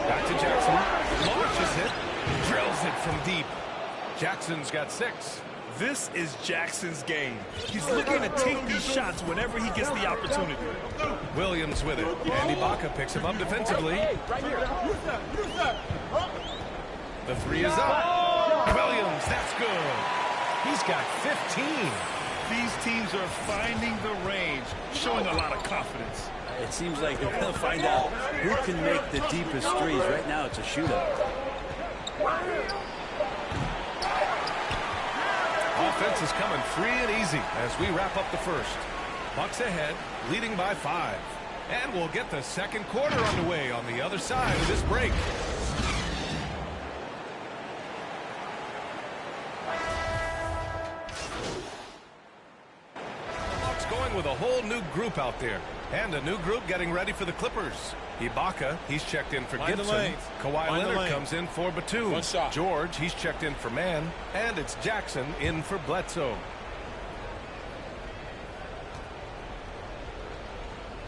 Back to Jackson. Launches it. Drills it from deep. Jackson's got 6. This is Jackson's game. He's looking to take these shots whenever he gets the opportunity. Williams with it. And Ibaka picks him up defensively. The 3 is up. Williams, that's good. He's got 15. These teams are finding the range, showing a lot of confidence. It seems like they're going to find out who can make the deepest threes. Right now, it's a shootout. Offense is coming free and easy as we wrap up the first. Bucks ahead, leading by 5. And we'll get the second quarter underway on the other side of this break. Bucks going with a whole new group out there. And a new group getting ready for the Clippers. Ibaka, he's checked in for Gibson. Kawhi Leonard comes in for Batum. George, he's checked in for Mann. And it's Jackson in for Bledsoe.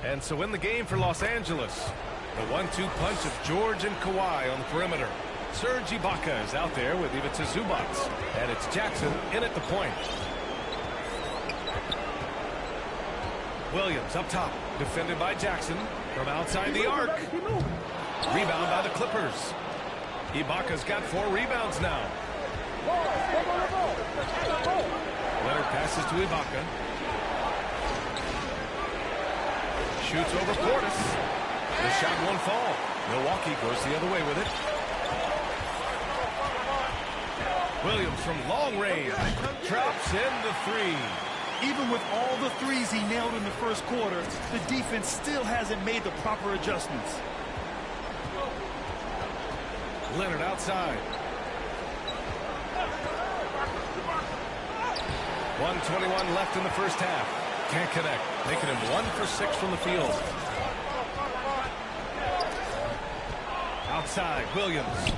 And so in the game for Los Angeles, The 1-2 punch of George and Kawhi on the perimeter. Serge Ibaka is out there with Ivica Zubac. And it's Jackson in at the point. Williams up top. Defended by Jackson from outside the arc. Rebound by the Clippers. Ibaka's got 4 rebounds now. Leonard passes to Ibaka. Shoots over Portis. The shot won't fall. Milwaukee goes the other way with it. Williams from long range. Drops in the 3. Even with all the threes he nailed in the first quarter, the defense still hasn't made the proper adjustments. Leonard outside. 1:21 left in the first half. Can't connect. Making him 1 for 6 from the field. Outside, Williams.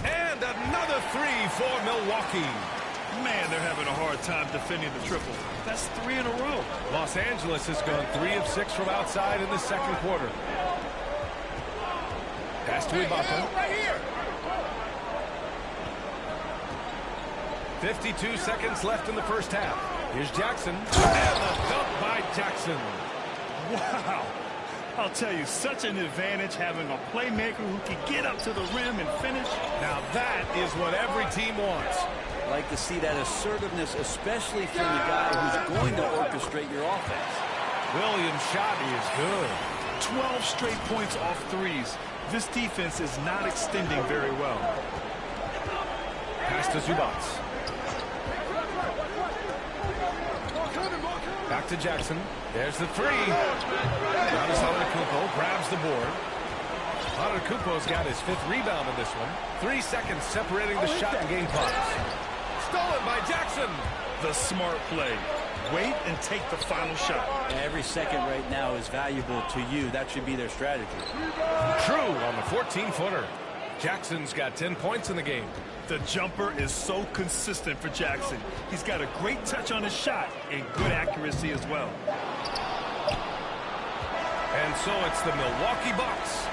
And another 3 for Milwaukee. Man, they're having a hard time defending the triple. That's 3 in a row. Los Angeles has gone 3 of 6 from outside in the second quarter. Pass to Ibaka. 52 seconds left in the first half. Here's Jackson. And the dunk by Jackson. Wow. I'll tell you, such an advantage having a playmaker who can get up to the rim and finish. Now that is what every team wants. Like to see that assertiveness, especially from the guy who's going to orchestrate your offense. Williams' shot is good. 12 straight points off threes. This defense is not extending very well. Pass to Zubac. Back to Jackson. There's the 3. Giannis Antetokounmpo grabs the board. Antetokounmpo's got his 5th rebound in this one. 3 seconds separating the shot and game clocks. Stolen by Jackson. The smart play. Wait and take the final shot. Every second right now is valuable to you. That should be their strategy. True on the 14-footer. Jackson's got 10 points in the game. The jumper is so consistent for Jackson. He's got a great touch on his shot and good accuracy as well. And so it's the Milwaukee Bucks.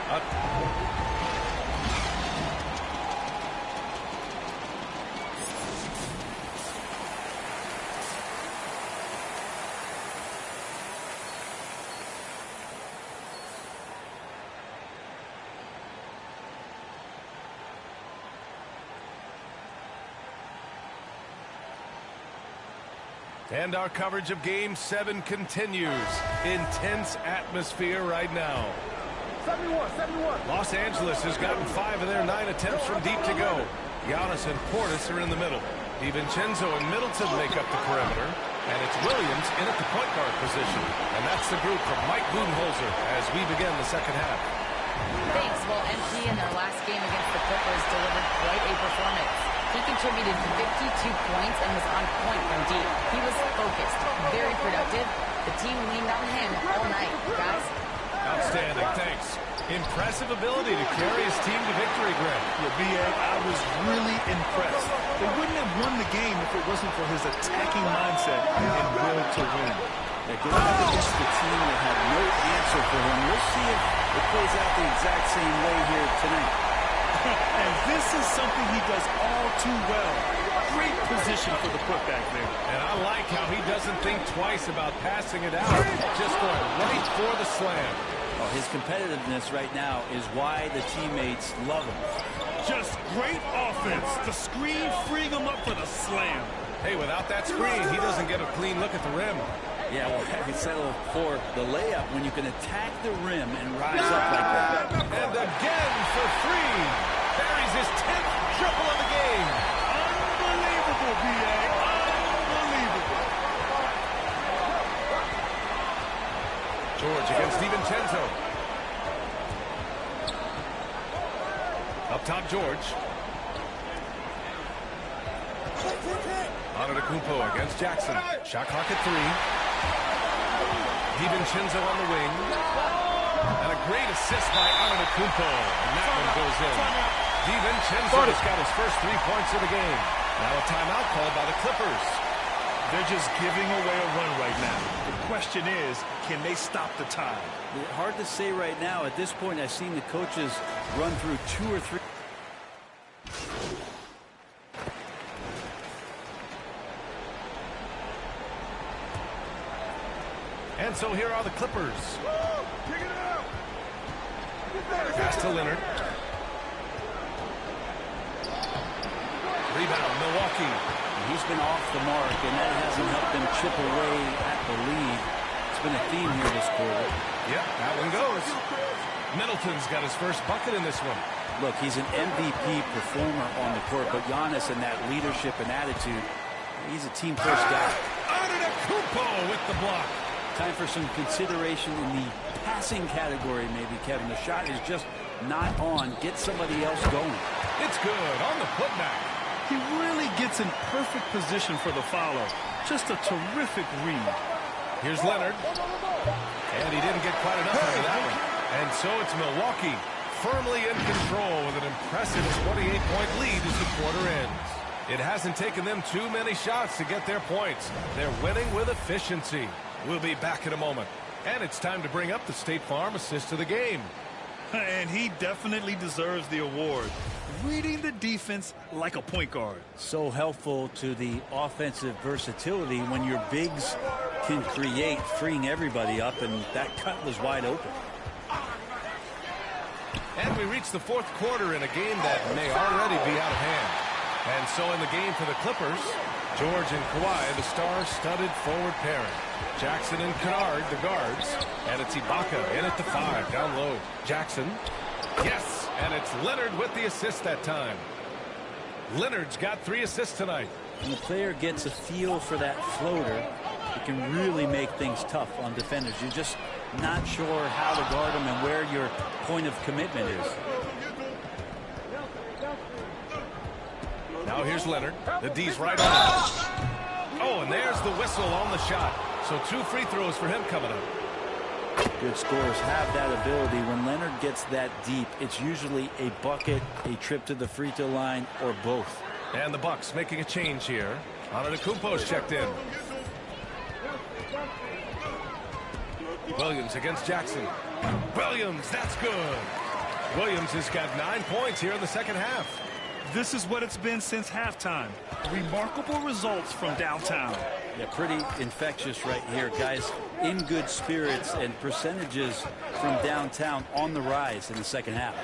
And our coverage of Game 7 continues. Intense atmosphere right now. 71. Los Angeles has gotten 5 of their 9 attempts from deep to go. Giannis and Portis are in the middle. DiVincenzo and Middleton make up the perimeter. And it's Williams in at the point guard position. And that's the group from Mike Budenholzer as we begin the second half. Thanks. Well, MP in their last game against the Clippers delivered quite a performance. He contributed 52 points and was on point from deep. He was focused, very productive. The team leaned on him all night, guys. Outstanding, thanks. Impressive ability to carry his team to victory, Greg. Yeah, B.A., I was really impressed. They wouldn't have won the game if it wasn't for his attacking mindset and will to win. They're going up against the team that had no answer for him. We'll see if it plays out the exact same way here tonight. And this is something he does all too well. Great position for the putback there. And I like how he doesn't think twice about passing it out. Just going right for the slam. Well, his competitiveness right now is why the teammates love him. Just great offense. The screen freeing him up for the slam. Hey, without that screen, he doesn't get a clean look at the rim. Yeah, well, having settled for the layup when you can attack the rim and rise up like that. And again for 3. Buries his 10th triple of the game. Unbelievable, B.A. Unbelievable. George against DiVincenzo. Up top, George. Antetokounmpo against Jackson. Shot clock at 3. DiVincenzo on the wing. And a great assist by Antetokounmpo. And that one goes in. DiVincenzo has got his first 3 points of the game. Now a timeout called by the Clippers. They're just giving away a run right now. The question is, can they stop the tide? Hard to say right now. At this point, I've seen the coaches run through 2 or 3. And so here are the Clippers. Pass to Leonard. Rebound, Milwaukee. He's been off the mark, and that hasn't helped them chip away at the lead. It's been a theme here this quarter. Yep, that one goes. Middleton's got his first bucket in this one. Look, he's an MVP performer on the court, but Giannis and that leadership and attitude, he's a team-first guy. Antetokounmpo with the block. Time for some consideration in the passing category, maybe, Kevin. The shot is just not on. Get somebody else going. It's good on the putback. He really gets in perfect position for the follow. Just a terrific read. Here's Leonard. And he didn't get quite enough out of that one. And so it's Milwaukee firmly in control with an impressive 28-point lead as the quarter ends. It hasn't taken them too many shots to get their points. They're winning with efficiency. We'll be back in a moment. And it's time to bring up the State Farm assist of the game. And he definitely deserves the award. Reading the defense like a point guard. So helpful to the offensive versatility when your bigs can create, freeing everybody up, and that cut was wide open. And we reach the fourth quarter in a game that may already be out of hand. And so in the game for the Clippers, George and Kawhi, the star-studded forward pairing. Jackson and Kennard, the guards. And it's Ibaka in at the 5, down low. Jackson. Yes, and it's Leonard with the assist that time. Leonard's got 3 assists tonight. When the player gets a feel for that floater, it can really make things tough on defenders. You're just not sure how to guard them and where your point of commitment is. Now here's Leonard. The D's right on it. Oh, and there's the whistle on the shot. So 2 free throws for him coming up. Good scorers have that ability. When Leonard gets that deep, it's usually a bucket, a trip to the free throw line, or both. And the Bucks making a change here. Antetokounmpo's checked in. Williams against Jackson. Williams, that's good. Williams has got 9 points here in the second half. This is what it's been since halftime. Remarkable results from downtown. Yeah, pretty infectious right here, guys. In good spirits, and percentages from downtown on the rise in the second half.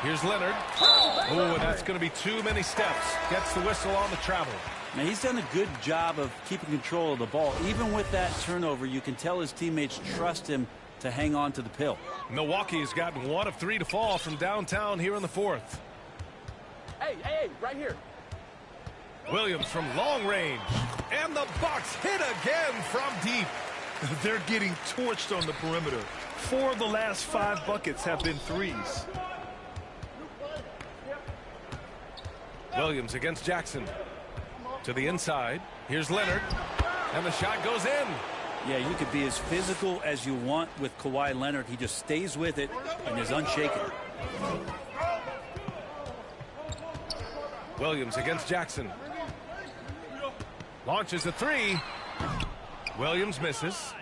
Here's Leonard. Oh, and that's going to be too many steps. Gets the whistle on the travel. Now, he's done a good job of keeping control of the ball. Even with that turnover, you can tell his teammates trust him to hang on to the pill. Milwaukee's gotten 1 of 3 to fall from downtown here in the fourth. Hey, right here. Williams from long range. And the Bucks hit again from deep. They're getting torched on the perimeter. 4 of the last 5 buckets have been threes. Williams against Jackson. To the inside. Here's Leonard. And the shot goes in. Yeah, you could be as physical as you want with Kawhi Leonard. He just stays with it and is unshaken. Williams against Jackson. Launches a 3. Williams misses.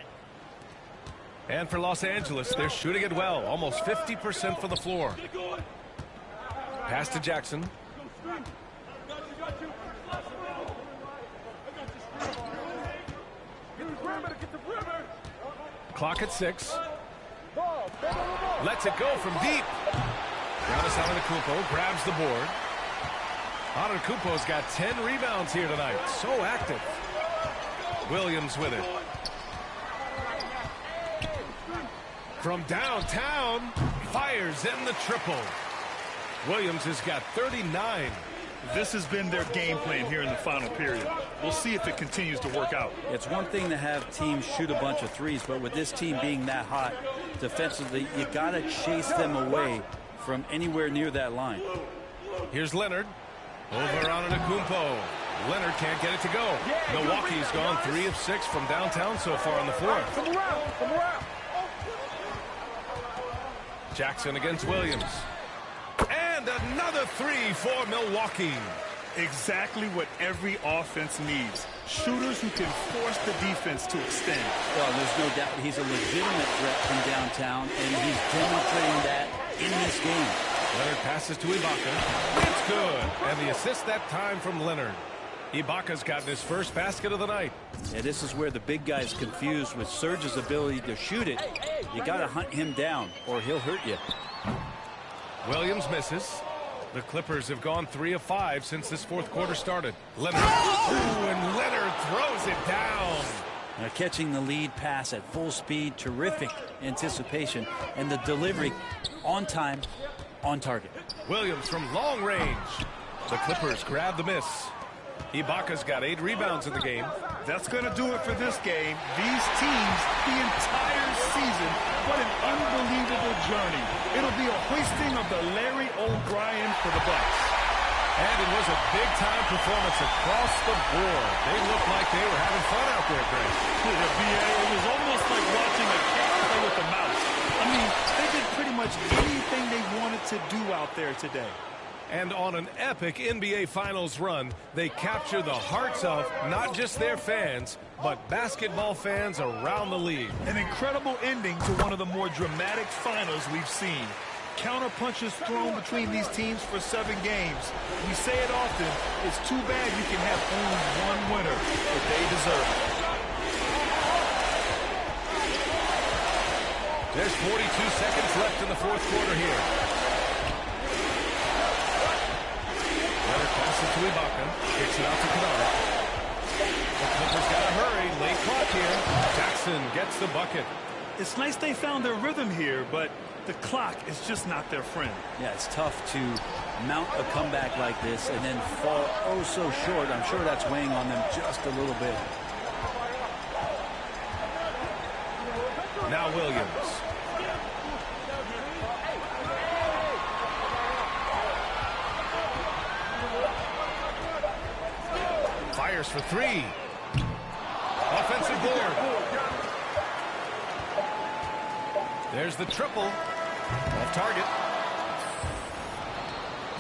And for Los Angeles, they're shooting it well. Almost 50% from the floor. Pass to Jackson. Clock at 6. Lets it go from deep. Giannis Antetokounmpo grabs the board. Antetokounmpo's got 10 rebounds here tonight. So active. Williams with it. From downtown, fires in the triple. Williams has got 39. This has been their game plan here in the final period. We'll see if it continues to work out. It's one thing to have teams shoot a bunch of threes, but with this team being that hot defensively, you got to chase them away from anywhere near that line. Here's Leonard. Over on Antetokounmpo. Leonard can't get it to go. Milwaukee's gone 3 of 6 from downtown so far in the fourth. Come around. Jackson against Williams. And another 3 for Milwaukee. Exactly what every offense needs. Shooters who can force the defense to extend. Well, there's no doubt he's a legitimate threat from downtown, and he's demonstrating that in this game. Leonard passes to Ibaka. It's good. And the assist that time from Leonard. Ibaka's gotten his first basket of the night. Yeah, this is where the big guy is confused with Serge's ability to shoot it. You got to hunt him down, or he'll hurt you. Williams misses. The Clippers have gone 3 of 5 since this fourth quarter started. Leonard. Ooh, and Leonard throws it down. Now catching the lead pass at full speed, terrific anticipation, and the delivery on time, on target. Williams from long range. The Clippers grab the miss. Ibaka's got 8 rebounds in the game. That's going to do it for this game. These teams, the entire season, what an unbelievable journey. It'll be a hoisting of the Larry O'Brien for the Bucks. And it was a big-time performance across the board. They looked like they were having fun out there, Greg. Yeah, BA, it was almost like watching a cat play with a mouse. I mean, they did pretty much anything they wanted to do out there today. And on an epic NBA Finals run, they capture the hearts of not just their fans, but basketball fans around the league. An incredible ending to one of the more dramatic finals we've seen. Counter punches thrown between these teams for 7 games. We say it often, it's too bad you can have only one winner, but they deserve it. There's 42 seconds left in the fourth quarter here. Leonard passes to Ibaka. Kicks it out to Kennard. The Clippers got to hurry. Late clock here. Jackson gets the bucket. It's nice they found their rhythm here, but the clock is just not their friend. Yeah, it's tough to mount a comeback like this and then fall oh so short. I'm sure that's weighing on them just a little bit. Now Williams. Fires for 3. Offensive board. There's the triple. Off target.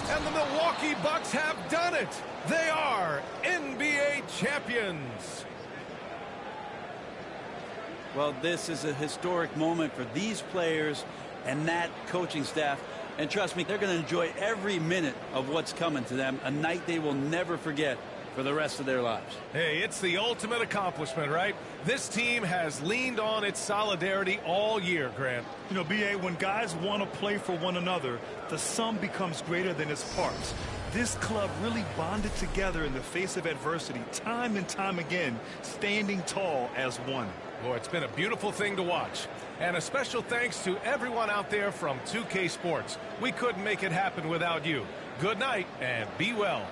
And the Milwaukee Bucks have done it. They are NBA champions. Well, this is a historic moment for these players and that coaching staff. And trust me, they're going to enjoy every minute of what's coming to them. A night they will never forget for the rest of their lives. Hey, it's the ultimate accomplishment, right? This team has leaned on its solidarity all year, Grant. You know, BA, when guys want to play for one another, the sum becomes greater than its parts. This club really bonded together in the face of adversity, time and time again, standing tall as one. Boy, it's been a beautiful thing to watch. And a special thanks to everyone out there from 2K Sports. We couldn't make it happen without you. Good night and be well.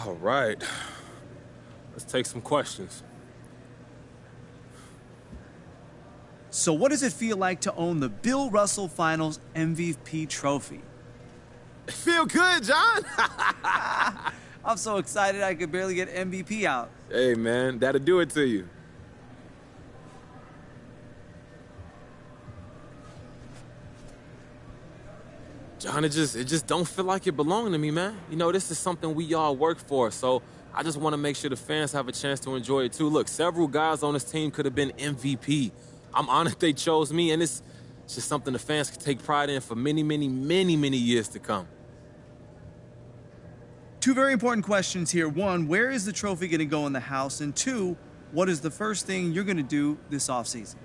All right, let's take some questions. So what does it feel like to own the Bill Russell Finals MVP trophy? Feel good, John. I'm so excited I could barely get MVP out. Hey, man, that'll do it to you. John, it just don't feel like it belonged to me, man. You know, this is something we all work for, so I just want to make sure the fans have a chance to enjoy it too. Look, several guys on this team could have been MVP. I'm honored they chose me, and it's just something the fans can take pride in for many, many, many, many years to come. Two very important questions here. One, where is the trophy going to go in the house? And two, what is the first thing you're going to do this offseason?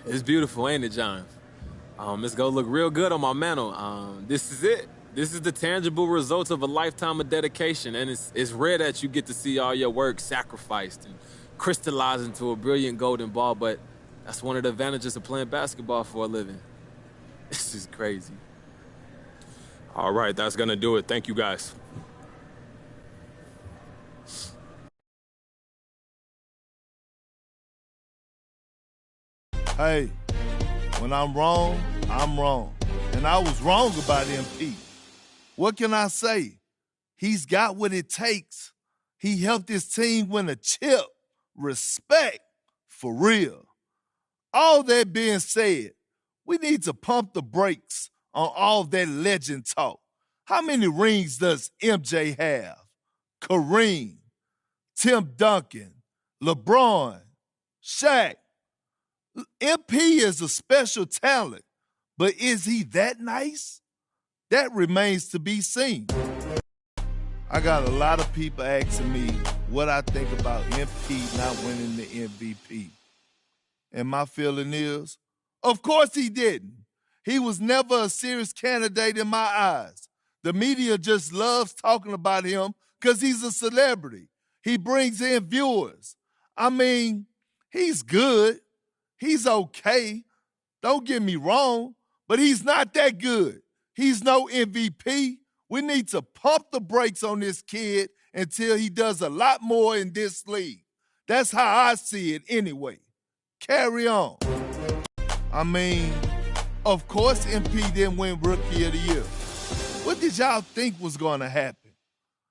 It's beautiful, ain't it, John? It's gonna look real good on my mantle. This is it. This is the tangible results of a lifetime of dedication, and it's rare that you get to see all your work sacrificed and crystallized into a brilliant golden ball, but that's one of the advantages of playing basketball for a living. This is crazy. All right, that's gonna do it. Thank you, guys. Hey, when I'm wrong, I'm wrong. And I was wrong about MP. What can I say? He's got what it takes. He helped his team win a chip. Respect, for real. All that being said, we need to pump the brakes on all that legend talk. How many rings does MJ have? Kareem, Tim Duncan, LeBron, Shaq. MP is a special talent, but is he that nice? That remains to be seen. I got a lot of people asking me what I think about MP not winning the MVP. And my feeling is, of course he didn't. He was never a serious candidate in my eyes. The media just loves talking about him because he's a celebrity. He brings in viewers. I mean, he's good. He's okay. Don't get me wrong, but he's not that good. He's no MVP. We need to pump the brakes on this kid until he does a lot more in this league. That's how I see it anyway. Carry on. I mean, of course MP didn't win Rookie of the Year. What did y'all think was going to happen?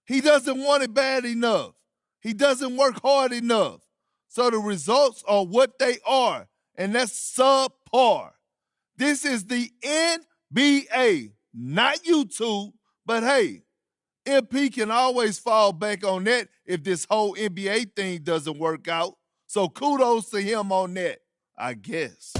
He doesn't want it bad enough. He doesn't work hard enough. So the results are what they are, and that's subpar. This is the NBA, not YouTube, but hey, MP can always fall back on that if this whole NBA thing doesn't work out. So kudos to him on that, I guess.